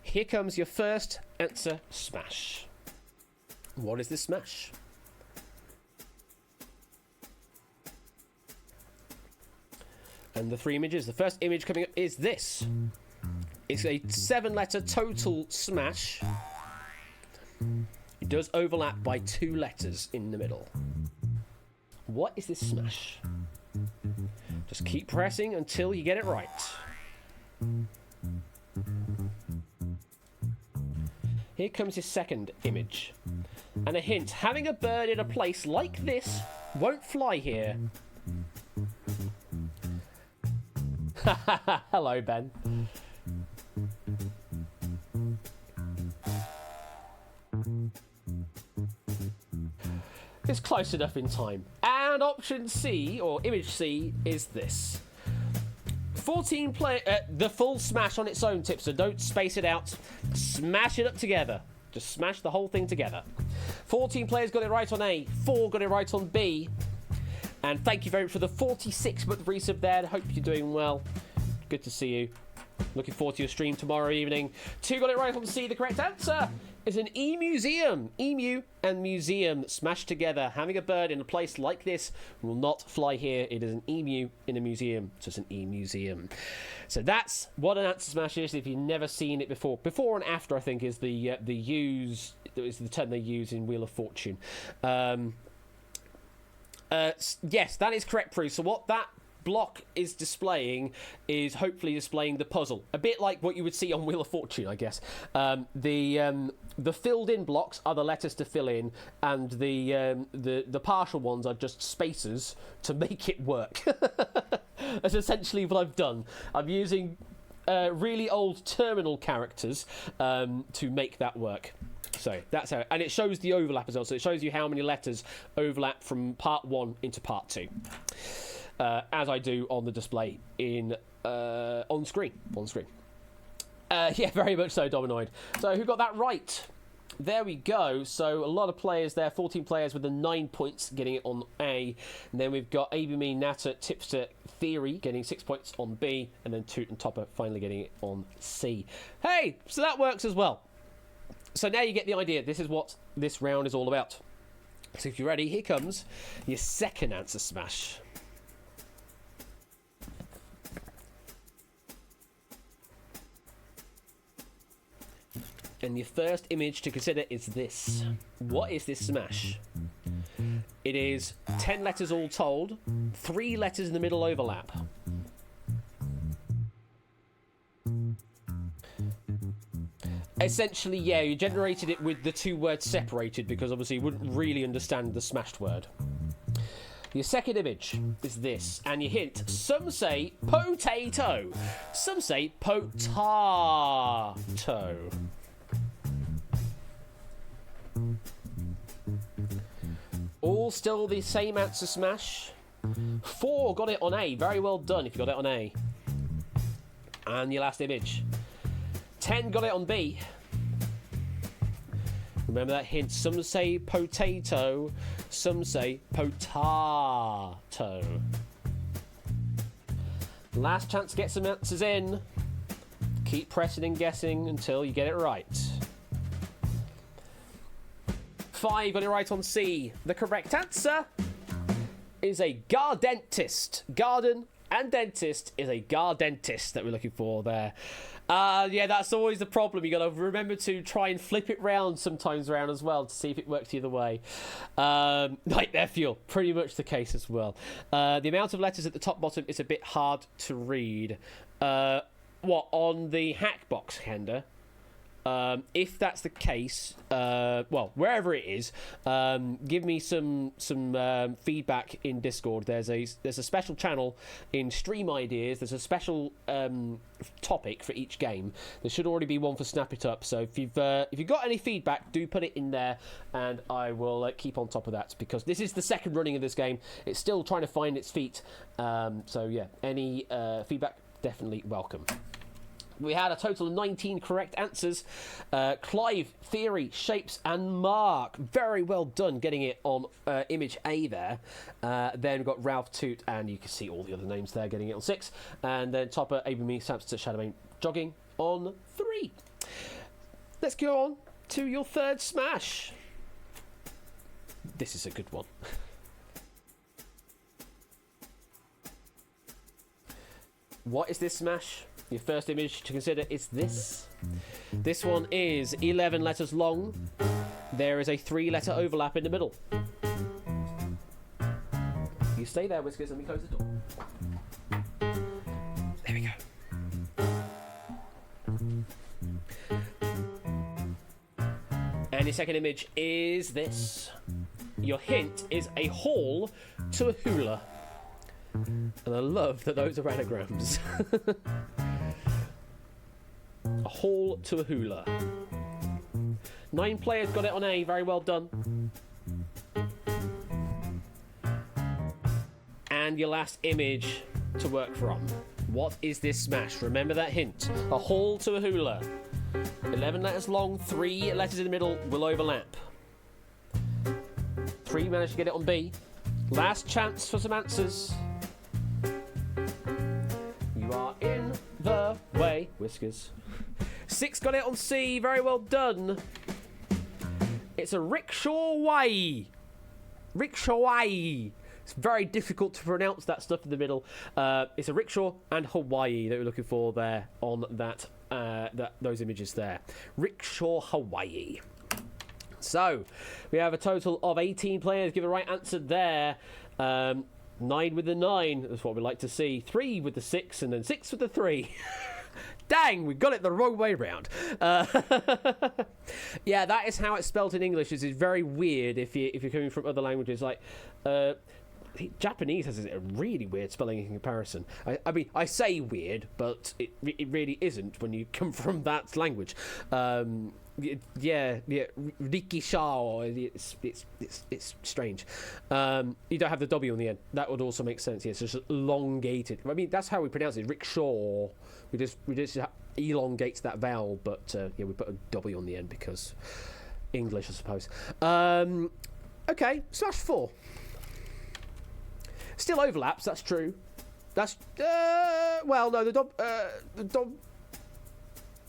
Here comes your first answer smash. What is this smash? And the 3 images. The first image coming up is this. It's a 7-letter total smash. It does overlap by 2 letters in the middle. What is this smash? Just keep pressing until you get it right. Here comes your second image. And a hint, having a bird in a place like this won't fly here. Hello, Ben. It's close enough in time. And option C, or image C, is this. 14 player, the full smash on its own, Tipster. Don't space it out. Smash it up together. Just smash the whole thing together. 14 players got it right on A. 4 got it right on B. And thank you very much for the 46-month resub there. Hope you're doing well. Good to see you. Looking forward to your stream tomorrow evening. 2 got it right on C. The correct answer is an E-museum. Emu and museum smashed together. Having a bird in a place like this will not fly here. It is an emu in a museum. So it's an E-museum. So that's what an answer smash is if you've never seen it before. Before and after, I think, is the term they use in Wheel of Fortune. Yes, that is correct, Prue. So what that block is displaying is hopefully displaying the puzzle, a bit like what you would see on Wheel of Fortune, I guess. The filled in blocks are the letters to fill in, and the partial ones are just spaces to make it work. That's essentially what I've done. I'm using really old terminal characters to make that work. So that's how, and it shows the overlap as well. So it shows you how many letters overlap from part 1 into part 2, as I do on the display in on screen. Yeah, very much so, Dominoid. So who got that right? There we go. So a lot of players there, 14 players with the 9 points getting it on A. And then we've got ABME, Natter, Tipster, Theory getting 6 points on B. And then Toot and Topper finally getting it on C. Hey, so that works as well. So now you get the idea. This is what this round is all about. So if you're ready, here comes your second answer smash. And your first image to consider is this. What is this smash? It is 10 letters all told, 3 letters in the middle overlap. Essentially, yeah, you generated it with the 2 words separated because obviously you wouldn't really understand the smashed word. Your second image is this, and your hint, some say potato, some say potato. All still the same answer smash. 4 got it on A, very well done if you got it on A. And your last image. 10 got it on B. Remember that hint. Some say potato, some say potato. Last chance to get some answers in. Keep pressing and guessing until you get it right. 5 got it right on C. The correct answer is a gardentist. Garden and dentist is a gardentist that we're looking for there. Yeah, that's always the problem. You got to remember to try and flip it round sometimes around as well to see if it works the other way. Nightmare Fuel, pretty much the case as well. The amount of letters at the top bottom is a bit hard to read. What, on the hack box, Kenda? If that's the case, well, wherever it is, give me some feedback in Discord. There's a special channel in Stream Ideas. There's a special topic for each game. There should already be one for Snap It Up. So if you've got any feedback, do put it in there, and I will keep on top of that, because this is the second running of this game. It's still trying to find its feet. So yeah, any feedback, definitely welcome. We had a total of 19 correct answers. Clive, Theory, Shapes, and Mark. Very well done getting it on image A there. Then we've got Ralph Toot, and you can see all the other names there getting it on 6. And then Topper, Abramy, Samson, Shadowmane, Jogging on 3. Let's go on to your third smash. This is a good one. What is this smash? Your first image to consider is this. This one is 11 letters long. There is a 3-letter overlap in the middle. You stay there, Whiskers, and we close the door. There we go. And your second image is this. Your hint is a hall to a hula. And I love that those are anagrams. A hall to a hula. 9 players got it on A. Very well done. And your last image to work from. What is this smash? Remember that hint. A hall to a hula. 11 letters long, 3 letters in the middle will overlap. 3 managed to get it on B. Last chance for some answers. You are in the way, Whiskers. 6 got it on C. Very well done. It's a rickshaw way. Rickshaw way. It's very difficult to pronounce that stuff in the middle. It's a rickshaw and Hawaii that we're looking for there on that those images there. Rickshaw Hawaii. So we have a total of 18 players give the right answer there. 9 with the 9. That's what we like to see. 3 with the 6, and then 6 with the 3. Dang, we got it the wrong way round. Yeah, that is how it's spelt in English. It's very weird if you're coming from other languages. Like Japanese has a really weird spelling in comparison. I mean, I say weird, but it really isn't when you come from that language. Yeah, Rikisha. It's strange. You don't have the W on the end. That would also make sense. Yeah, it's just elongated. I mean, that's how we pronounce it. Rickshaw. We just elongate that vowel, but yeah, we put a W on the end because English, I suppose. Okay, smash 4. Still overlaps. That's true. That's well, no, the dom.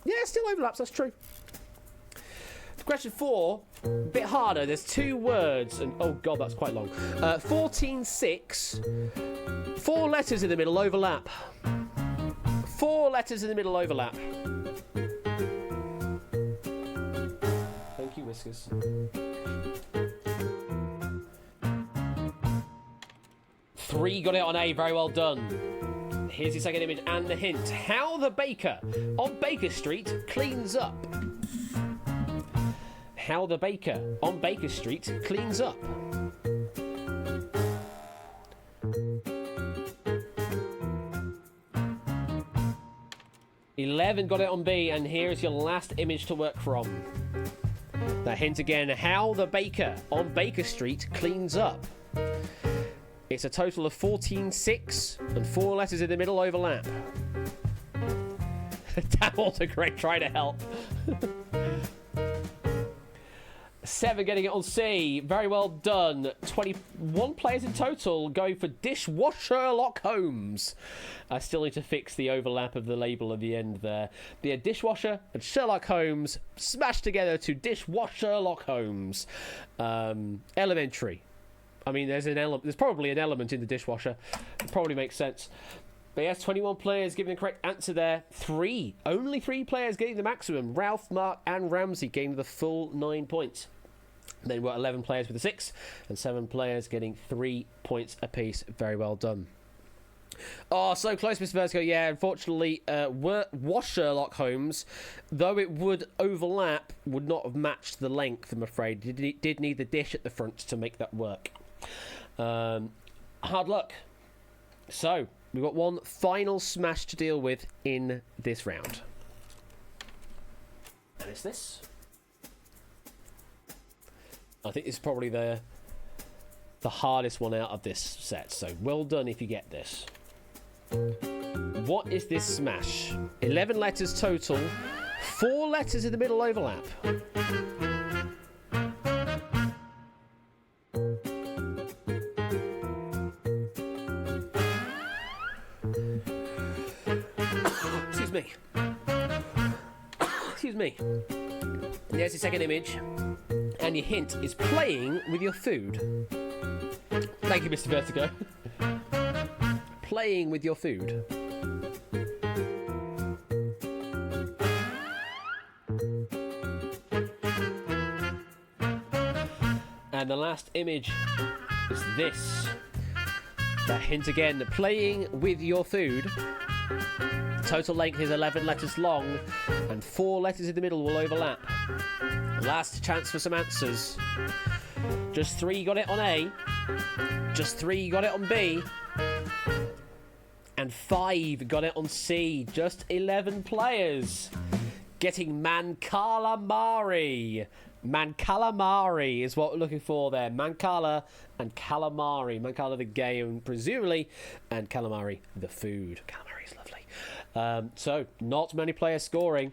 Yeah, still overlaps. That's true. Question 4, a bit harder. There's 2 words, and oh god, that's quite long. 14-6. 4 letters in the middle overlap. 4 letters in the middle overlap. Thank you, Whiskers. Three got it on A. Very well done. Here's your second image and the hint. How the baker on Baker Street cleans up. How the baker on Baker Street cleans up. $11 got it on B, and here is your last image to work from. The hint again, how the baker on Baker Street cleans up. It's a total of 14-6, and 4 letters in the middle overlap. Damn autocorrect trying to help. 7 getting it on C. Very well done. 21 players in total going for Dishwasher Sherlock Holmes. I still need to fix the overlap of the label at the end there. The dishwasher and Sherlock Holmes smashed together to Dishwasher Sherlock Holmes. Elementary. I mean, there's probably an element in the dishwasher. It probably makes sense. But yes, 21 players giving the correct answer there. Only 3 players getting the maximum. Ralph, Mark, and Ramsey getting the full 9 points. Then we've got 11 players with a 6, and 7 players getting 3 points apiece. Very well done. Oh, so close, Mr. Vertigo. Yeah, unfortunately, was Sherlock Holmes, though it would overlap, would not have matched the length, I'm afraid. It did need the dish at the front to make that work. Hard luck. So, we've got one final smash to deal with in this round. And it's this. I think this is probably the hardest one out of this set, so well done if you get this. What is this smash? 11 letters total, 4 letters in the middle overlap. Excuse me. Excuse me. There's the second image, and your hint is playing with your food. Thank you, Mr. Vertigo. Playing with your food. And the last image is this. That hint again, playing with your food. Total length is 11 letters long, and 4 letters in the middle will overlap. Last chance for some answers. Just 3 got it on A. Just 3 got it on B. And 5 got it on C. Just 11 players getting Mancalamari. Mancalamari is what we're looking for there. Mancala and calamari. Mancala the game, presumably, and calamari the food. Calamari is lovely. So, not many players scoring.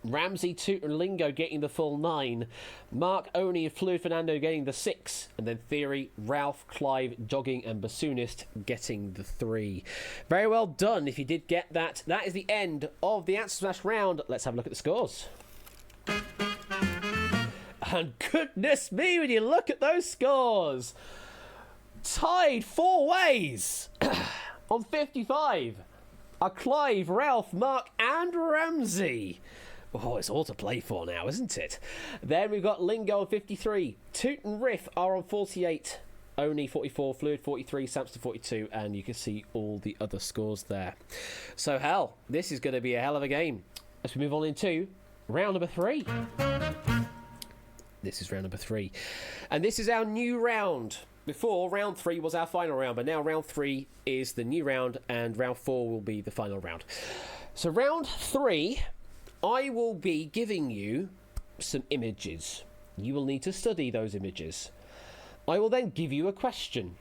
Ramsey, Toot and Lingo getting the full 9. Mark, Oni and Fluid Fernando getting the 6. And then Theory, Ralph, Clive, Jogging and Bassoonist getting the 3. Very well done if you did get that. That is the end of the Answer Smash round. Let's have a look at the scores. And goodness me, when you look at those scores. Tied 4 ways on 55 are Clive, Ralph, Mark and Ramsey. Oh, it's all to play for now, isn't it? Then we've got Lingo on 53. Toot and Riff are on 48. Oni 44, Fluid 43, Samson 42, and you can see all the other scores there. So, hell, this is going to be a hell of a game. As we move on into round number 3. This is round number 3. And this is our new round. Before, round 3 was our final round, but now round 3 is the new round, and round 4 will be the final round. So, round 3... I will be giving you some images. You will need to study those images. I will then give you a question,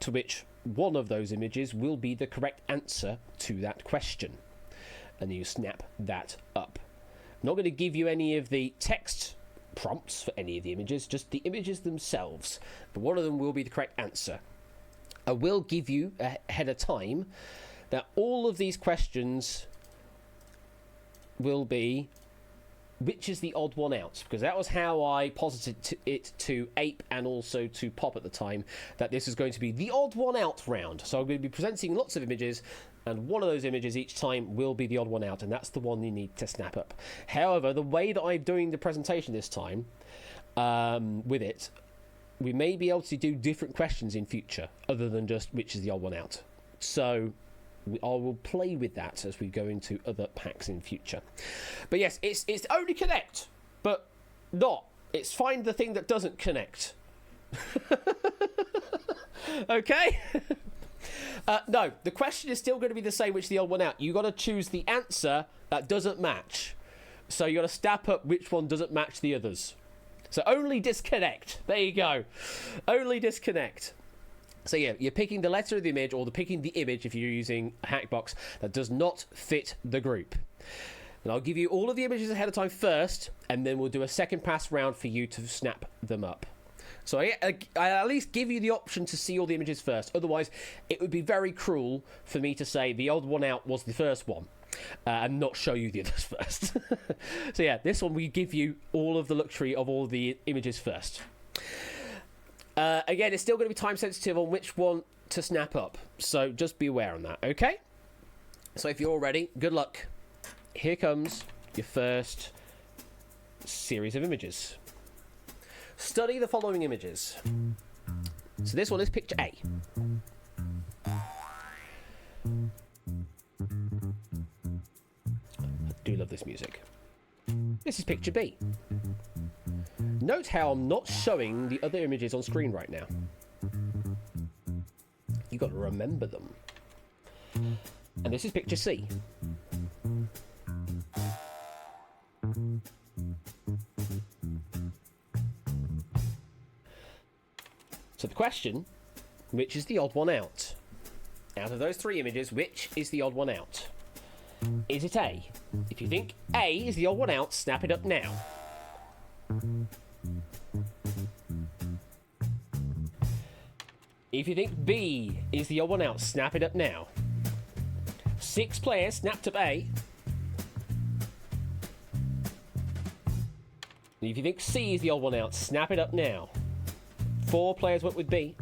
to which one of those images will be the correct answer to that question. And you snap that up. I'm not going to give you any of the text prompts for any of the images, just the images themselves. But one of them will be the correct answer. I will give you ahead of time that all of these questions will be which is the odd one out, because that was how I posited it to Ape and also to Pop at the time, that this is going to be the odd one out round. So I'm going to be presenting lots of images, and one of those images each time will be the odd one out, and that's the one you need to snap up. However, the way that I'm doing the presentation this time with it, we may be able to do different questions in future other than just which is the odd one out. So I will play with that as we go into other packs in future. But yes, it's only connect, but not. It's find the thing that doesn't connect. Okay? No, the question is still going to be the same, which is the odd one out. You got to choose the answer that doesn't match. So you got to step up which one doesn't match the others. So only disconnect. There you go. Only disconnect. So yeah, you're picking the letter of the image, or picking the image if you're using Hackbox, that does not fit the group. And I'll give you all of the images ahead of time first, and then we'll do a second pass round for you to snap them up. So I at least give you the option to see all the images first. Otherwise, it would be very cruel for me to say the odd one out was the first one, and not show you the others first. So yeah, this one we give you all of the luxury of all the images first. Again, it's still going to be time sensitive on which one to snap up, so just be aware on that, okay? So if you're all ready, good luck. Here comes your first series of images. Study the following images. So this one is picture A. this music. This is picture B. Note how I'm not showing the other images on screen right now. You've got to remember them. And this is picture C. So the question, which is the odd one out? Out of those three images, which is the odd one out? Is it A? If you think A is the odd one out, snap it up now. If you think B is the odd one out, snap it up now. 6 players snapped up A. And if you think C is the odd one out, snap it up now. 4 players went with B.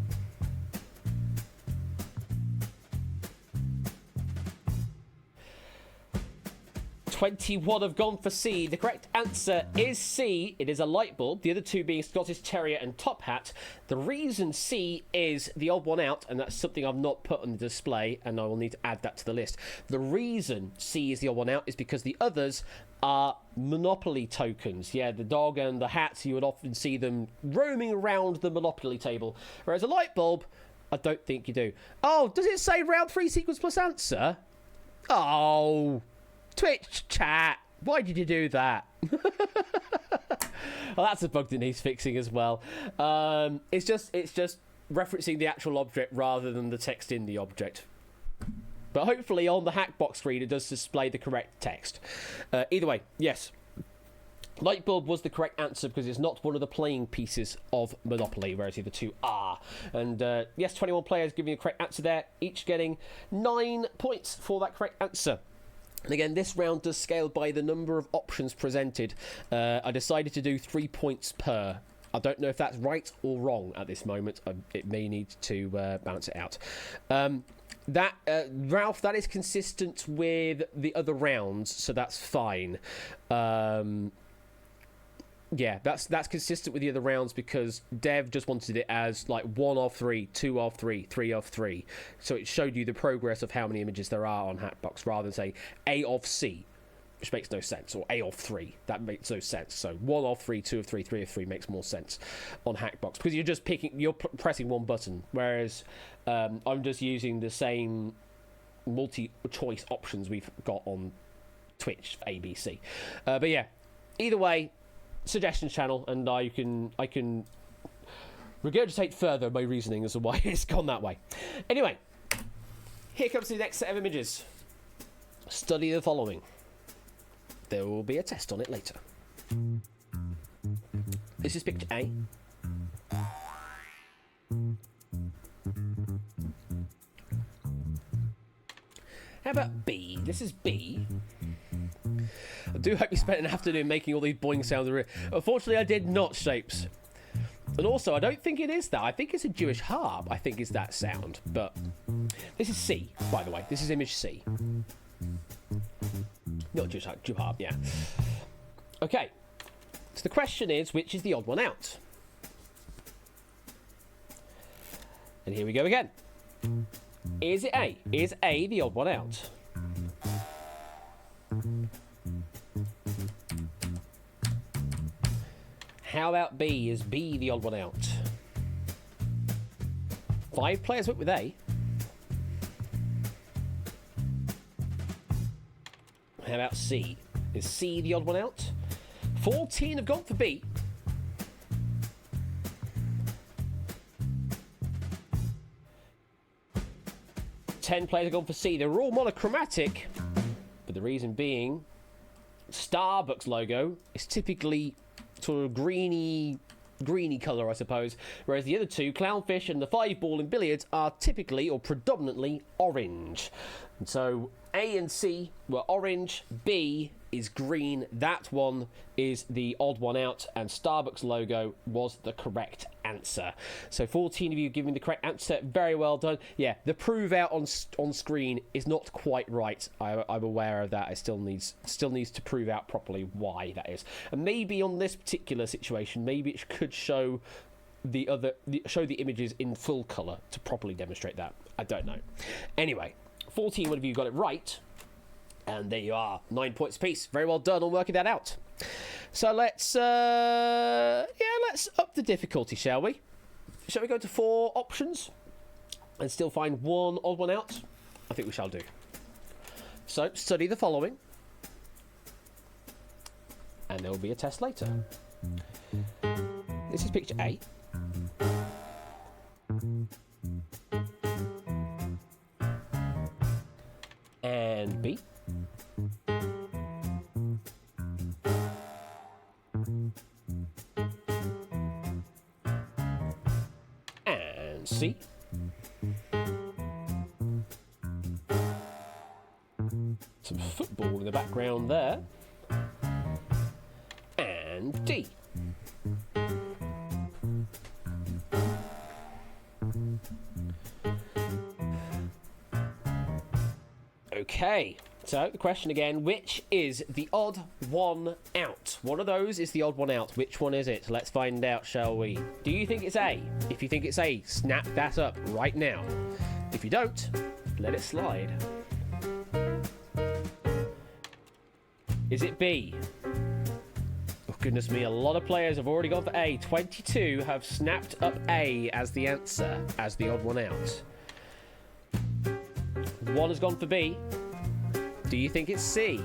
21 have gone for C. The correct answer is C. It is a light bulb. The other two being Scottish Terrier and Top Hat. The reason C is the odd one out, and that's something I've not put on the display, and I will need to add that to the list. The reason C is the odd one out is because the others are Monopoly tokens. Yeah, the dog and the hats, you would often see them roaming around the Monopoly table. Whereas a light bulb, I don't think you do. Oh, does it say round 3 sequence plus answer? Oh, Twitch chat, why did you do that? Well, that's a bug that needs fixing as well. It's just referencing the actual object rather than the text in the object. But hopefully on the Hackbox screen it does display the correct text. Either way, yes. Light bulb was the correct answer because it's not one of the playing pieces of Monopoly, whereas the other two are. And yes, 21 players giving the correct answer there, each getting 9 points for that correct answer. And again, this round does scale by the number of options presented. I decided to do 3 points per. I don't know if that's right or wrong at this moment. It may need to balance it out. Ralph, that is consistent with the other rounds, so that's fine. Yeah, that's consistent with the other rounds because Dev just wanted it as like 1 of 3, 2 of 3, 3 of 3. So it showed you the progress of how many images there are on Hackbox rather than say A of C, which makes no sense, or A of 3. That makes no sense. So 1 of 3, 2 of 3, 3 of 3 makes more sense on Hackbox because you're just pressing one button, whereas I'm just using the same multi-choice options we've got on Twitch, ABC. But yeah, either way, suggestions channel, and I can regurgitate further my reasoning as to why it's gone that way. Anyway, here comes the next set of images. Study the following. There will be a test on it later. This is picture A. How about B? This is B. I do hope you spent an afternoon making all these boing sounds. Unfortunately, I did not, Shapes. And also, I don't think it is that. I think it's a Jewish harp, I think is that sound. But this is C, by the way. This is image C. Not Jewish harp, yeah. Okay. So the question is, which is the odd one out? And here we go again. Is it A? Is A the odd one out? How about B? Is B the odd one out? 5 players went with A. How about C? Is C the odd one out? 14 have gone for B. Ten players have gone for C. They're all monochromatic, but the reason being, Starbucks logo is typically sort of greeny colour, I suppose, whereas the other two, Clownfish and the 5-ball in billiards, are typically or predominantly orange. And so A and C were orange, B is green. That one is the odd one out, and Starbucks logo was the correct answer. So 14 of you giving the correct answer. Very well done. Yeah, the prove out on screen is not quite right. I'm aware of that. It still needs to prove out properly why that is. And maybe on this particular situation, maybe it could show the images in full colour to properly demonstrate that. I don't know. Anyway, 14 of you got it right. And there you are, 9 points apiece. Very well done on working that out. So let's up the difficulty, shall we? Shall we go to 4 options and still find one odd one out? I think we shall do. So study the following, and there will be a test later. This is picture A. And B. And C. Some football in the background there. And D. Okay, so the question again, which is the odd one out? One of those is the odd one out. Which one is it? Let's find out, shall we? Do you think it's A? If you think it's A, snap that up right now. If you don't, let it slide. Is it B? Oh, goodness me, a lot of players have already gone for A. 22 have snapped up A as the answer, as the odd one out. One has gone for B. Do you think it's C?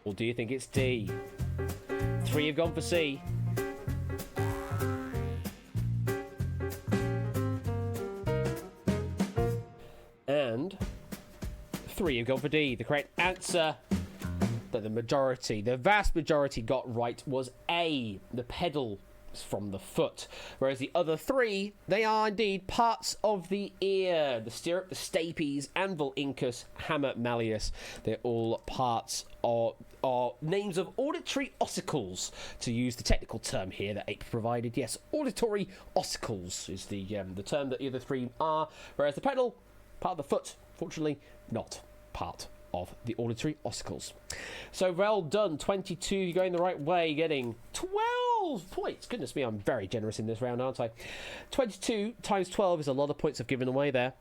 Or do you think it's D? 3 have gone for C. And 3 have gone for D. The correct answer that the vast majority got right was A, the pedal from the foot, whereas the other 3, they are indeed parts of the ear: the stirrup, the stapes, anvil, incus, hammer, malleus. They're all parts of are names of auditory ossicles, to use the technical term here that Ape provided. Yes, auditory ossicles is the term that the other 3 are, whereas the pedal, part of the foot, fortunately not part of the auditory ossicles. So well done, 22, you're going the right way, getting 12 points. Goodness me, I'm very generous in this round, aren't I? 22 times 12 is a lot of points I've given away there.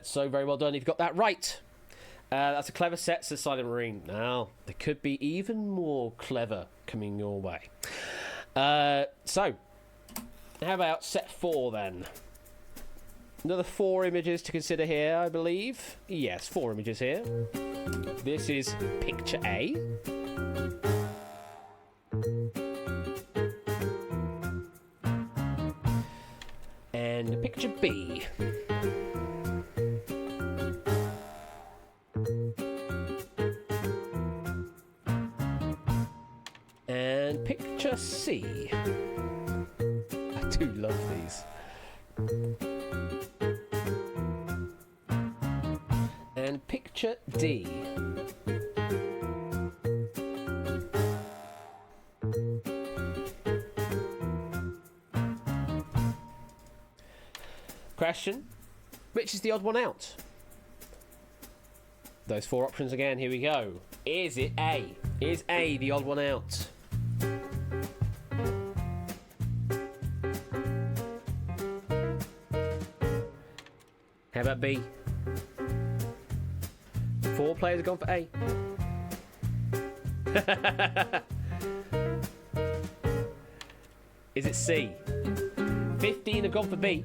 So very well done, you've got that right. That's a clever set, says Silent Marine. Now, there could be even more clever coming your way. So, how about set 4 then? Another 4 images to consider here, I believe. Yes, 4 images here. This is picture A. And picture B. And picture C. I do love these. And picture D. Question: which is the odd one out? Those 4 options again, here we go. Is it A? Is A the odd one out? How about B? 4 players have gone for A. Is it C? 15 have gone for B.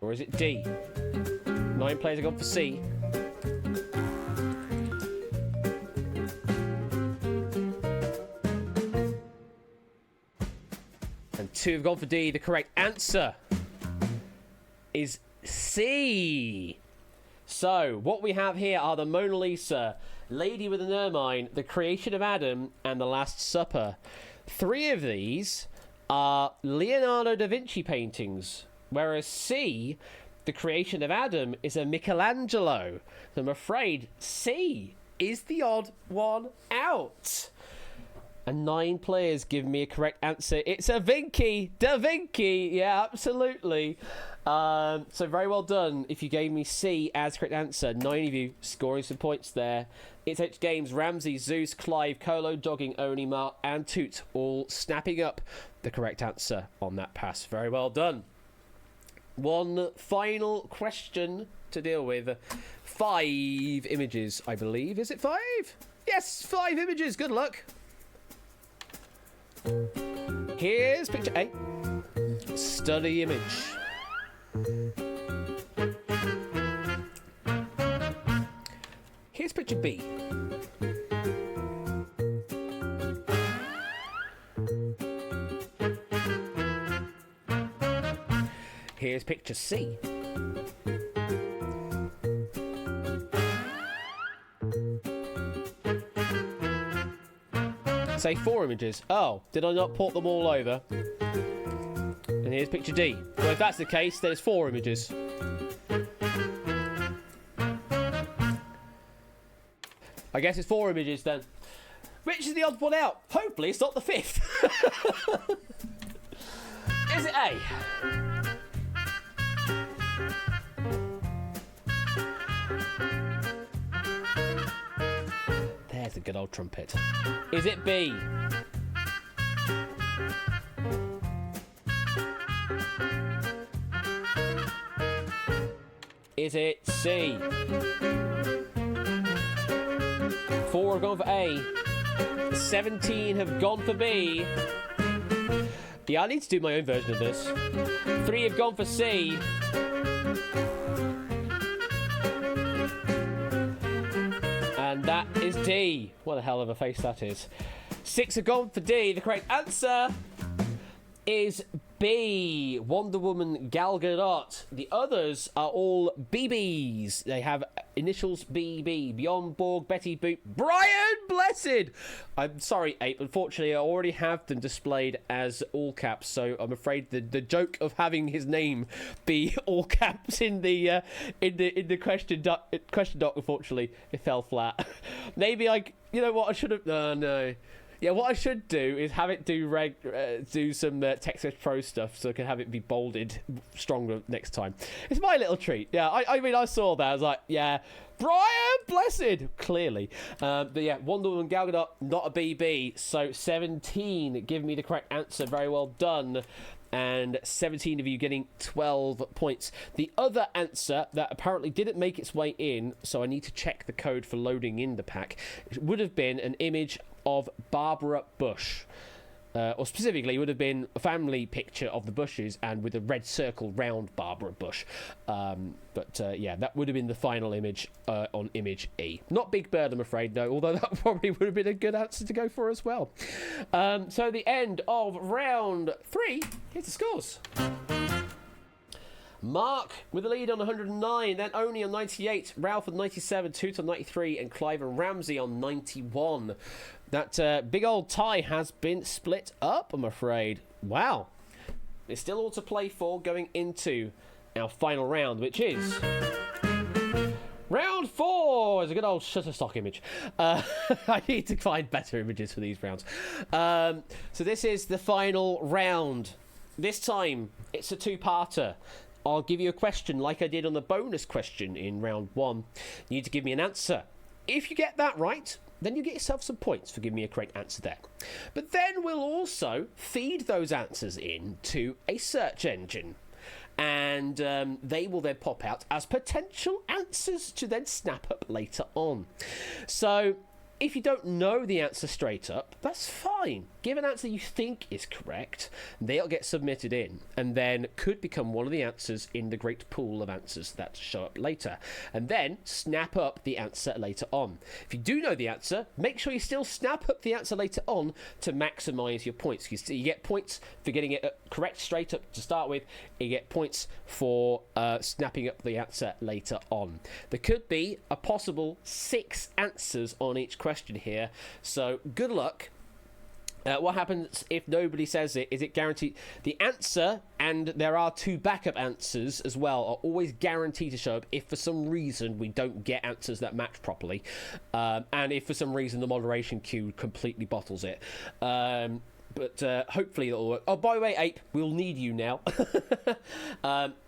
Or is it D? 9 players have gone for C. And 2 have gone for D. The correct answer is C. So, what we have here are the Mona Lisa, Lady with an Ermine, The Creation of Adam, and The Last Supper. 3 of these are Leonardo da Vinci paintings, whereas C, The Creation of Adam, is a Michelangelo. So I'm afraid C is the odd one out. And 9 players give me a correct answer. It's a Vinci. Da Vinci. Yeah, absolutely. So very well done if you gave me C as correct answer. 9 of you scoring some points there. It's H Games, Ramsey, Zeus, Clive, Colo, Dogging, Oni, Mark, and Toot all snapping up the correct answer on that pass. Very well done. One final question to deal with. 5 images, I believe. Is it 5? Yes, 5 images. Good luck. Here's picture A. Study image. Here's picture B. Here's picture C. Say 4 images. Oh, did I not port them all over? And here's picture D. Well, if that's the case, then it's 4 images. I guess it's 4 images then. Which is the odd one out? Hopefully it's not the 5th. Is it A? There's a good old trumpet. Is it B? Is it C? 4 have gone for A. 17 have gone for B. Yeah, I need to do my own version of this. 3 have gone for C. And that is D. What a hell of a face that is. 6 have gone for D. The correct answer is B. Wonder Woman, Gal Gadot. The others are all BBs. They have initials BB. Beyond Borg, Betty Boop, Brian Blessed. I'm sorry, Ape. Unfortunately, I already have them displayed as all caps, so I'm afraid the joke of having his name be all caps in the question doc, unfortunately, it fell flat. Maybe you know what I should have. No. Yeah, what I should do is have it do some Text Pro stuff so I can have it be bolded stronger next time. It's my little treat. Yeah, I mean, I saw that. I was like, yeah, Brian Blessed, clearly. But yeah, Wonder Woman, Gal Gadot, not a BB. So 17 give me the correct answer. Very well done. And 17 of you getting 12 points. The other answer that apparently didn't make its way in, so I need to check the code for loading in the pack, it would have been an image of Barbara Bush. Or specifically, it would have been a family picture of the Bushes and with a red circle round Barbara Bush. Yeah, that would have been the final image on image E. Not Big Bird, I'm afraid, no, although that probably would have been a good answer to go for as well. So the end of round 3. Here's the scores. Mark with the lead on 109, then Oni on 98, Ralph on 97, Toot on 93, and Clive and Ramsey on 91. That big old tie has been split up, I'm afraid. Wow. There's still all to play for going into our final round, which is round 4. It's a good old Shutterstock image. I need to find better images for these rounds. So this is the final round. This time, it's a 2-parter. I'll give you a question like I did on the bonus question in round 1. You need to give me an answer. If you get that right, then you get yourself some points for giving me a correct answer there. But then we'll also feed those answers into a search engine. And they will then pop out as potential answers to then snap up later on. So if you don't know the answer straight up, that's fine. Give an answer you think is correct. They'll get submitted in and then could become one of the answers in the great pool of answers that show up later. And then snap up the answer later on. If you do know the answer, make sure you still snap up the answer later on to maximise your points. You get points for getting it correct straight up to start with. You get points for snapping up the answer later on. There could be a possible 6 answers on each question here. So good luck. What happens if nobody says it? Is it guaranteed? The answer, and there are 2 backup answers as well, are always guaranteed to show up if for some reason we don't get answers that match properly. And if for some reason the moderation queue completely bottles it. But hopefully it'll work. Oh, by the way, Ape, we'll need you now.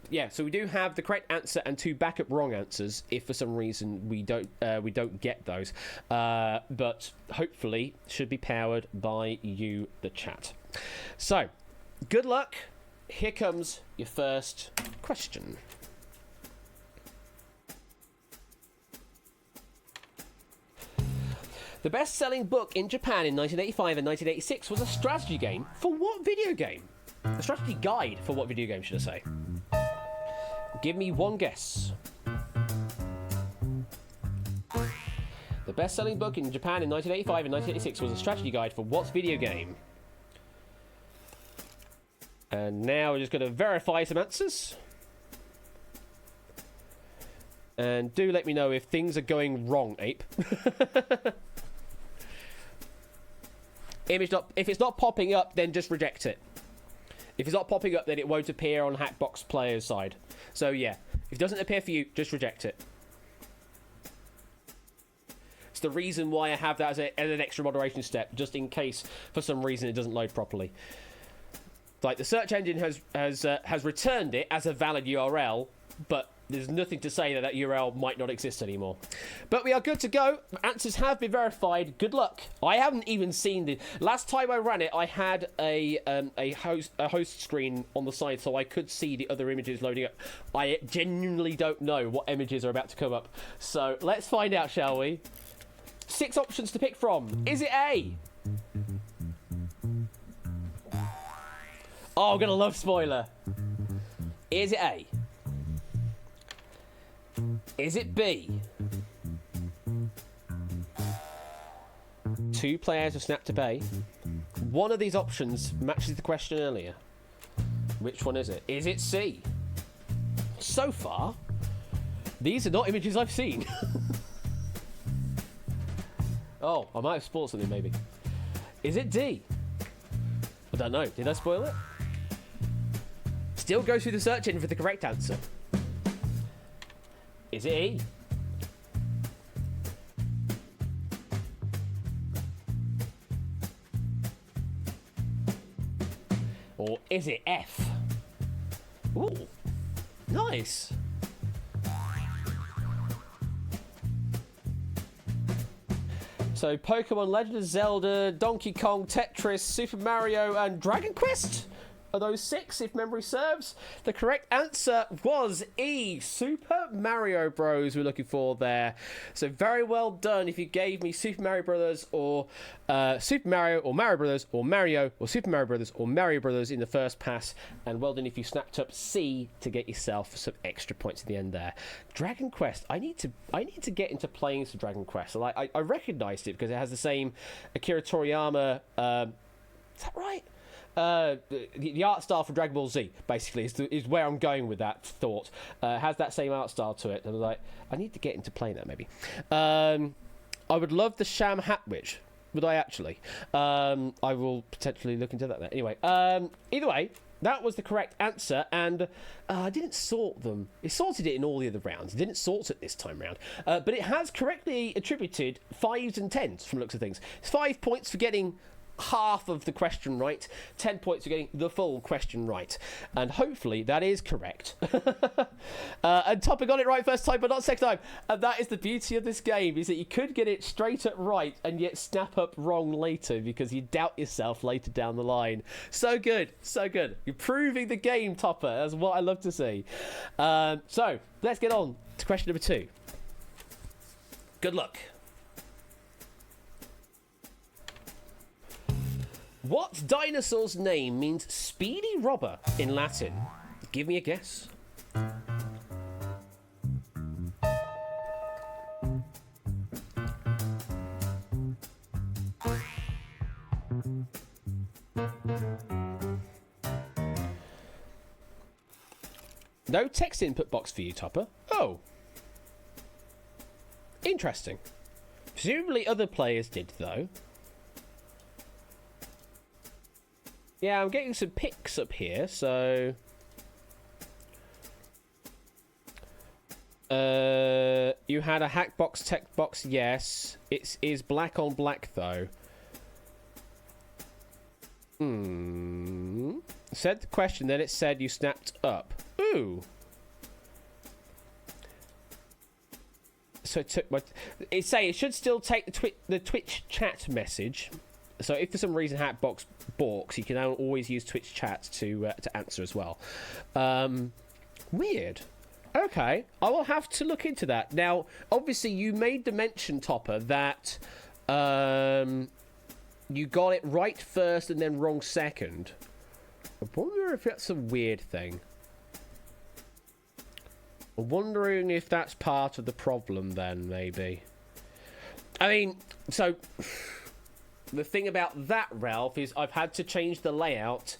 yeah, so we do have the correct answer and 2 backup wrong answers if for some reason we don't get those. But hopefully should be powered by you, the chat. So, good luck. Here comes your first question. The best-selling book in Japan in 1985 and 1986 was a strategy game for what video game? A strategy guide for what video game, should I say? Give me one guess. The best-selling book in Japan in 1985 and 1986 was a strategy guide for what video game? And now we're just going to verify some answers. And do let me know if things are going wrong, Ape. If it's not popping up, then just reject it. If it's not popping up, then it won't appear on Hackbox Player's side. So yeah, if it doesn't appear for you, just reject it. It's the reason why I have that as an extra moderation step, just in case for some reason it doesn't load properly. Like the search engine has returned it as a valid URL, but there's nothing to say that URL might not exist anymore. But we are good to go. Answers have been verified. Good luck. I haven't even seen the last time I ran it. I had a host screen on the side, so I could see the other images loading up. I genuinely don't know what images are about to come up. So let's find out, shall we? 6 options to pick from. Is it A? Oh, I'm gonna love spoiler. Is it A? Is it B? 2 players have snapped to bay. One of these options matches the question earlier. Which one is it? Is it C? So far, these are not images I've seen. Oh, I might have spoiled something maybe. Is it D? I don't know. Did I spoil it? Still go through the search engine for the correct answer. Is it E? Or is it F? Ooh, nice. So Pokemon, Legend of Zelda, Donkey Kong, Tetris, Super Mario and Dragon Quest? Are those 6, if memory serves? The correct answer was E. Super Mario Bros. We're looking for there. So very well done if you gave me Super Mario Brothers or Super Mario or Mario Brothers or Mario or Super Mario Brothers or Mario Brothers in the first pass. And well done if you snapped up C to get yourself some extra points at the end there. Dragon Quest. I need to get into playing some Dragon Quest. Like I recognised it because it has the same Akira Toriyama. Is that right? The art style from Dragon Ball Z basically is where I'm going with that thought. Has that same art style to it, and I was like, I need to get into playing that maybe. I would love the Sham Hat Witch. Would I actually? I will potentially look into that then. Anyway, either way, that was the correct answer, and I didn't sort them. It sorted it in all the other rounds. It didn't sort it this time round, but it has correctly attributed 5s and 10s from the looks of things. It's 5 points for getting half of the question right, 10 points for getting the full question right, and hopefully that is correct. And Topper got it right first time but not second time, and that is the beauty of this game, is that you could get it straight up right and yet snap up wrong later because you doubt yourself later down the line. So good, so good. You're proving the game, Topper. That's what I love to see. So let's get on to question number 2. Good luck. What dinosaur's name means speedy robber in Latin? Give me a guess. No text input box for you, Topper. Oh. Interesting. Presumably other players did, though. Yeah, I'm getting some pics up here, so... you had a Hackbox text box, yes. It is black on black, though. Said the question, then it said you snapped up. Ooh, So it took my. It say it should still take the Twitch chat message. So if for some reason Hackbox balks, you can now always use Twitch chat to answer as well. Weird. Okay, I will have to look into that. Now, obviously, you made the mention, Topper, that you got it right first and then wrong second. I wonder if that's a weird thing. I'm wondering if that's part of the problem then, maybe. I mean, so the thing about that, Ralph, is I've had to change the layout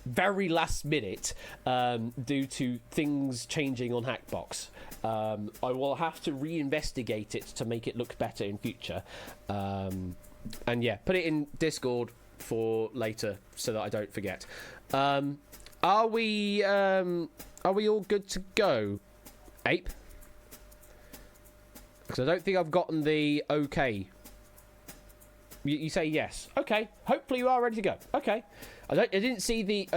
very last minute due to things changing on Hackbox. I will have to reinvestigate it to make it look better in future. And yeah, put it in Discord for later so that I don't forget. Are we all good to go, Ape? Because I don't think I've gotten the okay. You say yes. Okay. Hopefully you are ready to go. Okay. I didn't see the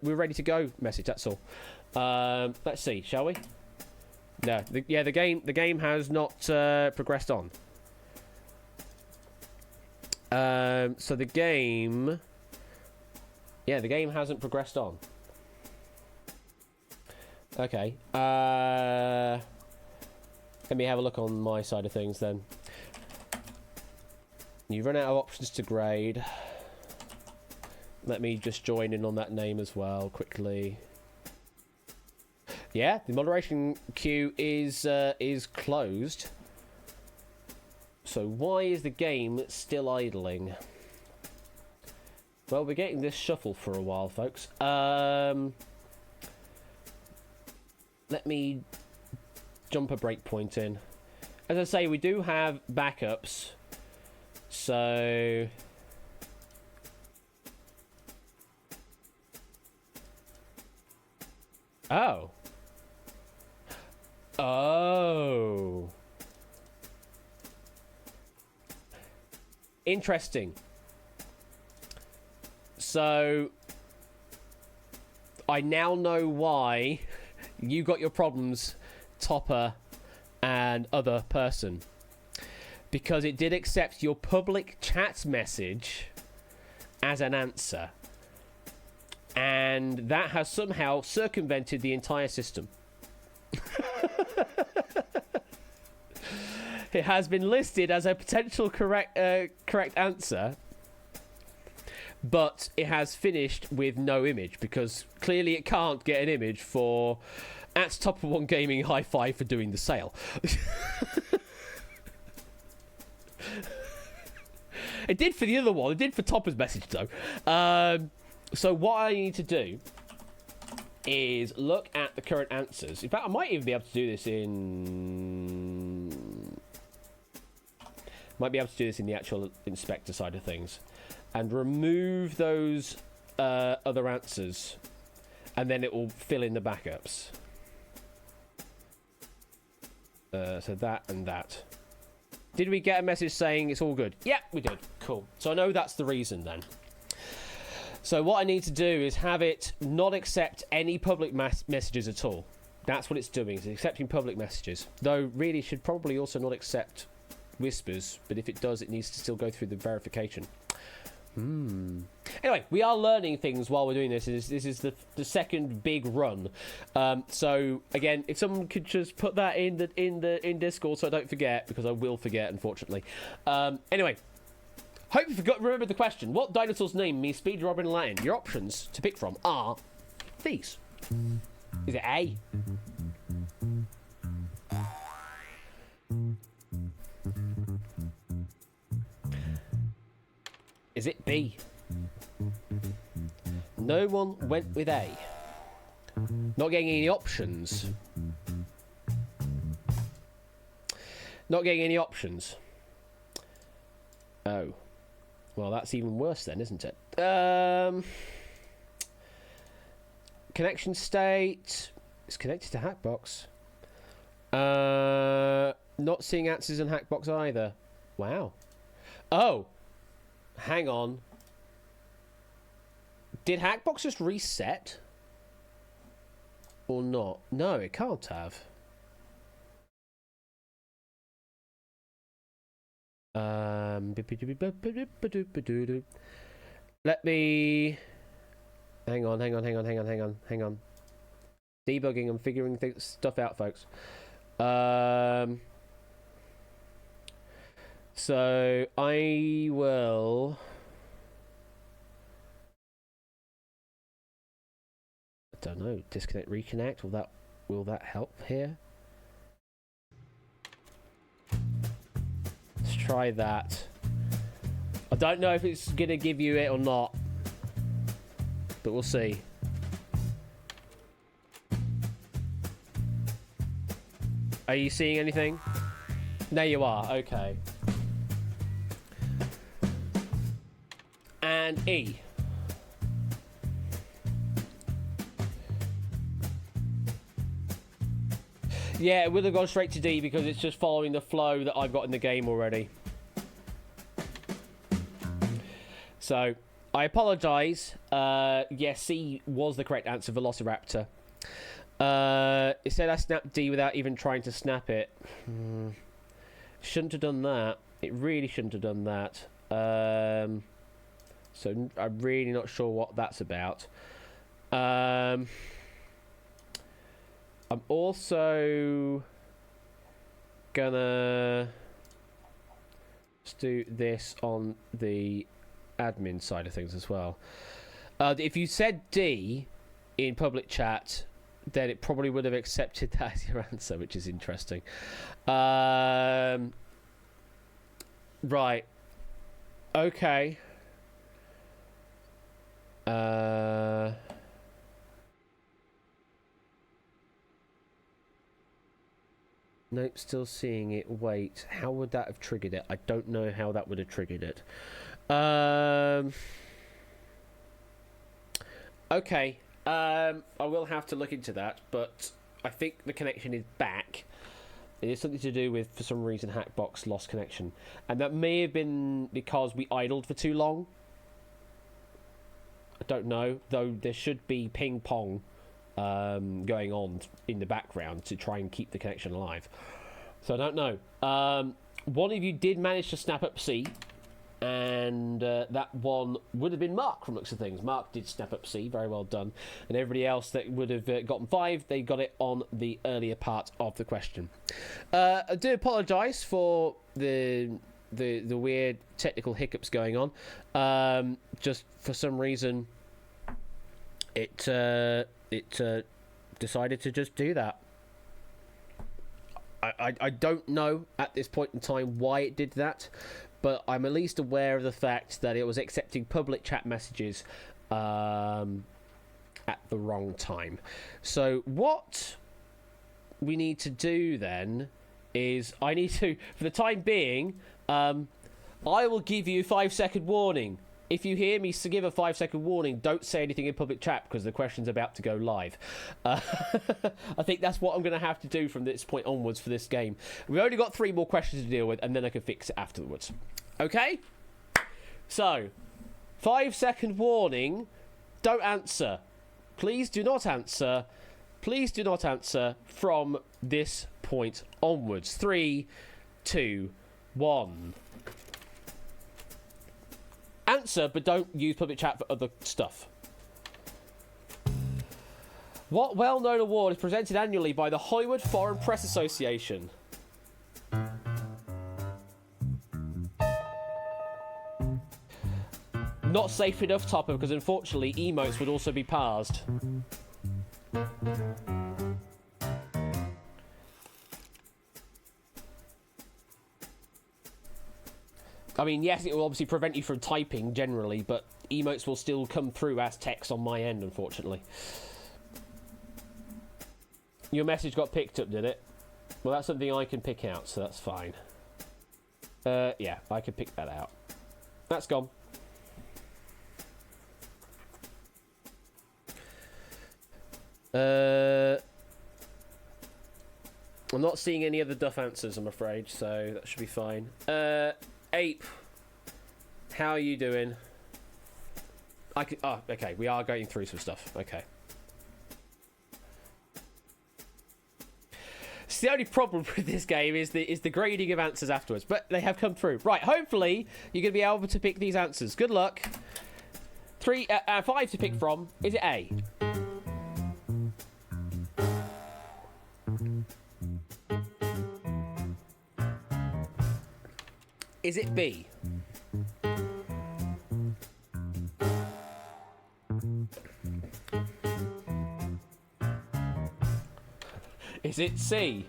we're ready to go message. That's all. Let's see. Shall we? No. The game has not progressed on. So the game. Yeah, the game hasn't progressed on. Okay. Let me have a look on my side of things then. You run out of options to grade. Let me just join in on that name as well quickly. Yeah, the moderation queue is closed. So why is the game still idling? Well, we're getting this shuffle for a while, folks. Let me jump a breakpoint in. As I say, we do have backups. So Oh. Interesting. So I now know why you got your problems, Topper and other person. Because it did accept your public chat message as an answer. And that has somehow circumvented the entire system. It has been listed as a potential correct answer, but it has finished with no image because clearly it can't get an image for at Topper One Gaming high five for doing the sale. It did for the other one. It did for Topper's message though. So what I need to do is look at the current answers. In fact, I might even be able to do this in... Might be able to do this in the actual inspector side of things. And remove those other answers. And then it will fill in the backups. So that and that. Did we get a message saying it's all good? Yeah, we did. Cool. So I know that's the reason then. So what I need to do is have it not accept any public messages at all. That's what it's doing. It's accepting public messages. Though really should probably also not accept whispers. But if it does, it needs to still go through the verification. Anyway, we are learning things while we're doing this. This is the second big run. So again, if someone could just put that in Discord so I don't forget, because I will forget, unfortunately. Anyway. Hope you remembered the question. What dinosaur's name means speed robber in Latin? Your options to pick from are these. Is it A? Is it B? No one went with A. Not getting any options. Not getting any options. Oh. Well, that's even worse then, isn't it? Connection state. It's connected to Hackbox. Not seeing answers in Hackbox either. Wow. Oh. Hang on. Did Hackbox just reset? Or not? No, it can't have. Let me... Hang on. Debugging and figuring stuff out, folks. So I will... I don't know. Disconnect, reconnect. Will that help here? Let's try that. I don't know if it's gonna give you it or not, but we'll see. Are you seeing anything? There you are. Okay. And E. Yeah, it would have gone straight to D because it's just following the flow that I've got in the game already. So, I apologise. Yes, C was the correct answer, Velociraptor. It said I snapped D without even trying to snap it. Shouldn't have done that. It really shouldn't have done that. So I'm really not sure what that's about. I'm also gonna just do this on the admin side of things as well. If you said D in public chat, then it probably would have accepted that as your answer, which is interesting. Right. Okay. Nope, still seeing it. Wait, how would that have triggered it? I don't know how that would have triggered it. Okay. I will have to look into that, but I think the connection is back. It is something to do with, for some reason, Hackbox lost connection. And that may have been because we idled for too long. I don't know, though there should be ping pong going on in the background to try and keep the connection alive. So I don't know. One of you did manage to snap up C, and that one would have been Mark from looks of things. Mark did snap up C, very well done. And everybody else that would have gotten 5, they got it on the earlier part of the question. I do apologise for the weird technical hiccups going on. Just for some reason, it decided to just do that. I don't know at this point in time why it did that, but I'm at least aware of the fact that it was accepting public chat messages at the wrong time. So what we need to do then is I need to, for the time being, I will give you a 5-second warning. If you hear me give a 5-second warning, don't say anything in public chat because the question's about to go live. I think that's what I'm going to have to do from this point onwards for this game. We've only got 3 more questions to deal with, and then I can fix it afterwards. Okay? So, 5-second warning. Don't answer. Please do not answer. Please do not answer from this point onwards. 3, 2, 1. Answer, but don't use public chat for other stuff. What well-known award is presented annually by the Hollywood Foreign Press Association? Not safe enough, Topper, because unfortunately emotes would also be parsed. I mean, yes, it will obviously prevent you from typing generally, but emotes will still come through as text on my end, unfortunately. Your message got picked up, did it? Well, that's something I can pick out, so that's fine. Yeah, I can pick that out. That's gone. I'm not seeing any other duff answers, I'm afraid, so that should be fine. Ape, how are you doing? Oh, okay, we are going through some stuff. Okay. It's the only problem with this game is the grading of answers afterwards, but they have come through. Right, hopefully you're going to be able to pick these answers. Good luck. 5 to pick from. Is it A? Is it B? Is it C?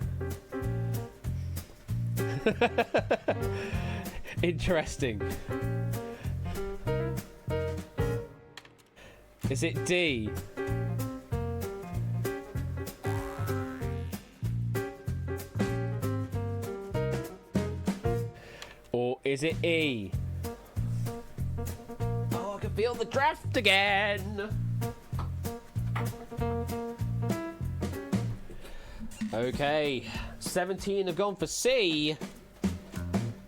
Interesting. Is it D? Or is it E? Oh, I can feel the draft again. Okay, 17 have gone for C.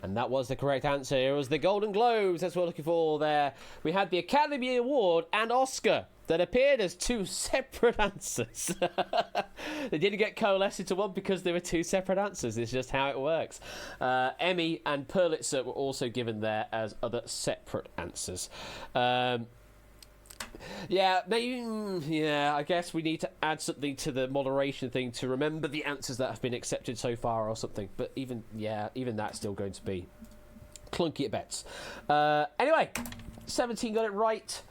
And that was the correct answer. It was the Golden Globes. That's what we're looking for there. We had the Academy Award and Oscar that appeared as 2 separate answers. They didn't get coalesced into one because there were 2 separate answers. It's just how it works. Emmy and Pulitzer were also given there as other separate answers. Yeah, maybe. Yeah, I guess we need to add something to the moderation thing to remember the answers that have been accepted so far, or something. But even that's still going to be clunky at best. Anyway, 17 got it right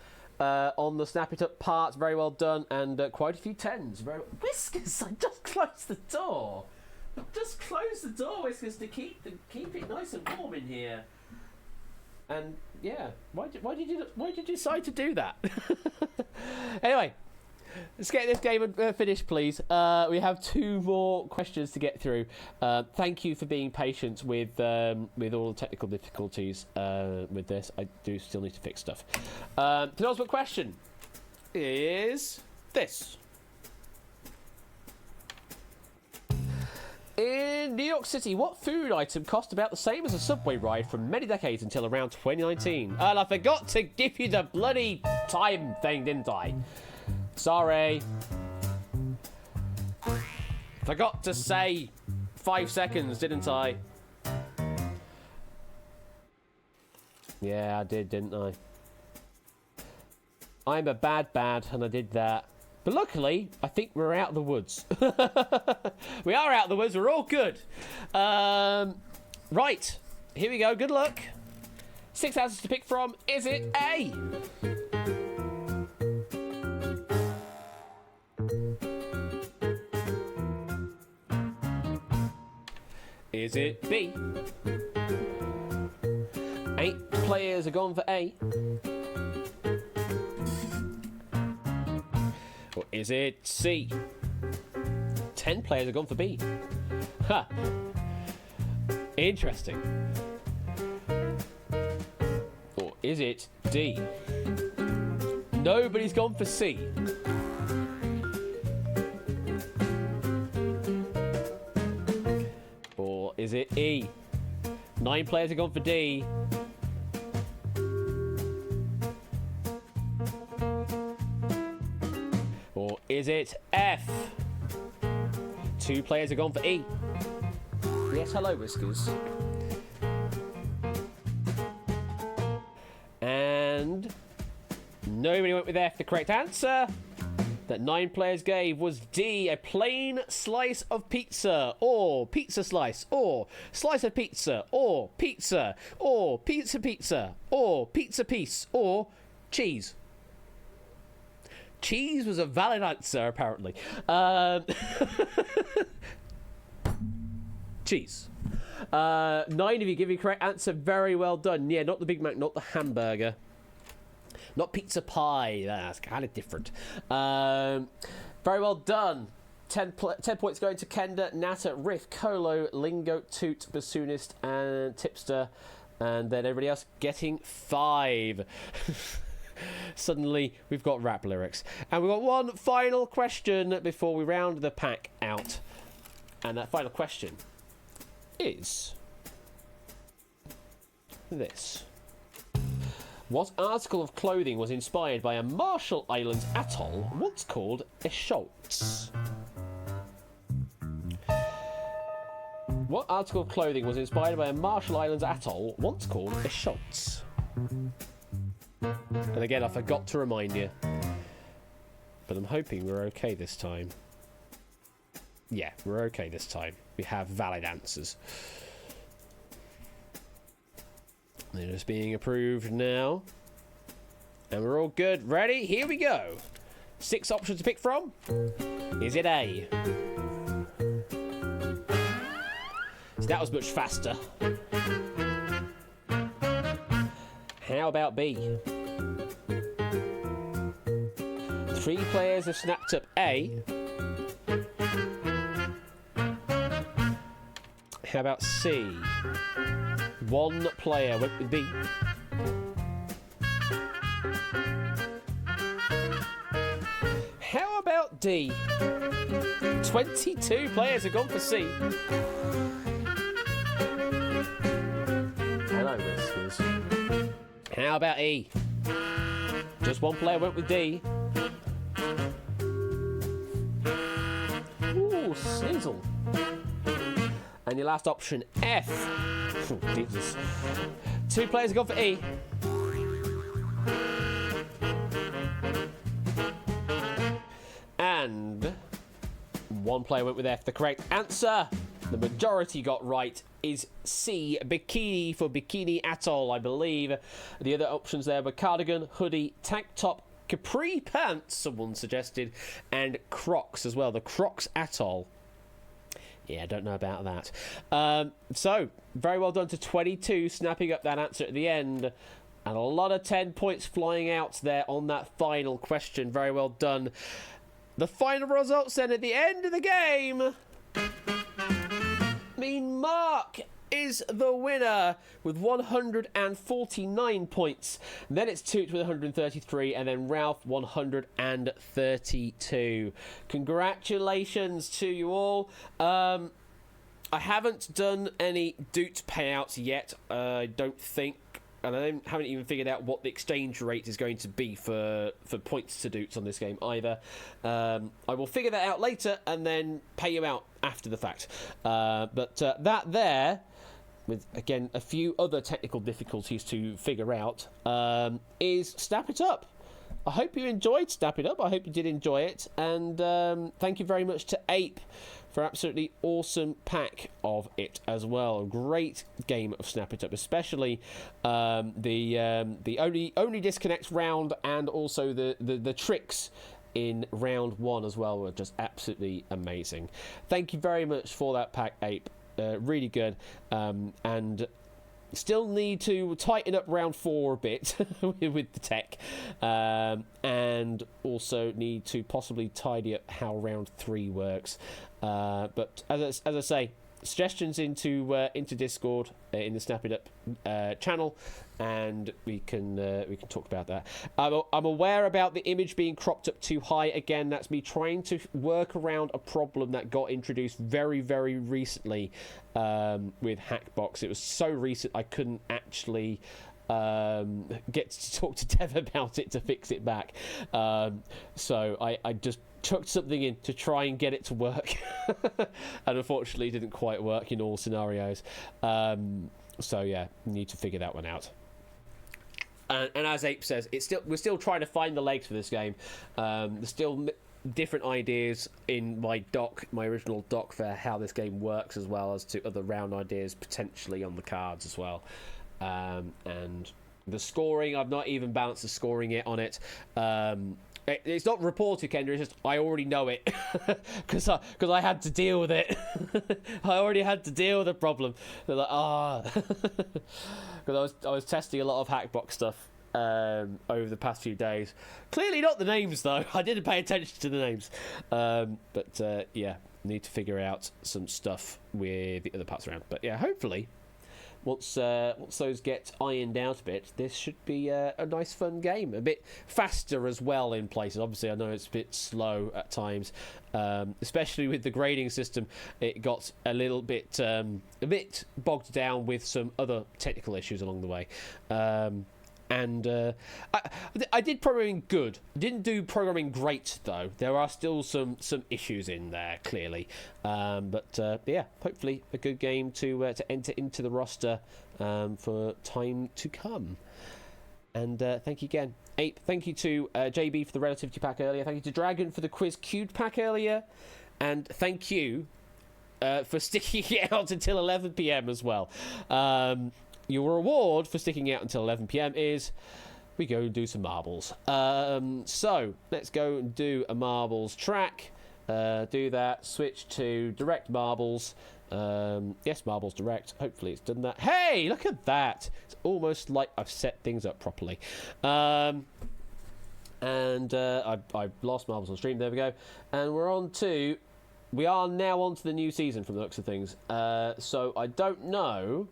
on the snap it up part. Very well done, and quite a few 10s. Very Whiskers, I just closed the door. Just close the door, Whiskers, to keep it nice and warm in here. And yeah, why did you decide to do that? Anyway, let's get this game finished, please. We have 2 more questions to get through. Thank you for being patient with all the technical difficulties with this. I do still need to fix stuff. Penultimate question is this. In New York City, what food item cost about the same as a subway ride for many decades until around 2019? And I forgot to give you the bloody time thing, didn't I? Sorry. Forgot to say 5 seconds, didn't I? Yeah, I did, didn't I? I'm a bad, and I did that. But luckily, I think we're out of the woods. We are out of the woods. We're all good. Right. Here we go. Good luck. 6 answers to pick from. Is it A? Is it B? 8 players are gone for A. Or is it C? 10 players have gone for B. Ha! Interesting. Or is it D? Nobody's gone for C. Or is it E? 9 players have gone for D. Or is it F? 2 players have gone for E. Yes, hello, Whiskers. And nobody went with F. The correct answer that 9 players gave was D, a plain slice of pizza, or pizza slice, or slice of pizza, or pizza, or pizza, or pizza piece, or cheese. Cheese was a valid answer, apparently. Cheese. 9 of you give me the correct answer. Very well done. Yeah, not the Big Mac, not the hamburger. Not pizza pie. That's kind of different. Very well done. 10 points going to Kenda, Nata, Riff, Colo, Lingo, Toot, Bassoonist, and Tipster. And then everybody else getting 5. Suddenly, we've got rap lyrics. And we've got one final question before we round the pack out. And that final question is this. What article of clothing was inspired by a Marshall Islands atoll once called a Schultz? What article of clothing was inspired by a Marshall Islands atoll once called a Schultz? And again, I forgot to remind you. But I'm hoping we're okay this time. Yeah, we're okay this time. We have valid answers. They're just being approved now. And we're all good. Ready? Here we go. 6 options to pick from. Is it A? So that was much faster. How about B? 3 players have snapped up A. How about C? 1 player went with B. How about D? 22 players have gone for C. Hello, Whiskers. How about E? Just 1 player went with D. Ooh, Snizzle. And your last option, F. Oh, Jesus. 2 players have gone for E. And 1 player went with F. The correct answer, the majority got right, is C, bikini for Bikini Atoll, I believe. The other options there were cardigan, hoodie, tank top, capri pants, someone suggested, and Crocs as well. The Crocs Atoll. Yeah, I don't know about that. So, very well done to 22, snapping up that answer at the end. And a lot of 10 points flying out there on that final question. Very well done. The final results then at the end of the game mean Mark is the winner with 149 points. Then it's Toot with 133 and then Ralph 132. Congratulations to you all. I haven't done any Doot payouts yet, I don't think. And I haven't even figured out what the exchange rate is going to be for points to Doots on this game either. I will figure that out later and then pay you out after the fact. But that there, with again a few other technical difficulties to figure out, is Snap It Up. I hope you enjoyed Snap It Up. I hope you did enjoy it. And thank you very much to Ape for an absolutely awesome pack of it as well. A great game of Snap It Up, especially the only disconnect round and also the tricks in round 1 as well were just absolutely amazing. Thank you very much for that pack, Ape. Really good. And still need to tighten up round 4 a bit with the tech, and also need to possibly tidy up how round 3 works. But as I say, suggestions into Discord in the Snap It Up channel, and we can talk about that. I'm aware about the image being cropped up too high. Again, that's me trying to work around a problem that got introduced very, very recently with Hackbox. It was so recent I couldn't actually get to talk to Dev about it to fix it back. So I just chucked something in to try and get it to work, and unfortunately it didn't quite work in all scenarios. So yeah, need to figure that one out. And as Ape says, we're still trying to find the legs for this game. There's still different ideas in my original doc for how this game works, as well as to other round ideas potentially on the cards as well. And the scoring, I've not even balanced the scoring yet on it. It's not reported, Kendra, it's just I already know it because I had to deal with it. I already had to deal with the problem. They're like, because I was testing a lot of Hackbox stuff over the past few days. Clearly not the names, though. I didn't pay attention to the names. But yeah, need to figure out some stuff with the other parts around. But yeah, hopefully, once those get ironed out a bit, this should be a nice fun game. A bit faster as well in places. Obviously, I know it's a bit slow at times, especially with the grading system. It got a bit bogged down with some other technical issues along the way. And I did programming good. Didn't do programming great though. There are still some issues in there clearly, but yeah, hopefully a good game to enter into the roster for time to come. And thank you again, Ape. Thank you to JB for the relativity pack earlier. Thank you to Dragon for the quiz cubed pack earlier, and thank you for sticking it out until 11 p.m. as well. Your reward for sticking out until 11 p.m. is we go and do some marbles. So let's go and do a marbles track. Do that. Switch to direct marbles. Yes, marbles direct. Hopefully it's done that. Hey, look at that. It's almost like I've set things up properly. And I lost marbles on stream. There we go. And we are now on to the new season from the looks of things. So I don't know.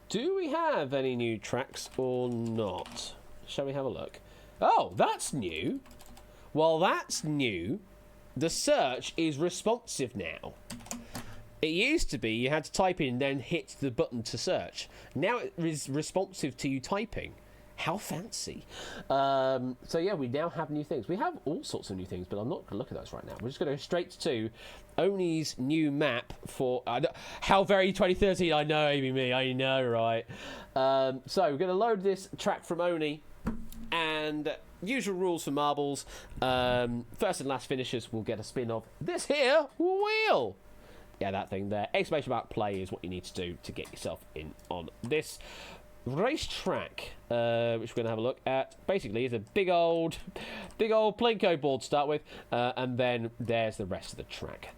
Do we have any new tracks or not? Shall we have a look? Oh, that's new. Well, that's new. The search is responsive now. It used to be you had to type in and then hit the button to search. Now it is responsive to you typing. How fancy. So yeah, we now have new things. We have all sorts of new things, but I'm not going to look at those right now. We're just going to go straight to Oni's new map for... how very 2013, I know, Amy me, I know, right? So we're going to load this track from Oni, and usual rules for marbles. First and last finishers will get a spin of this here wheel. Yeah, that thing there. Exclamation mark play is what you need to do to get yourself in on this racetrack, which we're going to have a look at. Basically, it's a big old Plinko board to start with, and then there's the rest of the track.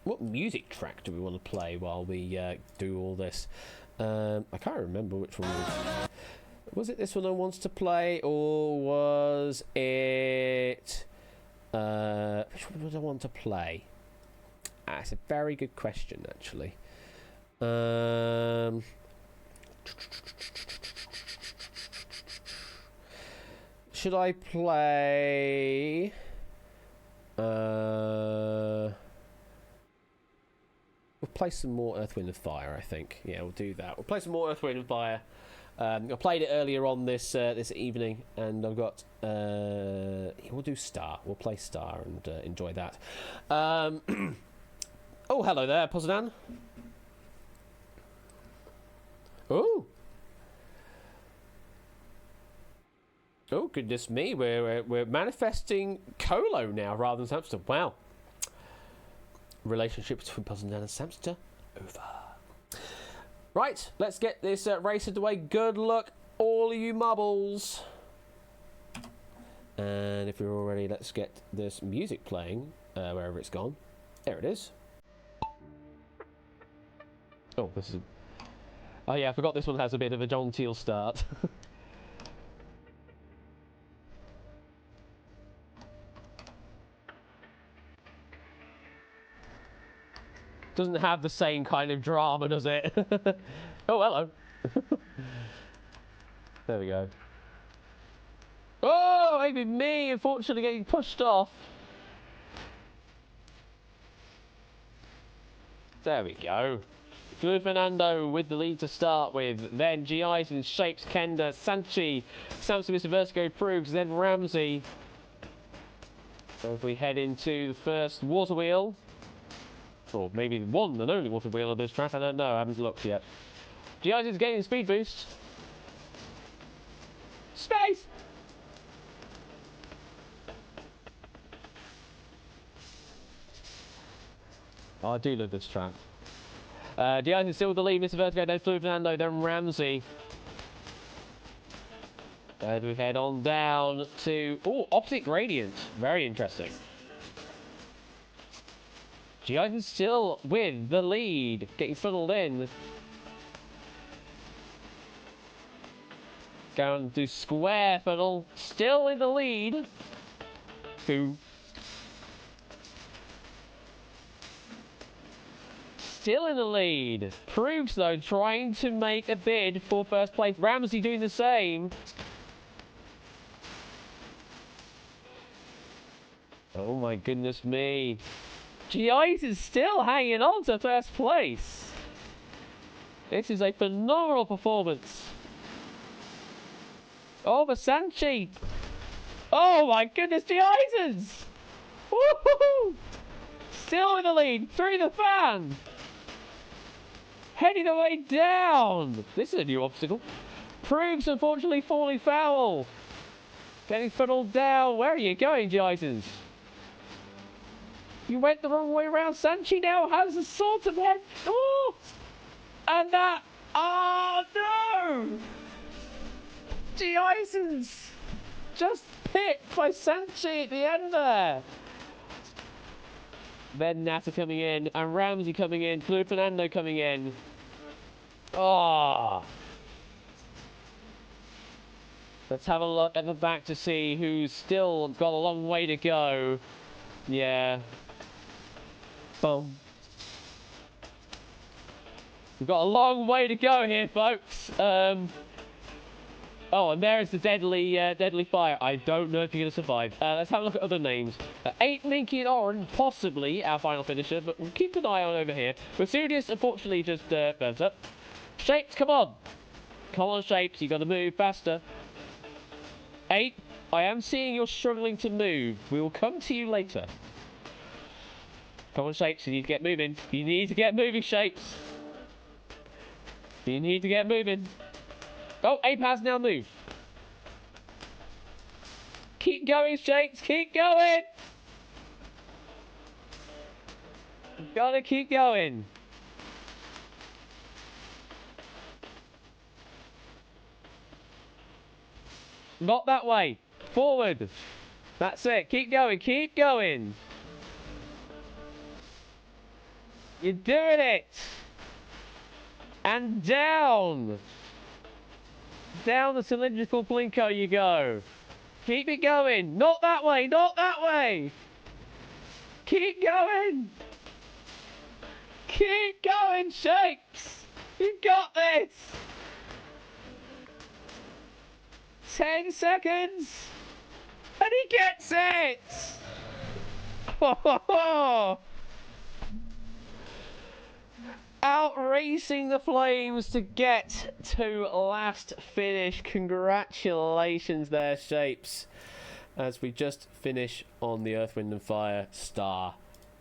What music track do we want to play while we do all this? I can't remember which one was it this one I wants to play, or was it which one would I want to play? It's a very good question, actually. Should I play? We'll play some more Earth, Wind and Fire, I think. Yeah, we'll do that. We'll play some more Earth, Wind and Fire. I played it earlier on this evening, and I've got... we'll do Star. We'll play Star and enjoy that. Oh, hello there, Poznan. Oh. Oh, goodness me. We're manifesting Colo now rather than Samster. Wow. Relationship between Poznan and Samster over. Right, let's get this race underway. Good luck, all of you marbles. And if you're all ready, let's get this music playing wherever it's gone. There it is. Oh, this is... Oh yeah, I forgot this one has a bit of a John Teal start. Doesn't have the same kind of drama, does it? Oh, hello. There we go. Oh, maybe me, unfortunately, getting pushed off. There we go. Fluid Fernando with the lead to start with. Then G-Ison, Shapes, Kenda, Sanchi, Samson, Mr. Vertigo Proves, then Ramsey. So if we head into the first water wheel, or maybe one and only water wheel of this track, I don't know, I haven't looked yet. G-Ison's getting a speed boost. Space! Oh, I do love this track. Diaz is still with the lead, Mr. Vertigo, then Fluid Fernando, then Ramsey. And we head on down to... Oh, Optic Gradient. Very interesting. Diaz is still with the lead, getting funneled in. Going to square funnel, still in the lead. Who? Still in the lead. Proves, though, trying to make a bid for first place. Ramsey doing the same. Oh my goodness me. G-Ice is still hanging on to first place. This is a phenomenal performance. Oh, the Sanchi. Oh my goodness, the Isons! Woohoo! Still in the lead, through the fan! Heading the way down! This is a new obstacle. Proves unfortunately falling foul. Getting funneled down. Where are you going, Isons? You went the wrong way around. Sanchi now has a sort of head. Oh! And that. Oh no! Isons just picked by Sanchi at the end there. Then Nata coming in, and Ramsey coming in, Fluid Fernando coming in. Oh. Let's have a look at the back to see who's still got a long way to go. Yeah. Boom. We've got a long way to go here, folks. Oh, and there's the deadly fire. I don't know if you're going to survive. Let's have a look at other names. 8 Minky and Oren, possibly our final finisher, but we'll keep an eye on over here. Vesuvius, unfortunately, just burns up. Shapes, come on. Come on, Shapes, you got to move faster. 8, I am seeing you're struggling to move. We will come to you later. Come on, Shapes, you need to get moving. You need to get moving, Shapes. You need to get moving. Oh, Ape has now moved. Keep going, Shapes, keep going! Gotta keep going. Not that way. Forward. That's it. Keep going, keep going. You're doing it. And down. Down the cylindrical blinker you go. Keep it going. Not that way, not that way. Keep going. Keep going, Shapes. You got this. 10 seconds. And he gets it. Out racing the flames to get to last finish. Congratulations there, Shapes, as we just finish on the Earth, Wind and Fire star.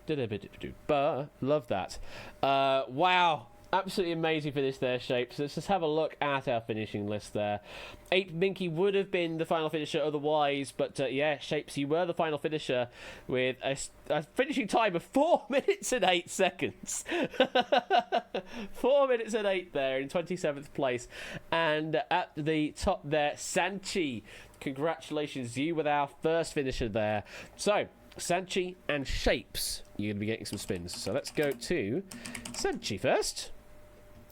Love that. Wow, absolutely amazing finish there, Shapes. Let's just have a look at our finishing list there. 8 Minky would have been the final finisher otherwise, but yeah, Shapes, you were the final finisher with a finishing time of 4 minutes and 8 seconds. 4 minutes and 8 there in 27th place. And at the top there, Sanchi. Congratulations, you with our first finisher there. So, Sanchi and Shapes, you're going to be getting some spins. So let's go to Sanchi first.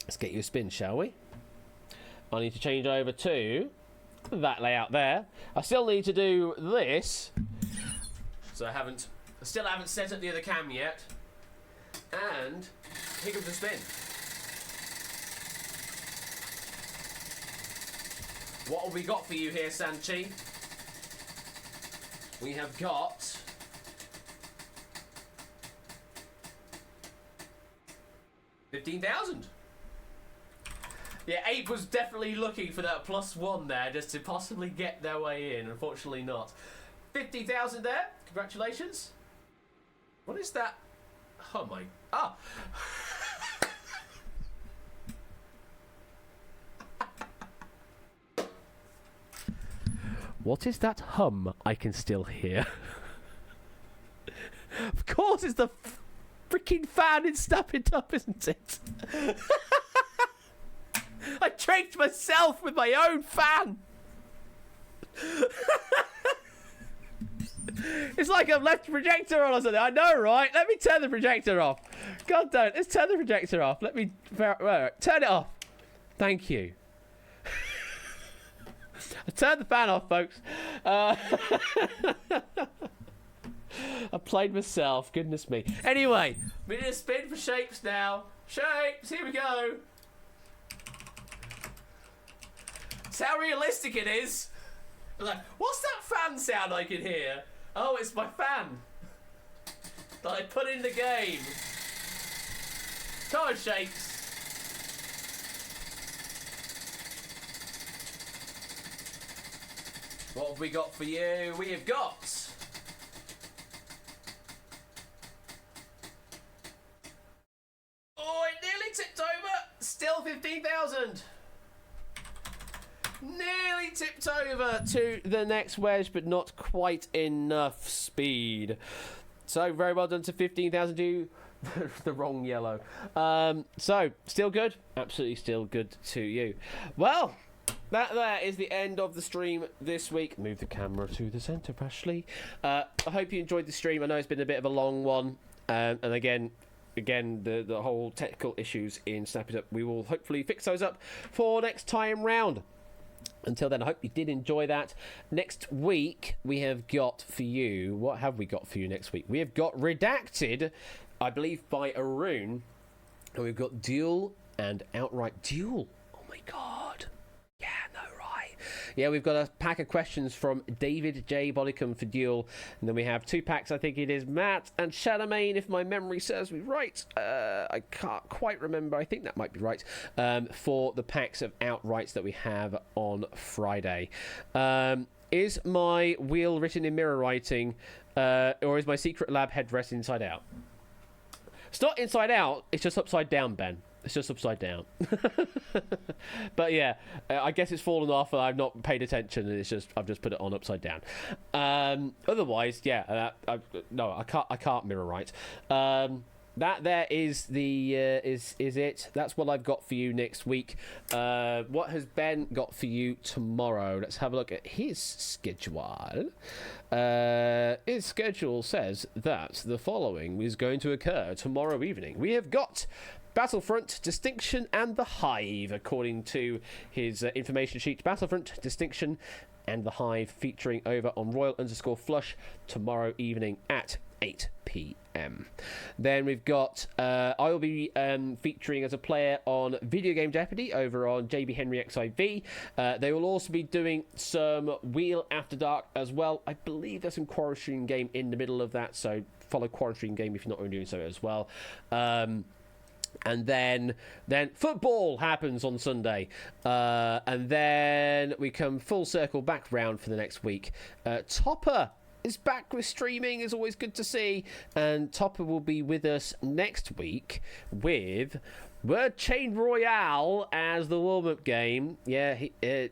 Let's get you a spin, shall we? I need to change over to that layout there. I still need to do this. So I still haven't set up the other cam yet. And here comes the spin. What have we got for you here, Sanchi? We have got 15,000. Yeah, Ape was definitely looking for that +1 there just to possibly get their way in. Unfortunately not. 50,000 there. Congratulations. What is that? Oh my... Ah! What is that hum I can still hear? Of course it's the freaking fan in Snap It Up, isn't it? I tricked myself with my own fan. It's like I've left the projector on or something. I know, right? Let me turn the projector off. God damn it. Let's turn the projector off. Let me... Turn it off. Thank you. I turned the fan off, folks. I played myself. Goodness me. Anyway, we need a spin for Shapes now. Shapes, here we go. It's how realistic it is. Like, what's that fan sound I can hear? Oh, it's my fan that I put in the game. Come on, Shapes. What have we got for you? We have got... Oh, it nearly tipped over. Still 15,000. Nearly tipped over to the next wedge, but not quite enough speed. So, very well done to 15,000 to the wrong yellow. So, still good. Absolutely still good to you. Well... That there is the end of the stream this week. Move the camera to the centre, Ashley. I hope you enjoyed the stream. I know it's been a bit of a long one. And again, the whole technical issues in Snap It Up, we will hopefully fix those up for next time round. Until then, I hope you did enjoy that. Next week, we have got for you... What have we got for you next week? We have got Redacted, I believe, by Arun. And we've got Duel and Outright Duel. Oh, my God. Yeah, no, right. Yeah, we've got a pack of questions from David J. Bodicum for Duel. And then we have 2 packs, I think it is Matt and Shadowmain, if my memory serves me right. I can't quite remember. I think that might be right. For the packs of Outrights that we have on Friday. Is my wheel written in mirror writing, or is my secret lab headrest inside out? It's not inside out, it's just upside down, Ben. It's just upside down. But yeah, I guess it's fallen off and I've not paid attention, and I've just put it on upside down. Otherwise, yeah, no, I can't mirror right. That there is the is it. That's what I've got for you next week. What has Ben got for you tomorrow? Let's have a look at his schedule. His schedule says that the following is going to occur tomorrow evening. We have got Battlefront, Distinction, and the Hive, according to his information sheet. Battlefront, Distinction, and the Hive, featuring over on Royal_Flush tomorrow evening at 8 p.m. Then we've got I will be featuring as a player on Video Game Jeopardy over on JB Henry XIV. They will also be doing some Wheel After Dark as well. I believe there's some Quarantine Game in the middle of that, so follow Quarantine Game if you're not already doing so as well. And then football happens on Sunday. And then we come full circle back round for the next week. Topper is back with streaming. It's always good to see. And Topper will be with us next week with Word Chain Royale as the warm-up game. Yeah,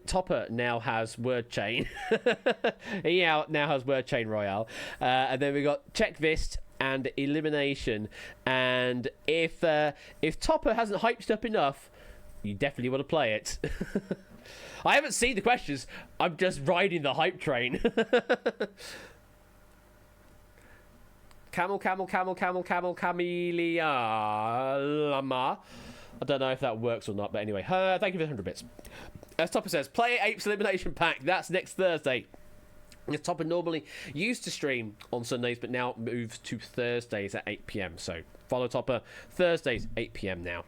Topper now has Word Chain. He now has Word Chain Royale. And then we got Check Vist and Elimination. And if Topper hasn't hyped up enough, you definitely want to play it. I haven't seen the questions. I'm just riding the hype train. Camel, camellia, llama. I don't know if that works or not, but anyway. Thank you for the 100 bits. As Topper says, play Apes Elimination Pack. That's next Thursday. Topper normally used to stream on Sundays, but now moves to Thursdays at 8 p.m. So follow Topper Thursdays, 8 p.m. now.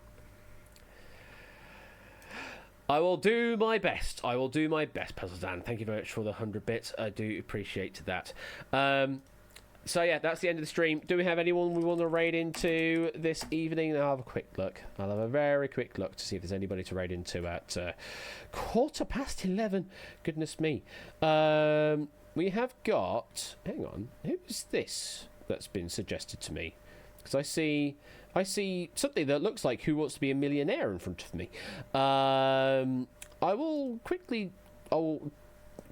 I will do my best. Puzzle Dan. Thank you very much for the 100 bits. I do appreciate that. So yeah, that's the end of the stream. Do we have anyone we want to raid into this evening? I'll have a quick look. I'll have a very quick look to see if there's anybody to raid into at 11:15. Goodness me. We have got... Hang on. Who's this that's been suggested to me? Because I see something that looks like Who Wants to Be a Millionaire in front of me. I will quickly... I'll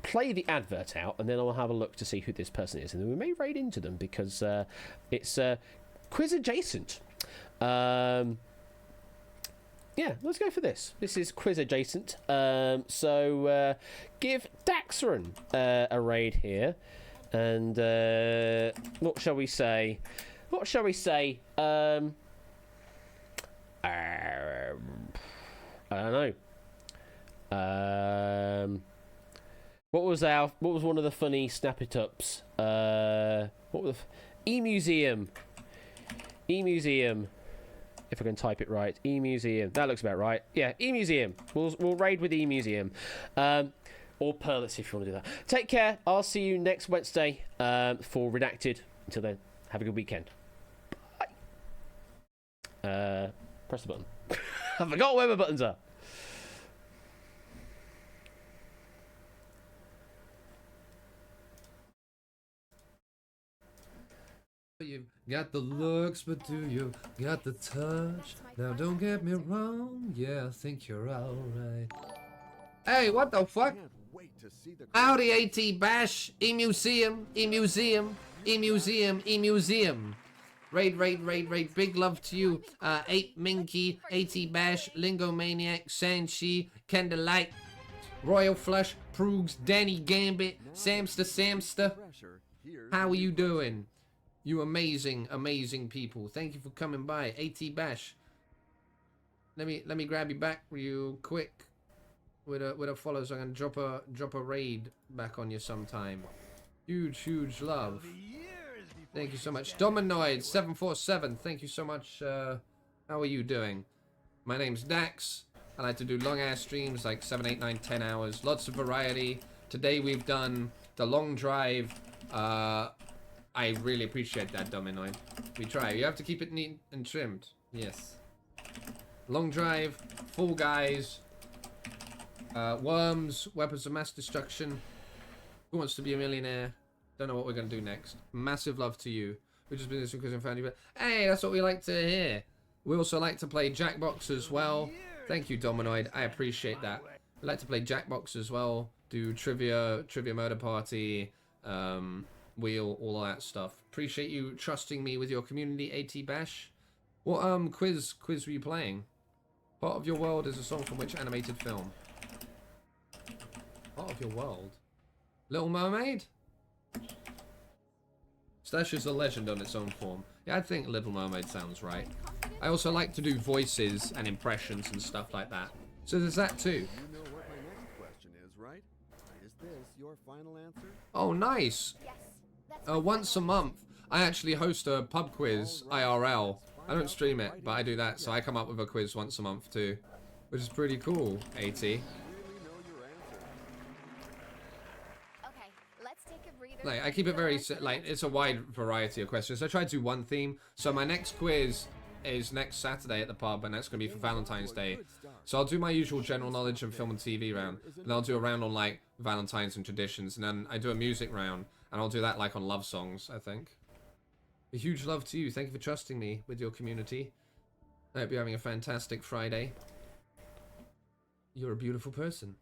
play the advert out, and then I'll have a look to see who this person is, and then we may raid into them because it's quiz adjacent. Yeah, let's go for this. This is quiz adjacent. So give Daxron a raid here, and what shall we say? I don't know. What was one of the funny Snap It Ups? What was E-Museum? E-Museum. If I can type it right, E-Museum. That looks about right. Yeah, E-Museum. We'll raid with E-Museum. Or Perlitz if you want to do that. Take care. I'll see you next Wednesday for Redacted. Until then, have a good weekend. Bye. Press the button. I forgot where my buttons are. You've got the looks, but do you got the touch? Now don't get me wrong, yeah, I think you're alright. Hey, what the fuck? Howdy, AT Bash, E-Museum, E-Museum, E-Museum, E-Museum. Raid, big love to you. Ape Minky, AT Bash, Lingo Maniac, Sanchi, Candlelight, Royal Flush, Proogs, Danny Gambit, Samster. How are you doing? You amazing people. Thank you for coming by. AT Bash. Let me grab you back real quick with a follow, so I'm gonna drop a raid back on you sometime. Huge love. Thank you so much. Dominoid747, thank you so much. How are you doing? My name's Dax. I like to do long ass streams, like 7, 8, 9, 10 hours. Lots of variety. Today we've done the long drive. I really appreciate that, Dominoid. We try. You have to keep it neat and trimmed. Yes. Long drive, Fall Guys, Worms, Weapons of Mass Destruction. Who Wants to Be a Millionaire? Don't know what we're going to do next. Massive love to you. We've just been this because I found you. But hey, that's what we like to hear. We also like to play Jackbox as well. Thank you, Dominoid. I appreciate that. We like to play Jackbox as well. Do trivia murder party, wheel, all that stuff. Appreciate you trusting me with your community, AT Bash. What quiz were you playing? Part of Your World is a song from which animated film? Part of Your World? Little Mermaid? Stash is a legend on its own form. Yeah, I think Little Mermaid sounds right. I also like to do voices and impressions and stuff like that. So there's that too. You know what my next question is, right? Is this your final answer? Oh, nice. Once a month, I actually host a pub quiz IRL. I don't stream it, but I do that, so I come up with a quiz once a month too, which is pretty cool, AT. Like, I keep it very, like, it's a wide variety of questions. I try to do one theme. So my next quiz is next Saturday at the pub, and that's going to be for Valentine's Day. So I'll do my usual general knowledge and film and TV round. And I'll do a round on, like, Valentine's and traditions. And then I do a music round, and I'll do that, like, on love songs, I think. A huge love to you. Thank you for trusting me with your community. I hope you're having a fantastic Friday. You're a beautiful person.